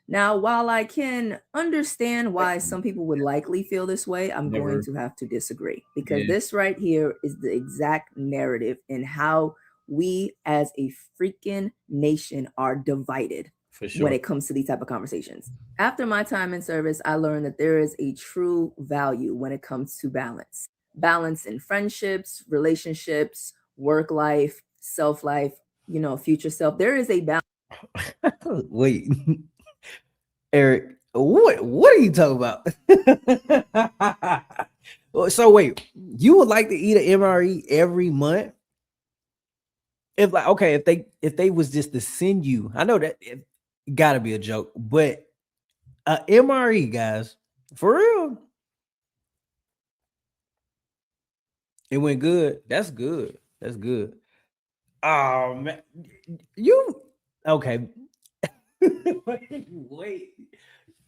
Now, while I can understand why some people would likely feel this way, I'm going to have to disagree because this right here is the exact narrative in how we as a freaking nation are divided when it comes to these type of conversations. After my time in service, I learned that there is a true value when it comes to balance. Balance in friendships, relationships, work life, self life, future self. There is a balance. Wait, Eric, what are you talking about? So wait, you would like to eat an MRE every month? if like okay, if they was just to send you, I know that it gotta be a joke, but MRE, guys, for real, it went good. That's good. That's good. Oh man, you okay? Wait.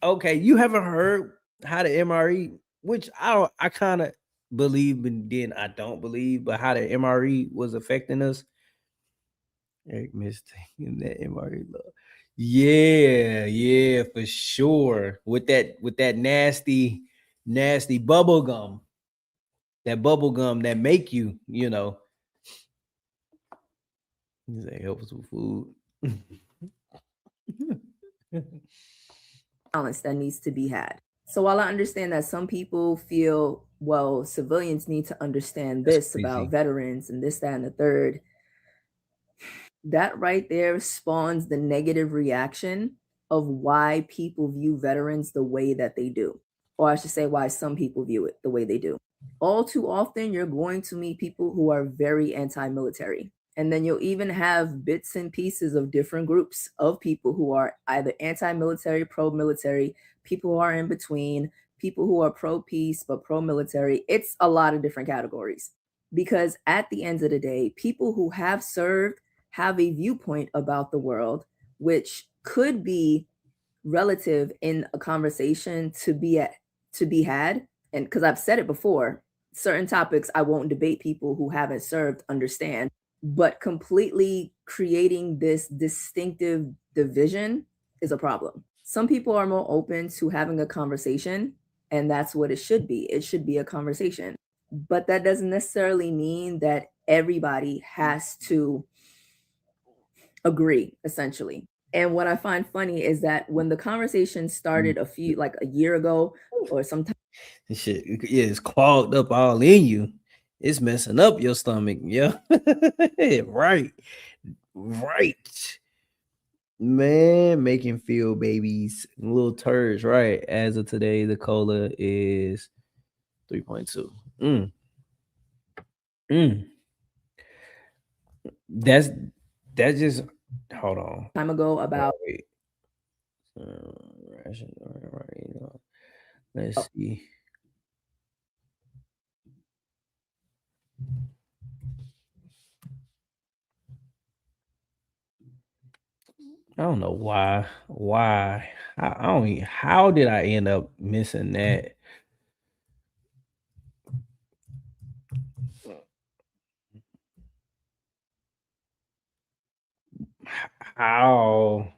Okay, you haven't heard how the MRE, which I kind of believe, and then I don't believe, but how the MRE was affecting us. Eric mistaking that MRE love. Yeah, for sure. With that nasty bubble gum. That bubble gum that make you, that helps with food. balance that needs to be had. So while I understand that some people feel, well, civilians need to understand this about veterans and this, that, and the third, that right there spawns the negative reaction of why people view veterans the way that they do. Or I should say, why some people view it the way they do. All too often, you're going to meet people who are very anti-military. And then you'll even have bits and pieces of different groups of people who are either anti-military, pro-military, people who are in between, people who are pro-peace but pro-military. It's a lot of different categories. Because at the end of the day, people who have served have a viewpoint about the world, which could be relative in a conversation to be had. And because I've said it before, certain topics I won't debate people who haven't served understand, but completely creating this distinctive division is a problem. Some people are more open to having a conversation, and that's what it should be. It should be a conversation. But that doesn't necessarily mean that everybody has to agree, essentially. And what I find funny is that when the conversation started a year ago or sometime, This shit, yeah, it's clogged up all in you. It's messing up your stomach. Yeah. Right. Right. Man, making feel babies, little turds, right? As of today, the cola is 3.2. That's just hold on. time ago about Wait. Let's see. I don't know why. Why? I don't even, how did I end up missing that? How?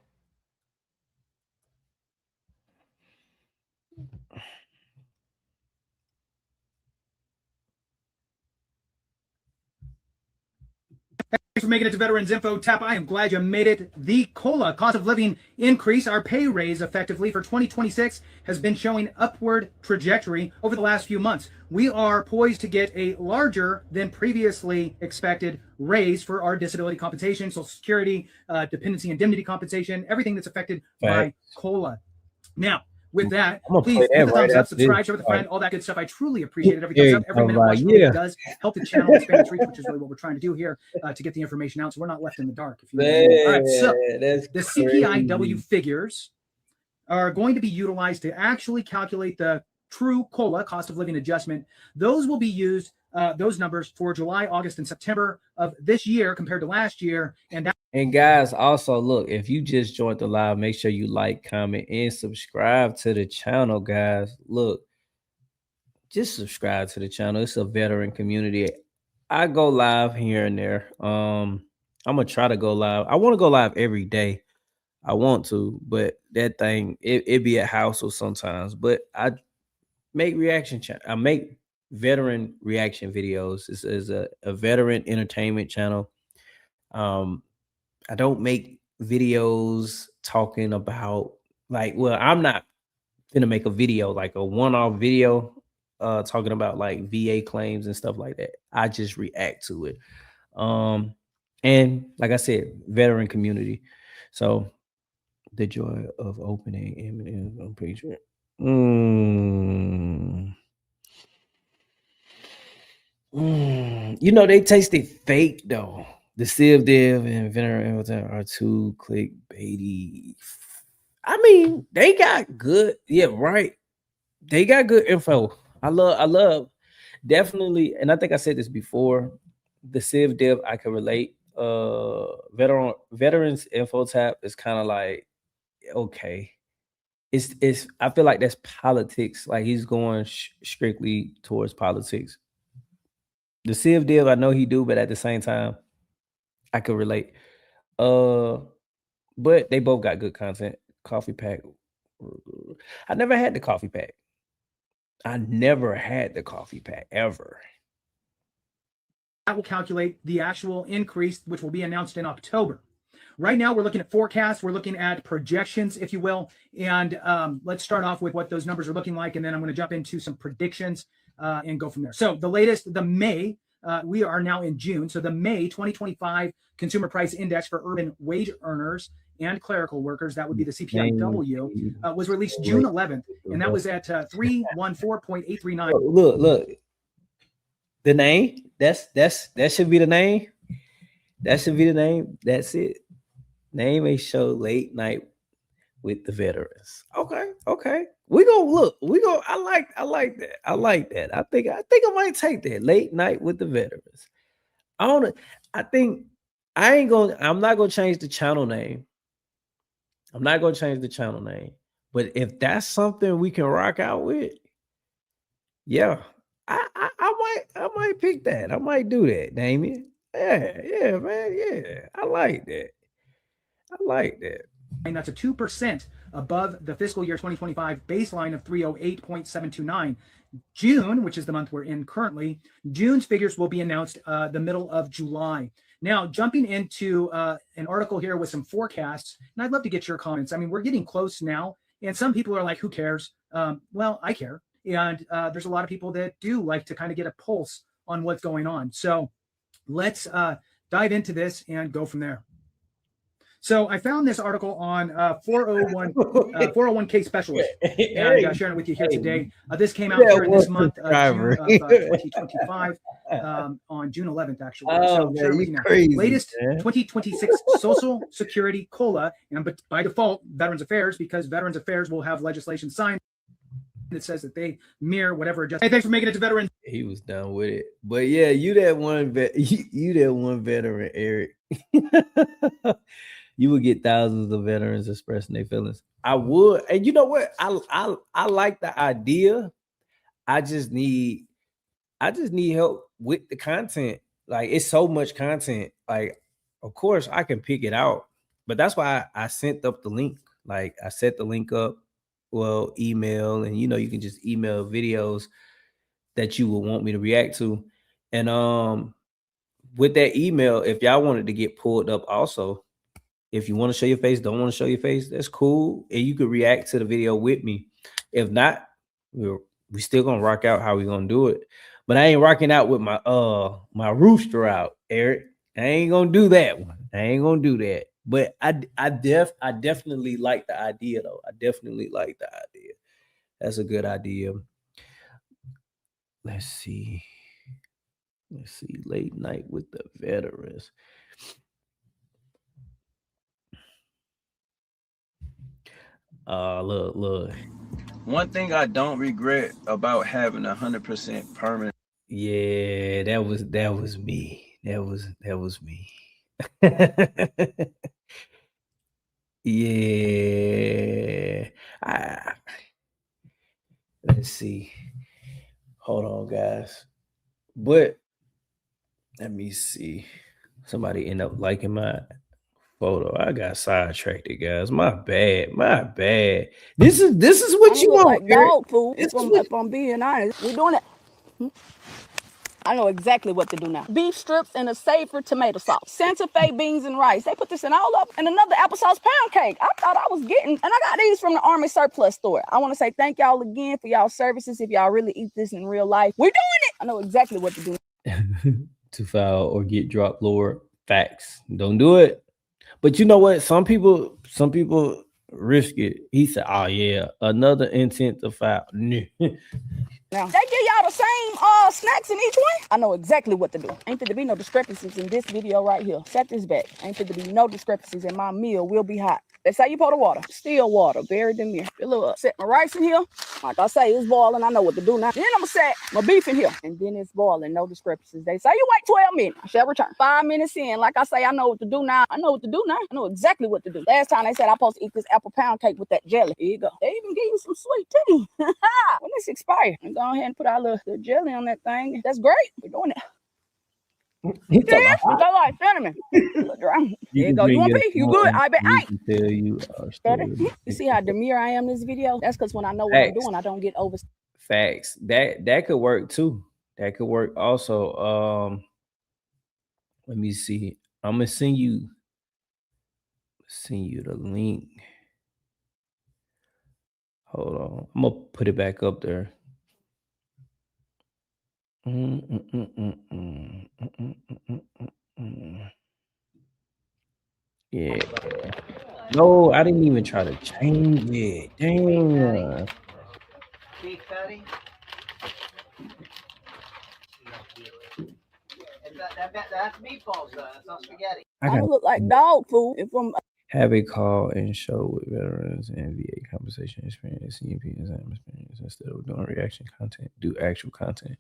Thanks for making it to Veterans Info. Tap, I am glad you made it. The COLA, cost of living increase, our pay raise effectively for 2026 has been showing upward trajectory over the last few months. We are poised to get a larger than previously expected raise for our disability compensation, Social Security, dependency indemnity compensation, everything that's affected by COLA. Now, with that, please hit the thumbs up, subscribe, share with a friend, all that good stuff. I truly appreciate it. Every thumbs up, every minute watched really does help the channel expand its reach, which is really what we're trying to do here to get the information out so we're not left in the dark. If you know. All right, so the CPIW figures are going to be utilized to actually calculate the true COLA, cost of living adjustment. Those will be used, those numbers for July, August, and September of this year compared to last year. And guys, also look, if you just joined the live, make sure you like, comment, and subscribe to the channel, guys. Look, just subscribe to the channel. It's a veteran community. I go live here and there. I'm gonna try to go live. I want to go live every day. I want to, but that thing it be a hassle sometimes. But I make I make veteran reaction videos. This is a veteran entertainment channel. I don't make videos talking about I'm not gonna make a video like a one-off video talking about like VA claims and stuff like that. I just react to it. And like I said, veteran community. So the joy of opening M&M's on Patreon. You know, they tasted fake though. The Civ Div and Veteran are too clickbaity. I mean, they got good, yeah, right. They got good info. I love definitely, and I think I said this before. The Civ Div I can relate. Veterans info tab is kind of like okay. It's I feel like that's politics. Like he's going strictly towards politics. The Civ Div I know he do, but at the same time, I could relate. But they both got good content. Coffee pack. I never had the coffee pack. I never had the coffee pack ever. That will calculate the actual increase, which will be announced in October. Right now, we're looking at forecasts. We're looking at projections, if you will. And let's start off with what those numbers are looking like. And then I'm going to jump into some predictions and go from there. So the latest, the May, we are now in June. So the May 2025 Consumer Price Index for urban wage earners and clerical workers, that would be the CPIW, was released June 11th. And that was at 314.839. Look. The name, that should be the name. That should be the name. That's it. Name a show late night with the veterans. Okay. We gonna look. I like that. I like that. I think I might take that. Late night with the veterans. I'm not gonna change the channel name. But if that's something we can rock out with, yeah. I might pick that. I might do that, Damien. Yeah, man. Yeah. I like that. And that's a 2% above the fiscal year 2025 baseline of 308.729. June, which is the month we're in currently, June's figures will be announced the middle of July. Now, jumping into an article here with some forecasts, and I'd love to get your comments. I mean, we're getting close now, and some people are like, who cares? Well, I care. And there's a lot of people that do like to kind of get a pulse on what's going on. So let's dive into this and go from there. So I found this article on 401k specialist and sharing it with you here today. This came out here in this month of June of 2025 on June 11th, actually. So share it with you now. Latest 2026 Social Security COLA, and by default, Veterans Affairs, because Veterans Affairs will have legislation signed that says that they mirror whatever adjustment. Hey, thanks for making it to Veterans. He was done with it. But yeah, you that one veteran, Eric. You would get thousands of veterans expressing their feelings. I would. And you know what? I like the idea. I just need help with the content. Like it's so much content. Like, of course, I can pick it out. But that's why I sent up the link. Like I set the link up. Well, email, and you can just email videos that you would want me to react to. And with that email, if y'all wanted to get pulled up also, if you want to show your face, don't want to show your face, that's cool. And you could react to the video with me. If not, we still gonna rock out how we gonna do it. But I ain't rocking out with my my rooster out, Eric. I ain't gonna do that one. I ain't gonna do that. But I definitely like the idea, though. I definitely like the idea. That's a good idea. Let's see. Late night with the veterans. Look. One thing I don't regret about having 100% permanent. Yeah, that was me. That was me. Yeah. Let's see. Hold on, guys. But let me see. Somebody end up liking my photo. I got sidetracked, guys. My bad. This is what you want. Like dog food. If I'm being honest, we're doing it. I know exactly what to do now. Beef strips and a savory tomato sauce. Santa Fe beans and rice. They put this in all of, and another applesauce pound cake. I thought I was getting, and I got these from the Army surplus store. I want to say thank y'all again for y'all services. If y'all really eat this in real life, we're doing it. I know exactly what to do. To file or get dropped lower. Facts. Don't do it. But you know what? Some people risk it. He said, "Oh yeah, another intent to file." Now, they give y'all the same snacks in each one. I know exactly what to do. Ain't there to be no discrepancies in this video right here. Set this back. Ain't there to be no discrepancies in my meal will be hot. That's how you pour the water. Still water, buried in there. A little set my rice in here. Like I say, it's boiling. I know what to do now. Then I'm gonna set my beef in here. And then it's boiling. No discrepancies. They say you wait 12 minutes. I shall return. 5 minutes in. Like I say, I know what to do now. I know what to do now. I know exactly what to do. Last time they said I'm supposed to eat this apple pound cake with that jelly. Here you go. They even gave you some sweet too. When this expire, I'm go ahead and put our little jelly on that thing. That's great. We're doing it. He talking Yeah, about I like cinnamon. A little dry. There you go. You want pee? You good? I bet. I can tell you are Better. You see how demure I am in this video? That's because when I know what I'm doing, I don't get over. Facts. That could work too. That could work also. Let me see. I'm gonna send you the link. Hold on. I'm gonna put it back up there. Yeah. No, I didn't even try to change it. Damn. Beef patty. That's meatballs though. That's not spaghetti. I don't look like dog food. If I'm have a call and show with veterans and VA conversation experience, CMP exam experience instead of doing reaction content, do actual content.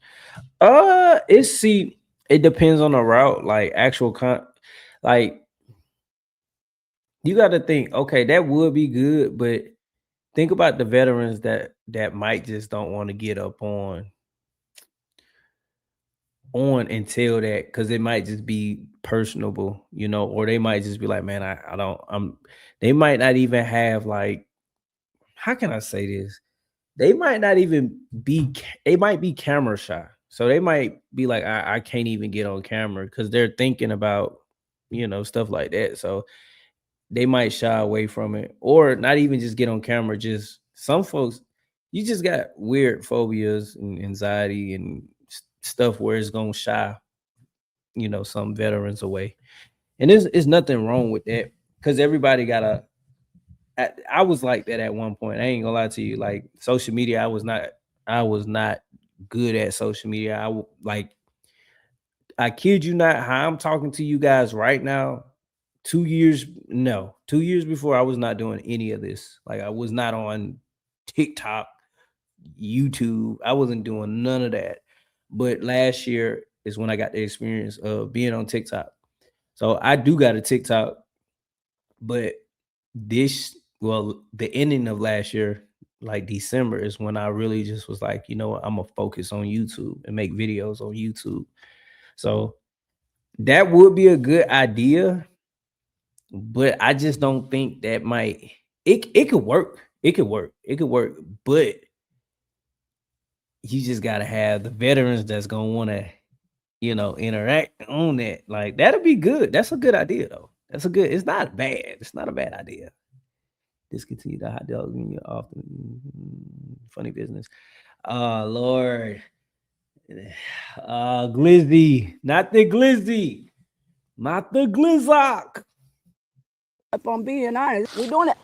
It depends on the route. Like actual like you got to think, okay, that would be good, but think about the veterans that might just don't want to get up on until that, because it might just be personable, or they might just be like, man, they might not even have, like, how can I say this? They might not even they might be camera shy. So they might be like, I can't even get on camera because they're thinking about, stuff like that. So they might shy away from it, or not even just get on camera. Just some folks, you just got weird phobias and anxiety and stuff where it's gonna shy, some veterans away. And there's nothing wrong with that, because everybody got I was like that at one point. I ain't gonna lie to you. Like social media, I was not good at social media. I kid you not, how I'm talking to you guys right now, 2 years before, I was not doing any of this. Like I was not on TikTok, YouTube. I wasn't doing none of that. But last year is when I got the experience of being on TikTok. So I do got a TikTok, but the ending of last year, like December, is when I really just was like, I'm gonna focus on YouTube and make videos on YouTube. So that would be a good idea, but I just don't think that it could work. It could work, but you just gotta have the veterans that's gonna want to, interact on that. Like that'll be good. That's a good idea though. It's not bad. It's not a bad idea. Discontinue the hot dog when you're off. Funny business. Lord. Glizzy. Not the Glizzy. Not the Glizzock. If I'm being honest, we're doing it.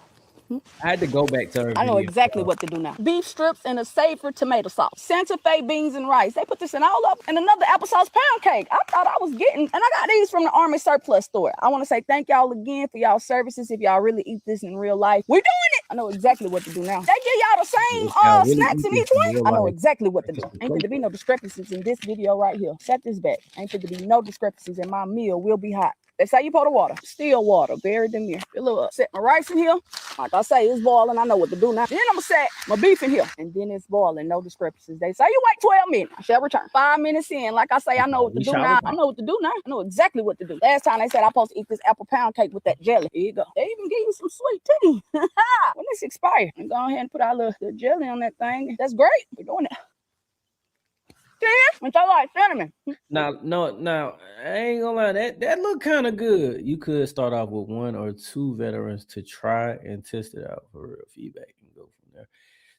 I had to go back to her I know video, exactly what to do now. Beef strips and a savor tomato sauce. Santa Fe beans and rice. They put this in all up, and another applesauce pound cake. I thought I was getting, and I got these from the Army surplus store. I want to say thank y'all again for y'all services. If y'all really eat this in real life, we're doing it. I know exactly what to do now. They give y'all the same snacks in each one. I know exactly what to do. Ain't there to be no discrepancies in this video right here. Set this back. Ain't there to be no discrepancies in my meal will be hot. That's how you pour the water. Still water, buried in there. A little set my rice in here. Like I say, it's boiling. I know what to do now. Then I'm gonna set my beef in here. And then it's boiling. No discrepancies. They say you wait 12 minutes. I shall return. 5 minutes in. Like I say, I know what to do now. I know what to do now. I know exactly what to do. Last time they said I'm supposed to eat this apple pound cake with that jelly. Here you go. They even gave you some sweet too. When this expire, I'm go ahead and put our little jelly on that thing. That's great. We're doing it. Which I like cinnamon. Now, I ain't gonna lie, that look kind of good. You could start off with 1 or 2 veterans to try and test it out for real feedback and go from there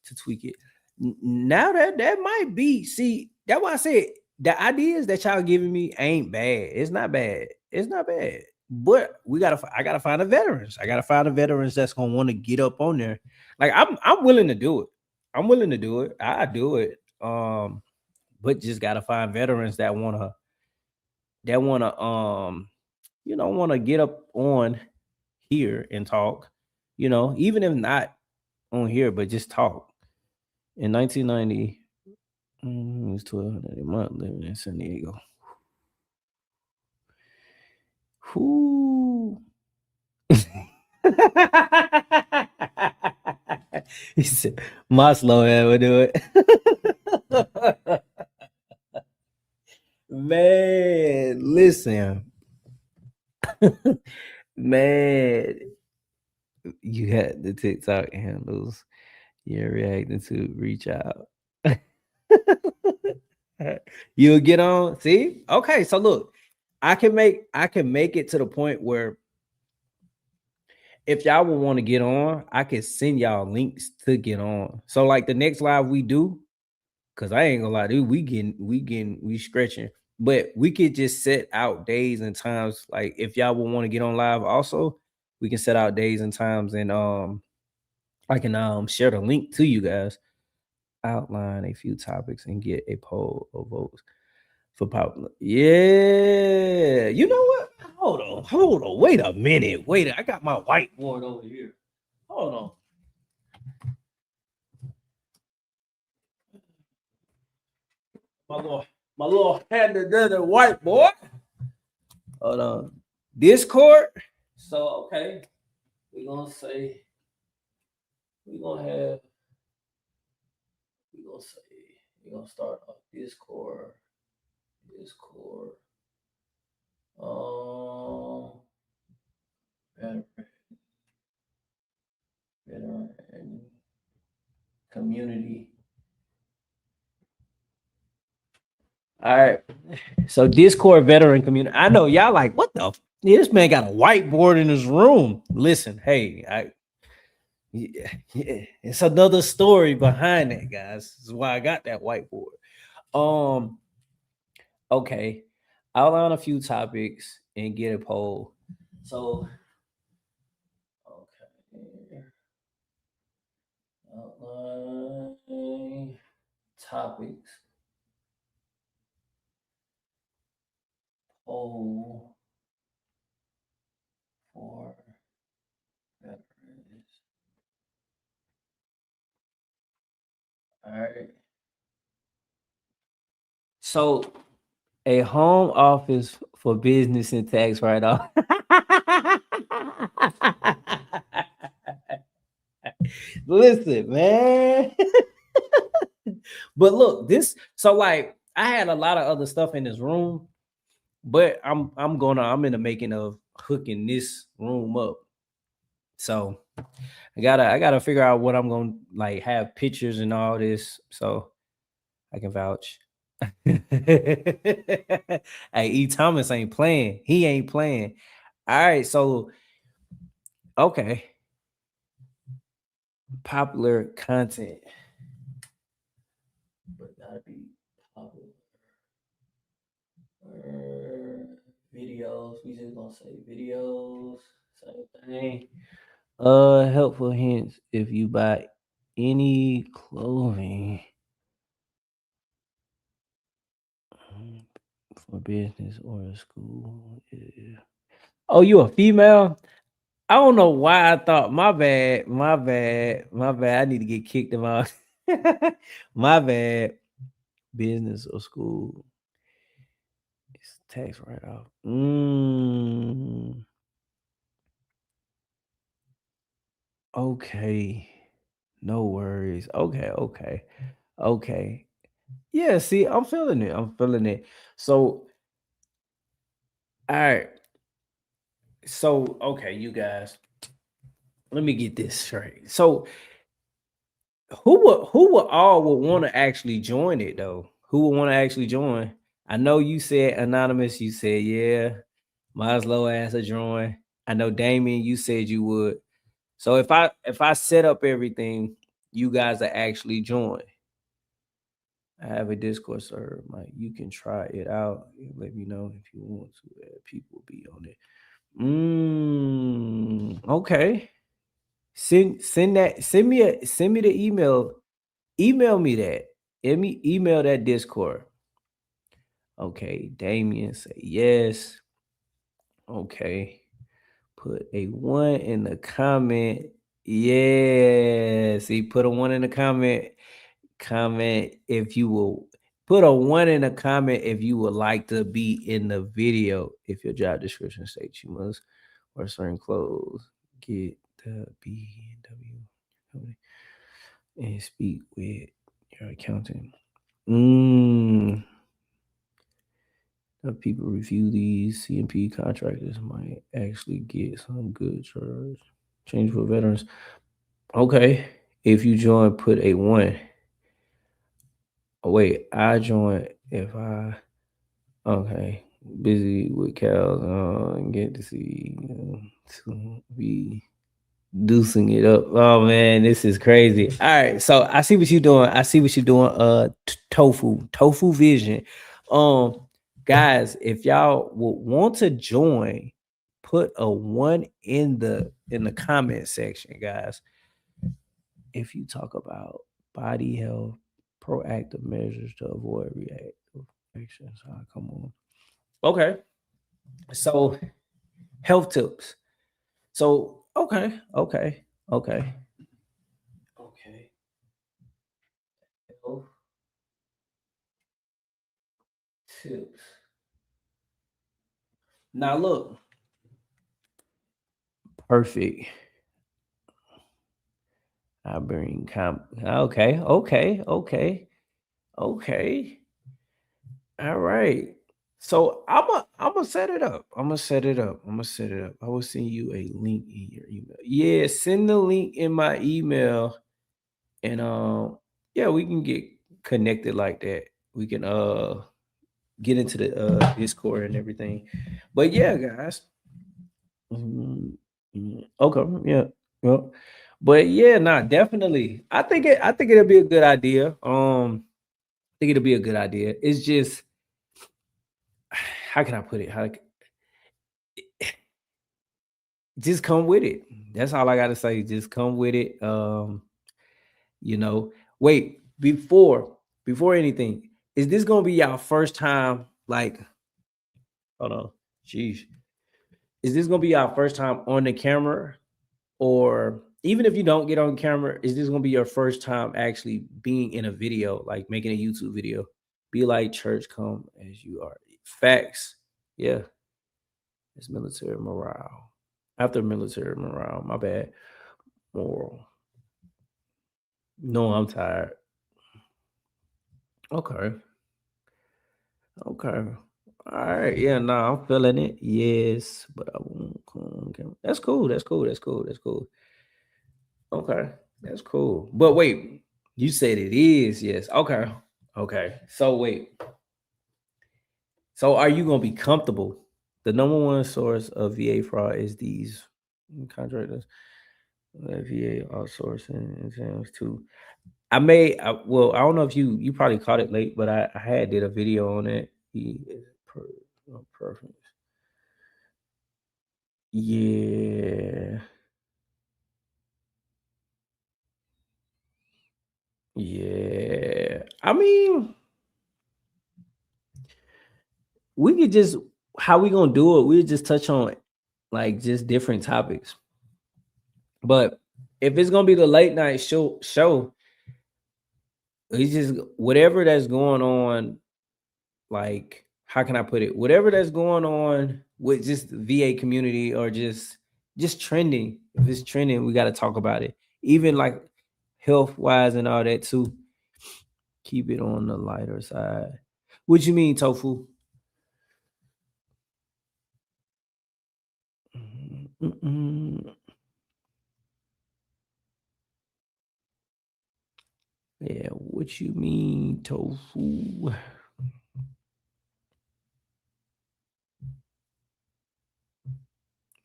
to tweak it. Now that might be, see, that's why I said the ideas that y'all giving me ain't bad. It's not bad. But I gotta find the veterans. I gotta find the veterans that's gonna want to get up on there. Like I'm willing to do it. I do it. but just gotta find veterans that wanna wanna get up on here and talk, even if not on here, but just talk. In 1990, it was 1,200 a month living in San Diego. Whoo. He said, Maslow would do it. Man, listen. Man, you had the TikTok handles you're reacting to reach out. You'll get on. See? Okay, so look, I can make it to the point where if y'all would want to get on, I can send y'all links to get on. So like the next live we do, because I ain't gonna lie, dude, we stretching, but we could just set out days and times. Like if y'all would want to get on live, also, we can set out days and times, and I can share the link to you guys. Outline a few topics and get a poll of votes for popular. Yeah, you know what? Hold on. Wait a minute. I got my whiteboard over here. Hold on. My little handy dandy whiteboard. Hold on. Discord. So okay, we're gonna start off Discord. Veteran community. All right. So Discord veteran community. I know y'all like, what the this man got a whiteboard in his room. Listen, hey, it's another story behind that, guys. This is why I got that whiteboard. Okay. Outline a few topics and get a poll. So okay. Outline topics. Poll for veterans. All right. So a home office for business and tax write-off. Listen, man. But look, so like I had a lot of other stuff in this room, but I'm in the making of hooking this room up. So I gotta figure out what I'm gonna like have pictures and all this, so I can vouch. Hey, E. Thomas ain't playing. He ain't playing. All right, so okay. Popular content. But gotta be popular. Videos. We just gonna say videos. Same thing. Helpful hints if you buy any clothing for business or a school. Yeah. Oh, you a female? I don't know why I thought. My bad. I need to get kicked him out. My bad. Business or school. It's tax write-off. Okay. No worries. Okay. Yeah, see, I'm feeling it. So, all right. So, okay, you guys, let me get this straight. So, who would want to actually join it though? Who would want to actually join? I know you said anonymous. You said yeah. Maslow as a join. I know Damien. You said you would. So if I set up everything, you guys are actually join. I have a Discord server. Like you can try it out. Let me know if you want to. People be on it. Okay. Send me the email. Email me that. email that Discord. Okay, Damien say yes. Okay, put a 1 in the comment. Yes, he put a 1 in the comment. Comment if you will. Put a 1 in the comment if you would like to be in the video. If your job description states you must wear certain clothes, get the BMW and speak with your accountant. If people review these CMP contractors might actually get some good charge. Change for veterans. Okay. If you join, put a 1. Oh, wait, I join if I okay. Busy with cows and get to see to be deucing it up. Oh man, this is crazy. All right, so I see what you're doing. Tofu Vision. Guys, if y'all would want to join, put a 1 in the comment section, guys. If you talk about body health, proactive measures to avoid reactive actions. Come on. Okay. So health tips. So okay. Health tips. Now look. Perfect. I bring okay. All right. So I'm gonna set it up. I will send you a link in your email. Yeah, send the link in my email, and yeah, we can get connected like that. We can get into the Discord and everything. But yeah, guys. Okay, yeah. But yeah, definitely. I think it'll be a good idea. I think it'll be a good idea. It's just how can I put it? Just come with it. That's all I gotta say. Just come with it. Wait, before anything, is this gonna be y'all first time? Like, hold on, jeez. Is this gonna be y'all first time on the camera? Or even if you don't get on camera, is this gonna be your first time actually being in a video, like making a YouTube video? Be like church, come as you are. Facts. Yeah. It's military morale. After military morale, my bad. Moral. No, I'm tired. Okay. All right. Yeah, I'm feeling it. Yes, but I won't come on camera. That's cool. Okay. That's cool. But wait, you said it is, yes. Okay. So wait. So are you gonna be comfortable? The number one source of VA fraud is these contractors. VA outsourcing exams too. I don't know if you probably caught it late, but I had did a video on it. Preference. Yeah. Yeah. I mean, we could just how we gonna do it, we just touch on like just different topics. But if it's gonna be the late night show, it's just whatever that's going on, like how can I put it? Whatever that's going on with just the VA community or just trending. If it's trending, we gotta talk about it. Even like health wise and all that too. Keep it on the lighter side. What you mean, Tofu? Yeah, what you mean, Tofu?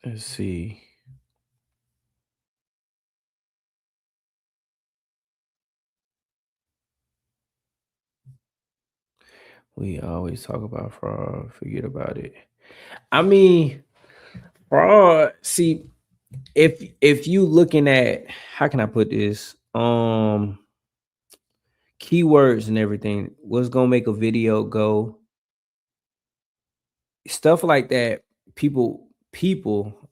Let's see. We always talk about fraud. Forget about it. I mean, fraud. See, if you looking at how can I put this? keywords and everything. What's gonna make a video go? Stuff like that. People,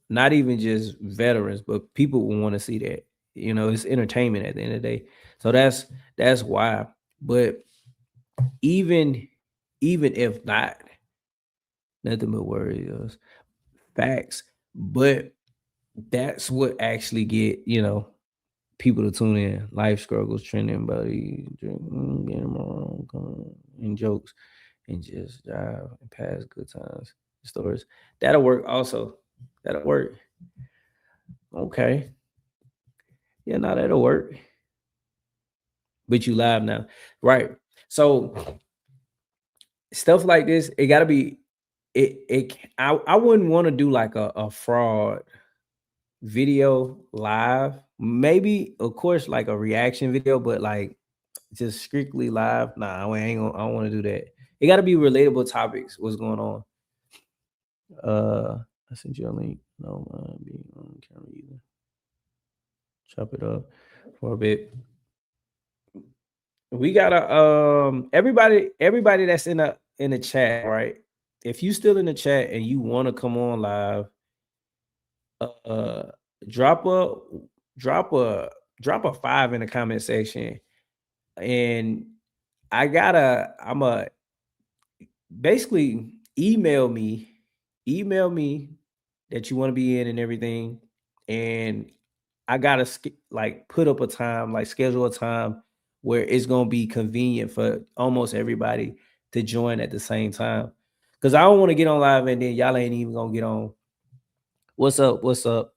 not even just veterans, but people will want to see that. It's entertainment at the end of the day. So that's why. But even if not, nothing but words, facts. But that's what actually get people to tune in. Life struggles, trending buddy, and jokes, and just drive and pass good times, stories. That'll work also. That'll work. Okay. Yeah, now that'll work. But you live now. Right. So stuff like this, it gotta be I wouldn't want to do like a fraud video live. Maybe of course like a reaction video, but like just strictly live. Nah, I don't want to do that. It gotta be relatable topics. What's going on? I sent you a link. No mind being on camera either. Chop it up for a bit. We gotta everybody that's in the chat, right? If you still in the chat and you want to come on live, drop a 5 in the comment section, and I'm a basically email me that you want to be in and everything, and I gotta like put up a time, like schedule a time where it's gonna be convenient for almost everybody to join at the same time. Cause I don't want to get on live and then y'all ain't even gonna get on. What's up? What's up?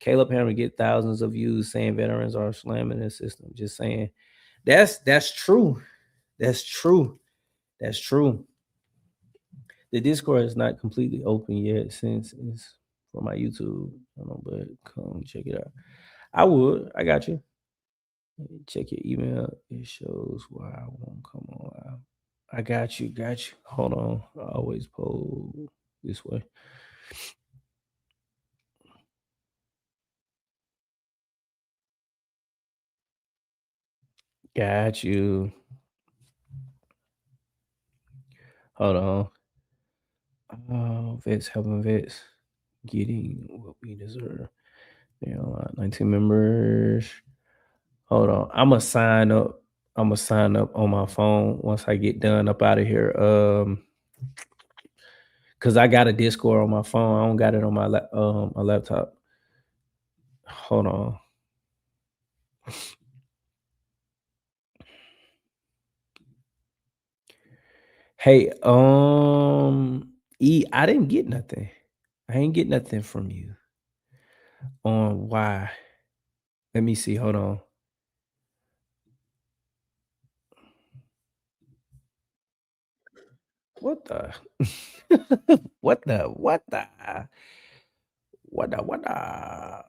Caleb Hammer get thousands of views saying veterans are slamming the system. Just saying. That's true. That's true. That's true. The Discord is not completely open yet since it's for my YouTube channel, but come check it out. I would. I got you. Check your email. It shows why I won't come on. I got you. Got you. Hold on. I always poll this way. Got you. Hold on. Oh, vets helping vets getting what we deserve. 19 members. Hold on. I'm gonna sign up. On my phone once I get done up out of here. Cause I got a Discord on my phone. I don't got it on my my laptop. Hold on. Hey, E, I didn't get nothing. I ain't get nothing from you on why. Let me see. Hold on. What the? What the? What the? What the? What the?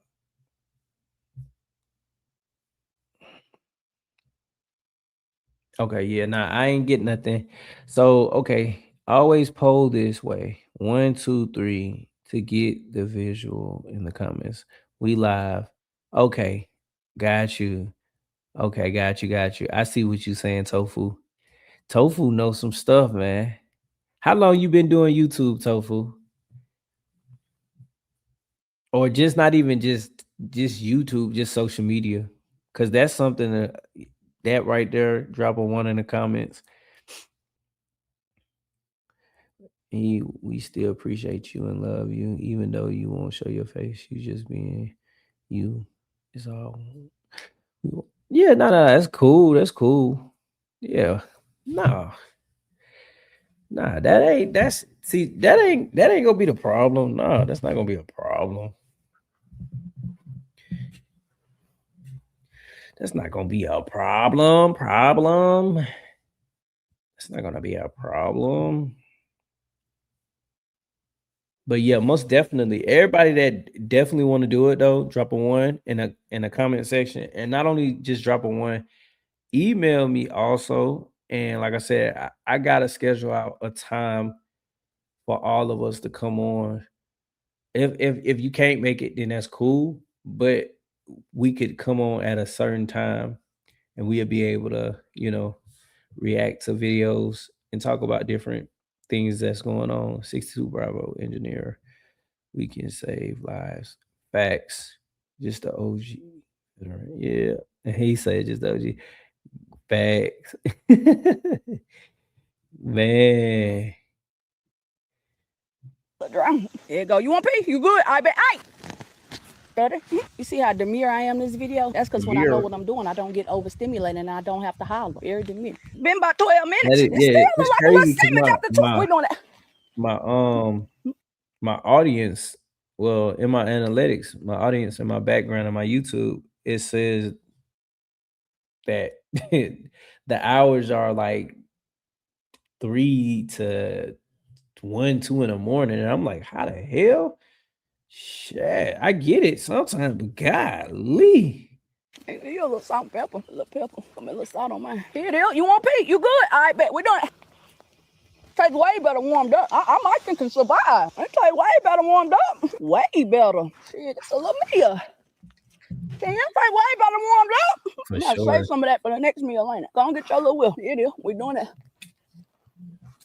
Okay, yeah, nah, I ain't get nothing. So, okay, always poll this way. 1, 2, 3 to get the visual in the comments. We live. Okay, got you. Okay, got you. I see what you saying, Tofu. Tofu knows some stuff, man. How long you been doing YouTube, Tofu? Or just not even just YouTube, just social media? Because that's something that right there, drop a 1 in the comments. We still appreciate you and love you, even though you won't show your face. You just being you is all. Yeah, no, that's cool. That's cool. Yeah, no, nah, that ain't. That ain't gonna be the problem. No, that's not gonna be a problem. That's not gonna be a problem. It's not gonna be a problem. But yeah, most definitely. Everybody that definitely want to do it though, drop a 1 in a comment section, and not only just drop a 1, email me also. And like I said, I gotta schedule out a time for all of us to come on. If you can't make it, then that's cool. But we could come on at a certain time, and we'll be able to react to videos and talk about different things that's going on. 62 Bravo engineer. We can save lives. Facts. Just the OG. Yeah. And he said just the OG. Facts. Man. Here you go. You want pee? You good? I bet. Hey! Better. You see how demure I am in this video? That's because when I know Demure. what I'm doing, I don't get overstimulated and I don't have to holler. Very demure. Been about 12 minutes. Let it, It yeah, still it's look like a little crazy because sandwich after two. We doing that. my audience, well, in my analytics, my audience and my background on my YouTube, it says that the hours are like 3 to 1, 2 in the morning. And I'm like, how the hell? Shit, I get it sometimes, but golly. Hey, you a little salt and pepper. A little pepper. Come a little salt on mine. Here it is. You want pee? You good? I bet. We doing it. Tastes way better warmed up. I might think can survive. It tastes way better warmed up. Way better. Shit, it's a little meal. Can you taste way better warmed up? For You gotta sure. save some of that for the next meal, ain't it? Go on, get your little whip. Here it is. We doing it.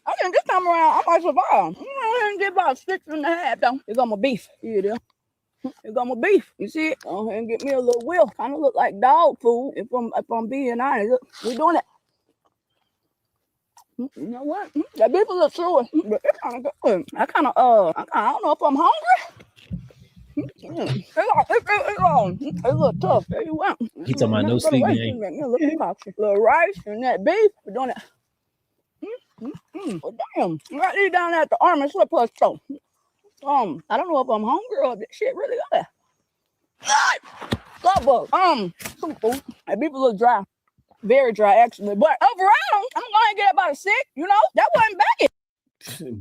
I think this time around, I might survive. I get about 6.5 though. Here go my beef. Here it is. Here go my beef. You see it? Go ahead and get me a little whip. Kind of look like dog food. If I'm being honest, look, we doing it. You know what? That beef a little slower, but it's kind of good. I don't know if I'm hungry. It's a little tough. There you went. He talking about no sleep, gang. Make me a little cocky. Little rice and that beef. We're doing it. Well, damn. Right there down at the Army surplus store. I don't know if I'm hungry or this shit really good. Godbug. Some food. That beef a little dry. Very dry, actually. But overall, I'm going to get about a 6. You know, that wasn't bad.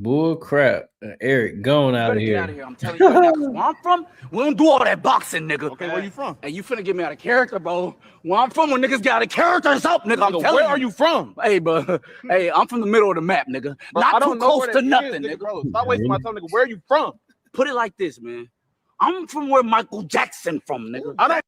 Bull crap. Eric, going out of Get here. out of here. I'm telling you right now, 'cause where I'm from, we don't do all that boxing, nigga. Okay, where you from? Hey, you finna get me out of character, bro. Where I'm from, when niggas get out of character, it's up, nigga. I'm telling Where you. are you from? Hey, bro. Hey, I'm from the middle of the map, nigga. Bro, Not I too don't know close where to that is, nothing, nigga. nigga. Bro, stop wasting my time, nigga. Where are you from? Put it like this, man. I'm from where Michael Jackson from, nigga. I don't.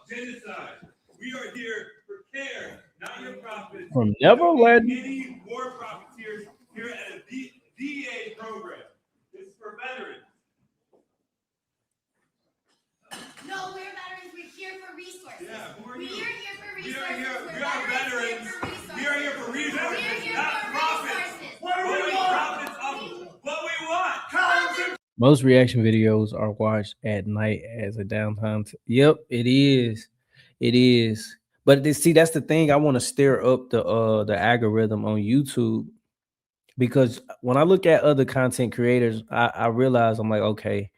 Genocide. We are here for care, not your profits. From Neverland. Any war profiteers here at a VA program. This is for veterans. No, we're veterans. We're here for resources. Yeah, who are we you? are here for We resources. are here. We're We are veterans. We are here for resources, not profits. What do we want? Profits of what we want. Most reaction videos are watched at night as a downtime. Yep, it is. It is. But see, that's the thing. I want to stir up the algorithm on YouTube, because when I look at other content creators, I realize I'm like, okay,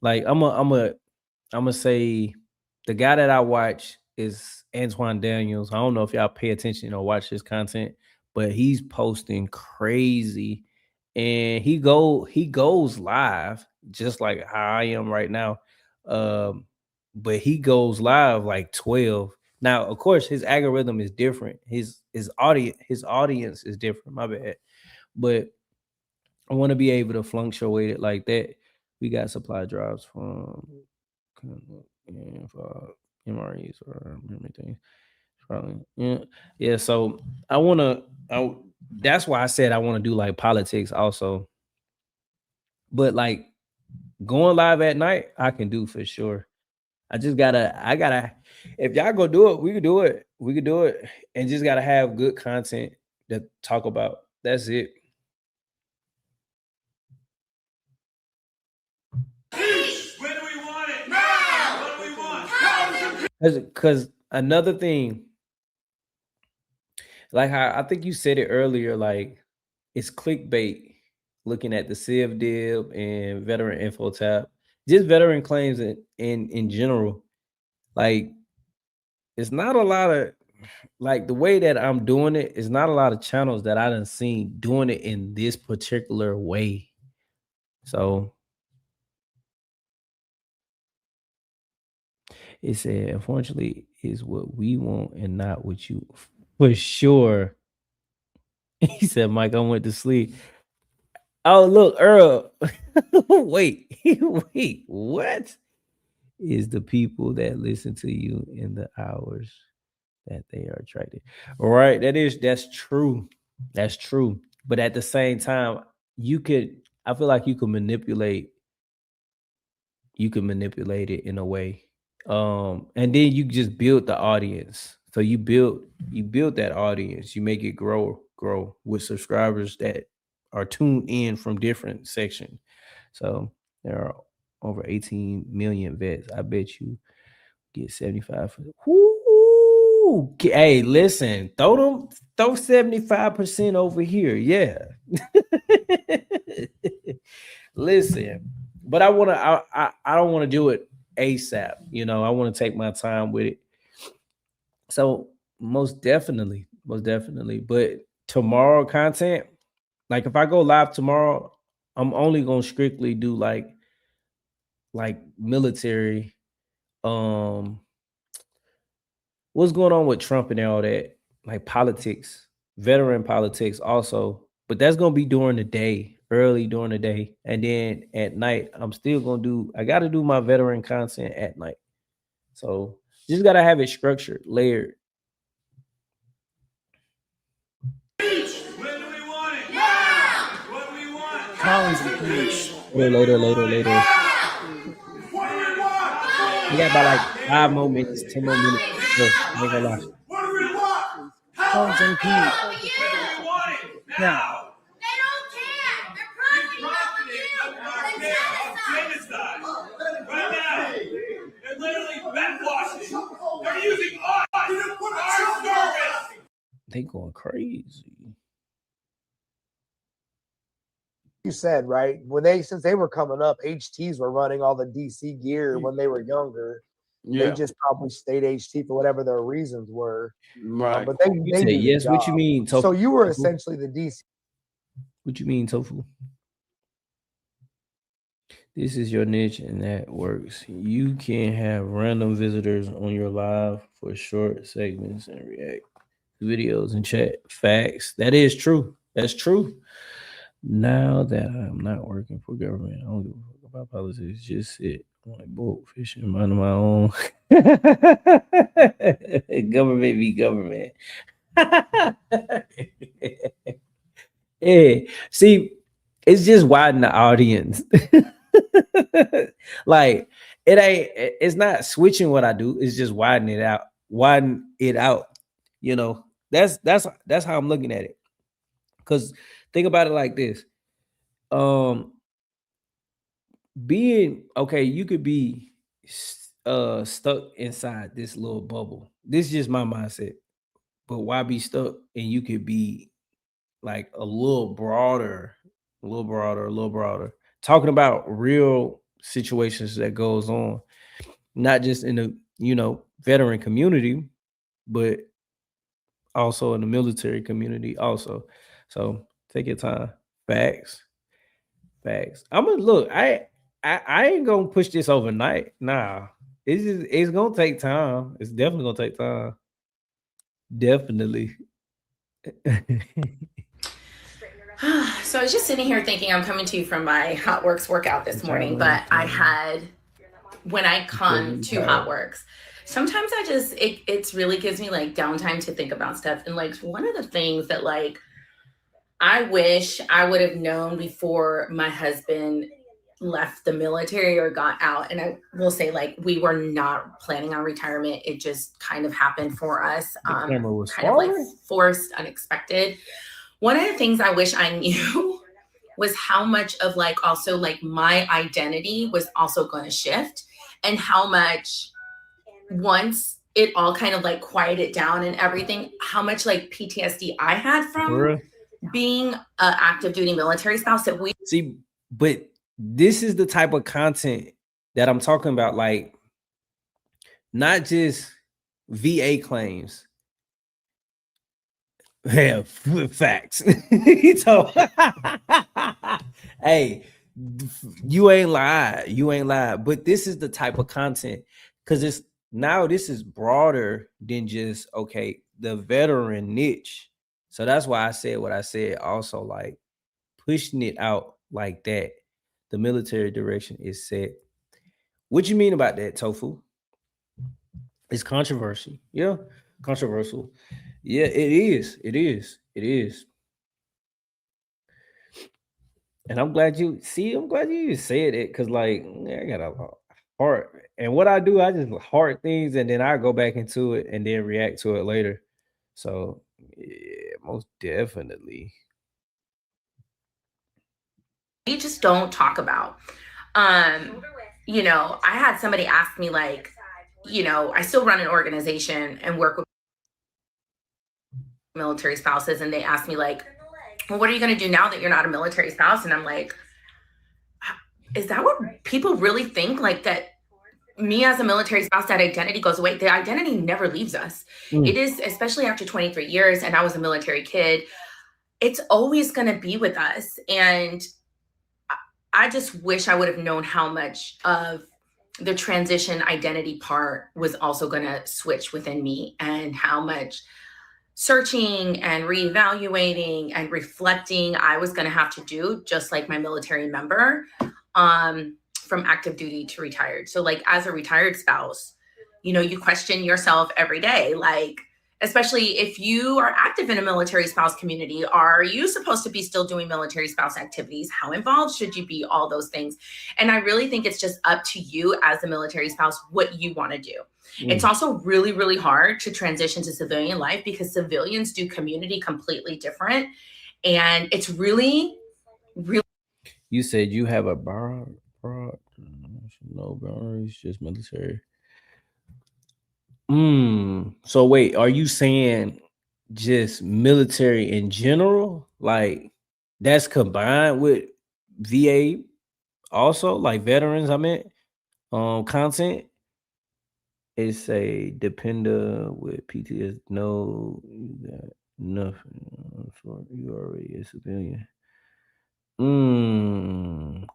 like I'm gonna say the guy that I watch is Antoine Daniels. I don't know if y'all pay attention or watch his content, but he's posting crazy, and he goes live just like how I am right now. But he goes live like 12. Now, of course, his algorithm is different. His audience is different. My bad. But I want to be able to fluctuate it like that. We got supply drops from MREs or everything. Probably, yeah. So that's why I said I want to do like politics also. But like going live at night, I can do for sure. I gotta, if y'all go do it, we could do it. We could do it, and just gotta have good content to talk about. That's it. When do we want it? Now. What do we want? Because another thing, like I think you said it earlier, like it's clickbait. Looking at the Civ Dib and veteran info tab, just veteran claims in general, like it's not a lot of, like the way that I'm doing it is not a lot of channels that I done seen doing it in this particular way. So He said, unfortunately, is what we want and not what you for sure. He said, Mike, I went to sleep. Oh, look, Earl. wait, wait, what? Is the people that listen to you in the hours that they are attracted. All right, that's true. That's true. But at the same time, I feel like you can manipulate it in a way. And then you just build the audience. So you build that audience, you make it grow with subscribers that are tuned in from different sections. So there are over 18 million vets. I bet you get 75 for Woo! Hey, listen, throw 75% over here. Yeah. Listen, but I don't want to do it ASAP. I want to take my time with it. So most definitely. But tomorrow content, like if I go live tomorrow, I'm only gonna strictly do like military. What's going on with Trump and all that, like politics, veteran politics also. But that's gonna be during the day, early during the day, and then at night I'm still gonna I gotta do my veteran content at night. So just gotta have it structured, layered. Collins and Page. Later. We got about like 5 more minutes, 10 more minutes. Make a lot. Collins and Page. Now. They're literally backwashing. They're using us. Our service. They going crazy. You said, right? Since they were coming up, HTs were running all the DC gear when they were younger. Yeah. They just probably stayed HT for whatever their reasons were. Right. But they said, do yes. the What you job. mean, Tofu? So you were essentially the DC. What you mean, Tofu? This is your niche and that works. You can have random visitors on your live for short segments and react videos and chat. Facts. That is true. That's true. Now that I'm not working for government, I don't give a fuck about politics. Just sit on a boat fishing, minding my own. Government be government. Yeah. See, it's just widen the audience. Like it's not switching what I do, it's just widen it out. That's how I'm looking at it. Because think about it like this. Being okay, you could be stuck inside this little bubble. This is just my mindset. But why be stuck? And you could be like a little broader, talking about real situations that goes on, not just in the veteran community, but also in the military community also. So take your time. Facts. I'm gonna look. I ain't gonna push this overnight. Nah, it's gonna take time. It's definitely gonna take time. Definitely. So I was just sitting here thinking, I'm coming to you from my Hot Works workout this morning, but when I come to Hot Works, sometimes it really gives me like downtime to think about stuff. And like one of the things that like I wish I would have known before my husband left the military or got out, and I will say like we were not planning on retirement. It just kind of happened for us, kind of like forced, unexpected. One of the things I wish I knew was how much of like also like my identity was also going to shift, and how much once it all kind of like quieted down and everything, how much like PTSD I had from being an active duty military spouse that we see. But this is the type of content that I'm talking about, like not just VA claims. Yeah, facts. So, hey, you ain't lied. But this is the type of content because it's now this is broader than just okay, the veteran niche. So that's why I said what I said. Also, like pushing it out like that. The military direction is set. What you mean about that, Tofu? It's controversy. Yeah, controversial. Yeah, it is. It is. It is. And I'm glad you see. I'm glad you said it because, like, I got a heart. And what I do, I just heart things, and then I go back into it and then react to it later. So, yeah, most definitely. We just don't talk about. You know, I had somebody ask me, like, you know, I still run an organization and work with military spouses, and they asked me, like, well, what are you going to do now that you're not a military spouse? And I'm like, is that what people really think? Like, that me as a military spouse, that identity goes away. The identity never leaves us. It is, especially after 23 years, and I was a military kid, it's always going to be with us. And I just wish I would have known how much of the transition identity part was also going to switch within me, and how much searching and reevaluating and reflecting I was going to have to do, just like my military member, from active duty to retired. So, like, as a retired spouse, you know, you question yourself every day, like, especially if you are active in a military spouse community, are you supposed to be still doing military spouse activities? How involved should you be? All those things. And I really think it's just up to you as a military spouse, what you want to do. It's also really, really hard to transition to civilian life because civilians do community completely different. And it's really, really. You said you have a broad, no boundaries, just military. So wait, are you saying just military in general? Like that's combined with VA also, like veterans, I meant content. It's a depender with PTS. No, you got nothing. You already a civilian.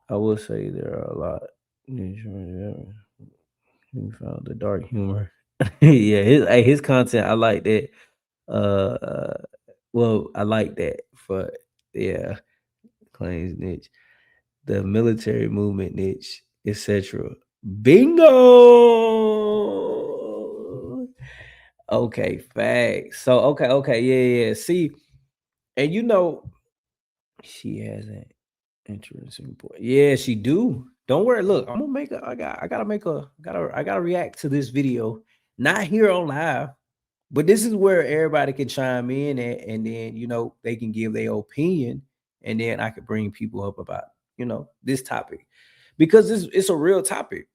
I will say there are a lot. You found the dark humor. Yeah, his content. I like that. Well, I like that. For yeah, claims niche, the military movement niche, etc. Bingo. Okay, facts. So okay, yeah. See, and you know, she has an interesting point. Yeah, she do. Don't worry. Look, I'm gonna make a. I gotta make a. I gotta react to this video. Not here on live, but this is where everybody can chime in, and then you know they can give their opinion, and then I could bring people up about this topic because it's a real topic.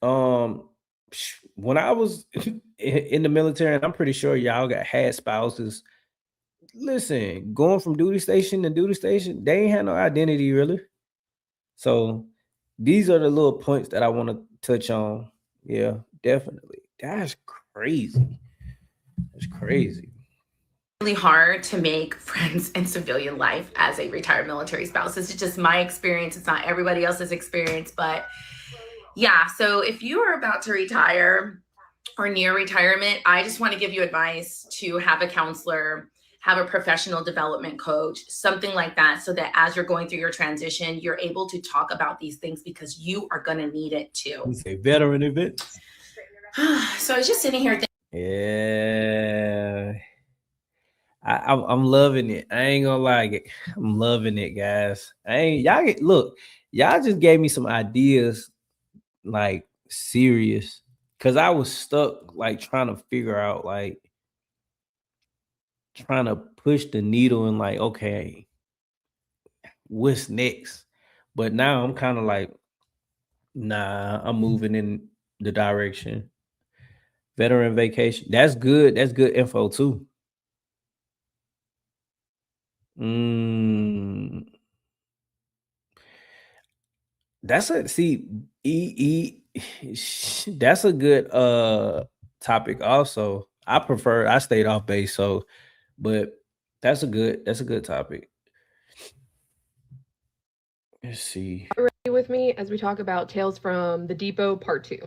When I was in the military, and I'm pretty sure y'all had spouses. Listen, going from duty station to duty station, they ain't had no identity really. So these are the little points that I want to touch on. Yeah, definitely. That's crazy. That's crazy. Really hard to make friends in civilian life as a retired military spouse. This is just my experience. It's not everybody else's experience, but yeah. So if you are about to retire or near retirement, I just want to give you advice to have a counselor, have a professional development coach, something like that, so that as you're going through your transition, you're able to talk about these things because you are going to need it too. You say veteran events. So I was just sitting here thinking. Yeah. I'm loving it. I ain't gonna lie, I'm loving it, guys. Y'all just gave me some ideas, like serious, because I was stuck, like trying to figure out, like trying to push the needle and like, okay, what's next? But now I'm kind of like, nah, I'm moving in the direction. Veteran vacation. That's good. That's good info too. That's a that's a good topic also. I stayed off base, so but that's a good topic. Let's see. Ready with me as we talk about Tales from the Depot Part 2.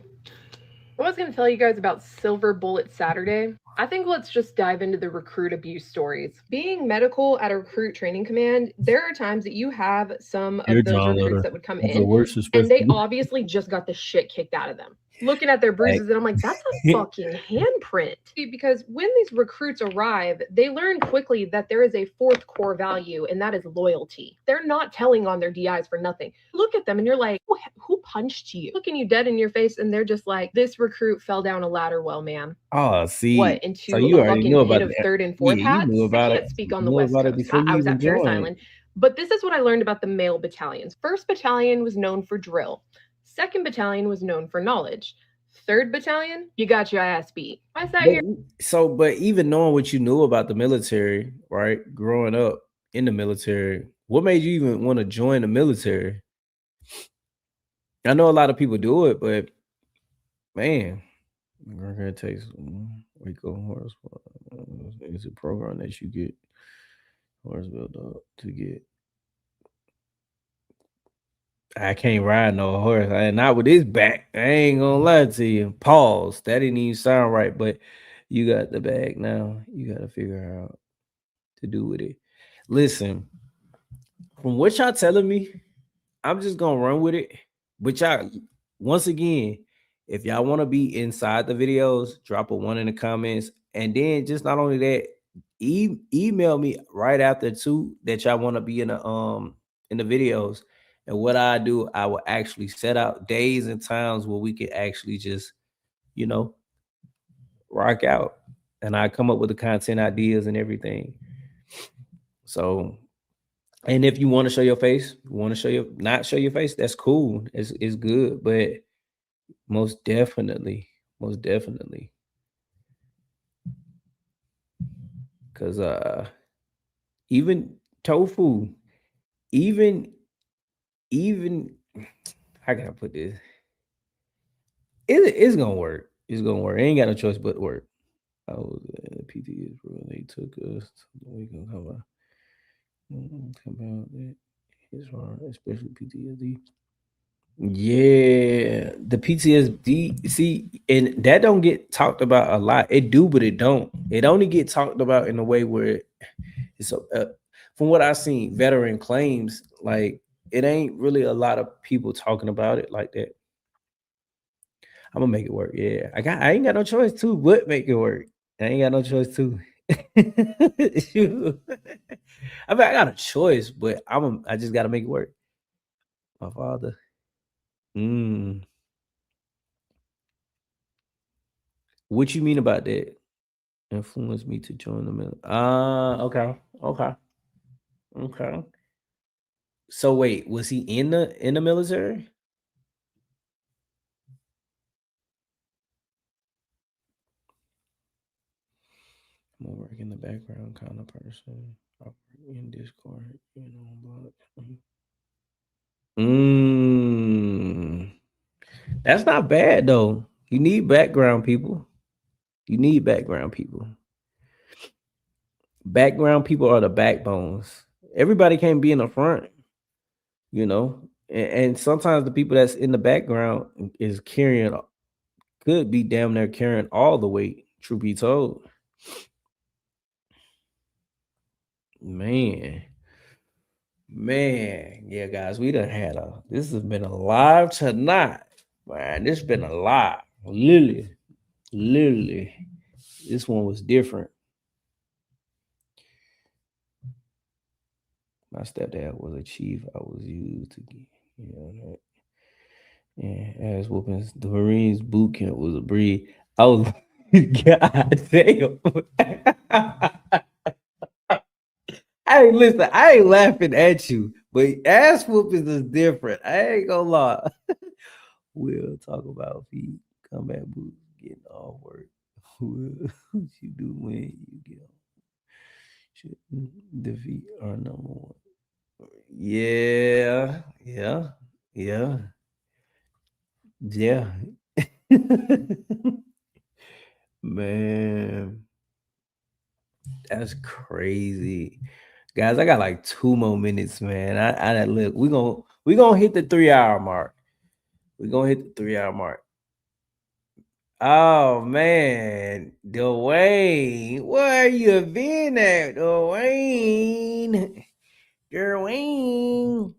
I was going to tell you guys about Silver Bullet Saturday. I think let's just dive into the recruit abuse stories. Being medical at a recruit training command, there are times that you have some of those recruits that would come in and they obviously just got the shit kicked out of them. Looking at their bruises and I'm like, that's a fucking handprint. Because when these recruits arrive, they learn quickly that there is a fourth core value, and that is loyalty. They're not telling on their DIs for nothing. Look at them and you're like, who punched you? Looking you dead in your face and they're just like, this recruit fell down a ladder well, ma'am. Oh, see. What, into So you a already fucking knew pit about of that. third and fourth Yeah, hats? you knew about I it. can't speak on You the knew West about it Coast. before I you was even at Parris joined. Island. But this is what I learned about the male battalions. 1st Battalion was known for drill. 2nd Battalion was known for knowledge. 3rd Battalion, you got your ass beat. I sat here. But even knowing what you knew about the military, right? Growing up in the military, what made you even want to join the military? I know a lot of people do it, but man, it takes Rico horse. It's a program that you get horse built up to get. I can't ride no horse. Not with this back. I ain't gonna lie to you. Pause. That didn't even sound right, but you got the bag now. You got to figure out to do with it. Listen, from what y'all telling me, I'm just gonna run with it. But y'all, once again, if y'all want to be inside the videos, drop a 1 in the comments, and then just not only that, email me right after too that y'all want to be in the videos. And what I do, I will actually set out days and times where we can actually just, rock out, and I come up with the content ideas and everything. So. And if you want to show your face, not show your face, that's cool. It's good, but most definitely. Because even tofu, even how can I put this? It's gonna work. It's gonna work. Ain't got no choice but to work. I was PT Israel. They took us. We can come out that. It's hard, especially PTSD. Yeah, the PTSD. See, and that don't get talked about a lot. It do, but it don't. It only get talked about in a way where it's from what I've seen, veteran claims, like it ain't really a lot of people talking about it like that. I'm gonna make it work. Yeah, I ain't got no choice too, but make it work. I ain't got no choice too. I mean, I got a choice, but I just gotta make it work. My father. What you mean about that? Influenced me to join the military. Okay. So wait, was he in the military? I'm gonna work in the background kind of person. I work in Discord, That's not bad though. You need background people. Background people are the backbones. Everybody can't be in the front, and sometimes the people that's in the background could be damn near carrying all the weight, truth be told. Man, yeah, guys, we done had this has been a live tonight, man. This has been a lot, literally. This one was different. My stepdad was a chief. I was used to get, ass whoopings. The Marines boot camp was a breed. I was, God damn. Hey, listen, I ain't laughing at you, but ass whoopings is different. I ain't gonna lie. We'll talk about feet, combat boots, getting off work. What you do when you get off? Defeat our number one. Yeah. Man, that's crazy. Guys, I got like 2 more minutes, man. I look, we gonna hit the 3-hour mark. We're gonna hit the 3-hour mark. Oh man, Dwayne, where you been at, Dwayne? Dwayne,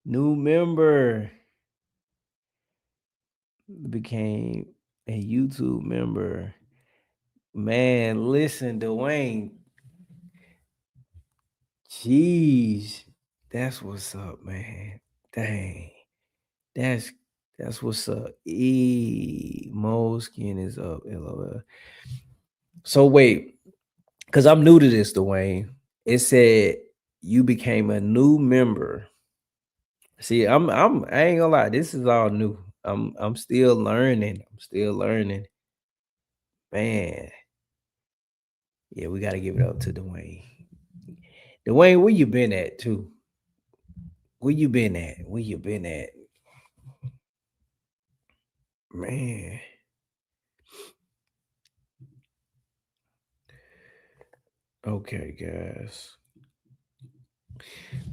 new member, became a YouTube member. Man, listen, Dwayne. Jeez, that's what's up, man. Dang, that's what's up. Mo skin is up. LOL. So wait, because I'm new to this, Dwayne. It said you became a new member. See, I ain't gonna lie, this is all new. I'm still learning. Man. Yeah, we gotta give it up to Dwayne. Dwayne, where you been at too? Where you been at? Man. Okay, guys.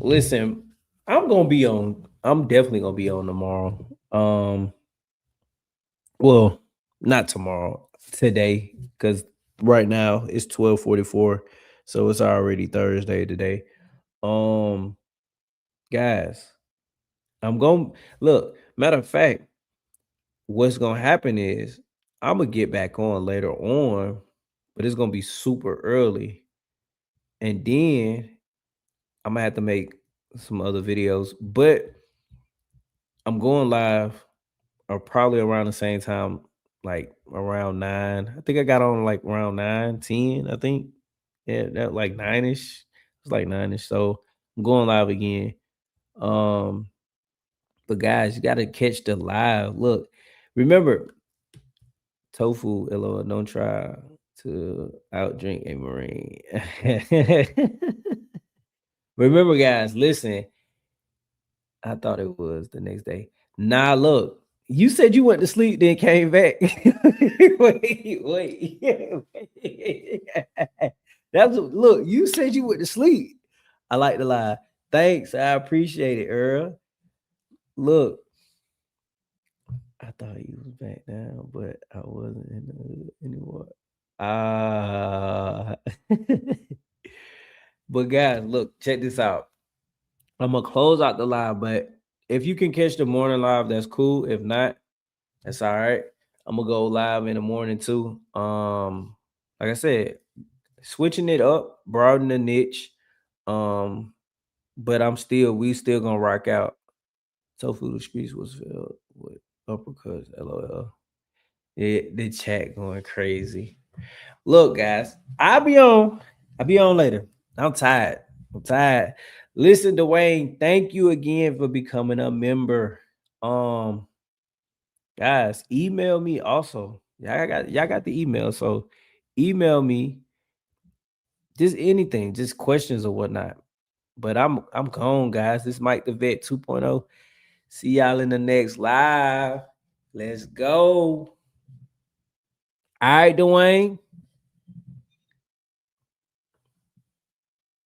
Listen, I'm definitely gonna be on tomorrow. Well, not tomorrow, today, because right now it's 12:44, so it's already Thursday today. Guys, I'm gonna look. Matter of fact, what's gonna happen is I'm gonna get back on later on, but it's gonna be super early, and then I'm gonna have to make some other videos, but I'm going live or probably around the same time, like around 9. I think I got on like around 9, 10, I think. Yeah, that like 9ish. It's like 9ish. So I'm going live again. But guys, you gotta catch the live. Look, remember, tofu, LOL, don't try to outdrink a Marine. Remember, guys, listen. I thought it was the next day. Nah, look, you said you went to sleep, then came back. wait. Look, you said you went to sleep. I like to lie. Thanks, I appreciate it, Earl. Look, I thought you was back down, but I wasn't in the hood anymore. But guys, look, check this out. I'm gonna close out the live, but if you can catch the morning live, that's cool. If not, that's all right. I'm gonna go live in the morning too. Like I said, switching it up, broaden the niche. But we still gonna rock out. Tofu the streets was filled with uppercuts. LOL. The chat going crazy. Look, guys, I'll be on later. I'm tired. Listen, Dwayne, thank you again for becoming a member. Guys, email me also. Y'all got the email. So email me just anything, just questions or whatnot. But I'm gone, guys. This is Mike the Vet 2.0. See y'all in the next live. Let's go. All right, Dwayne.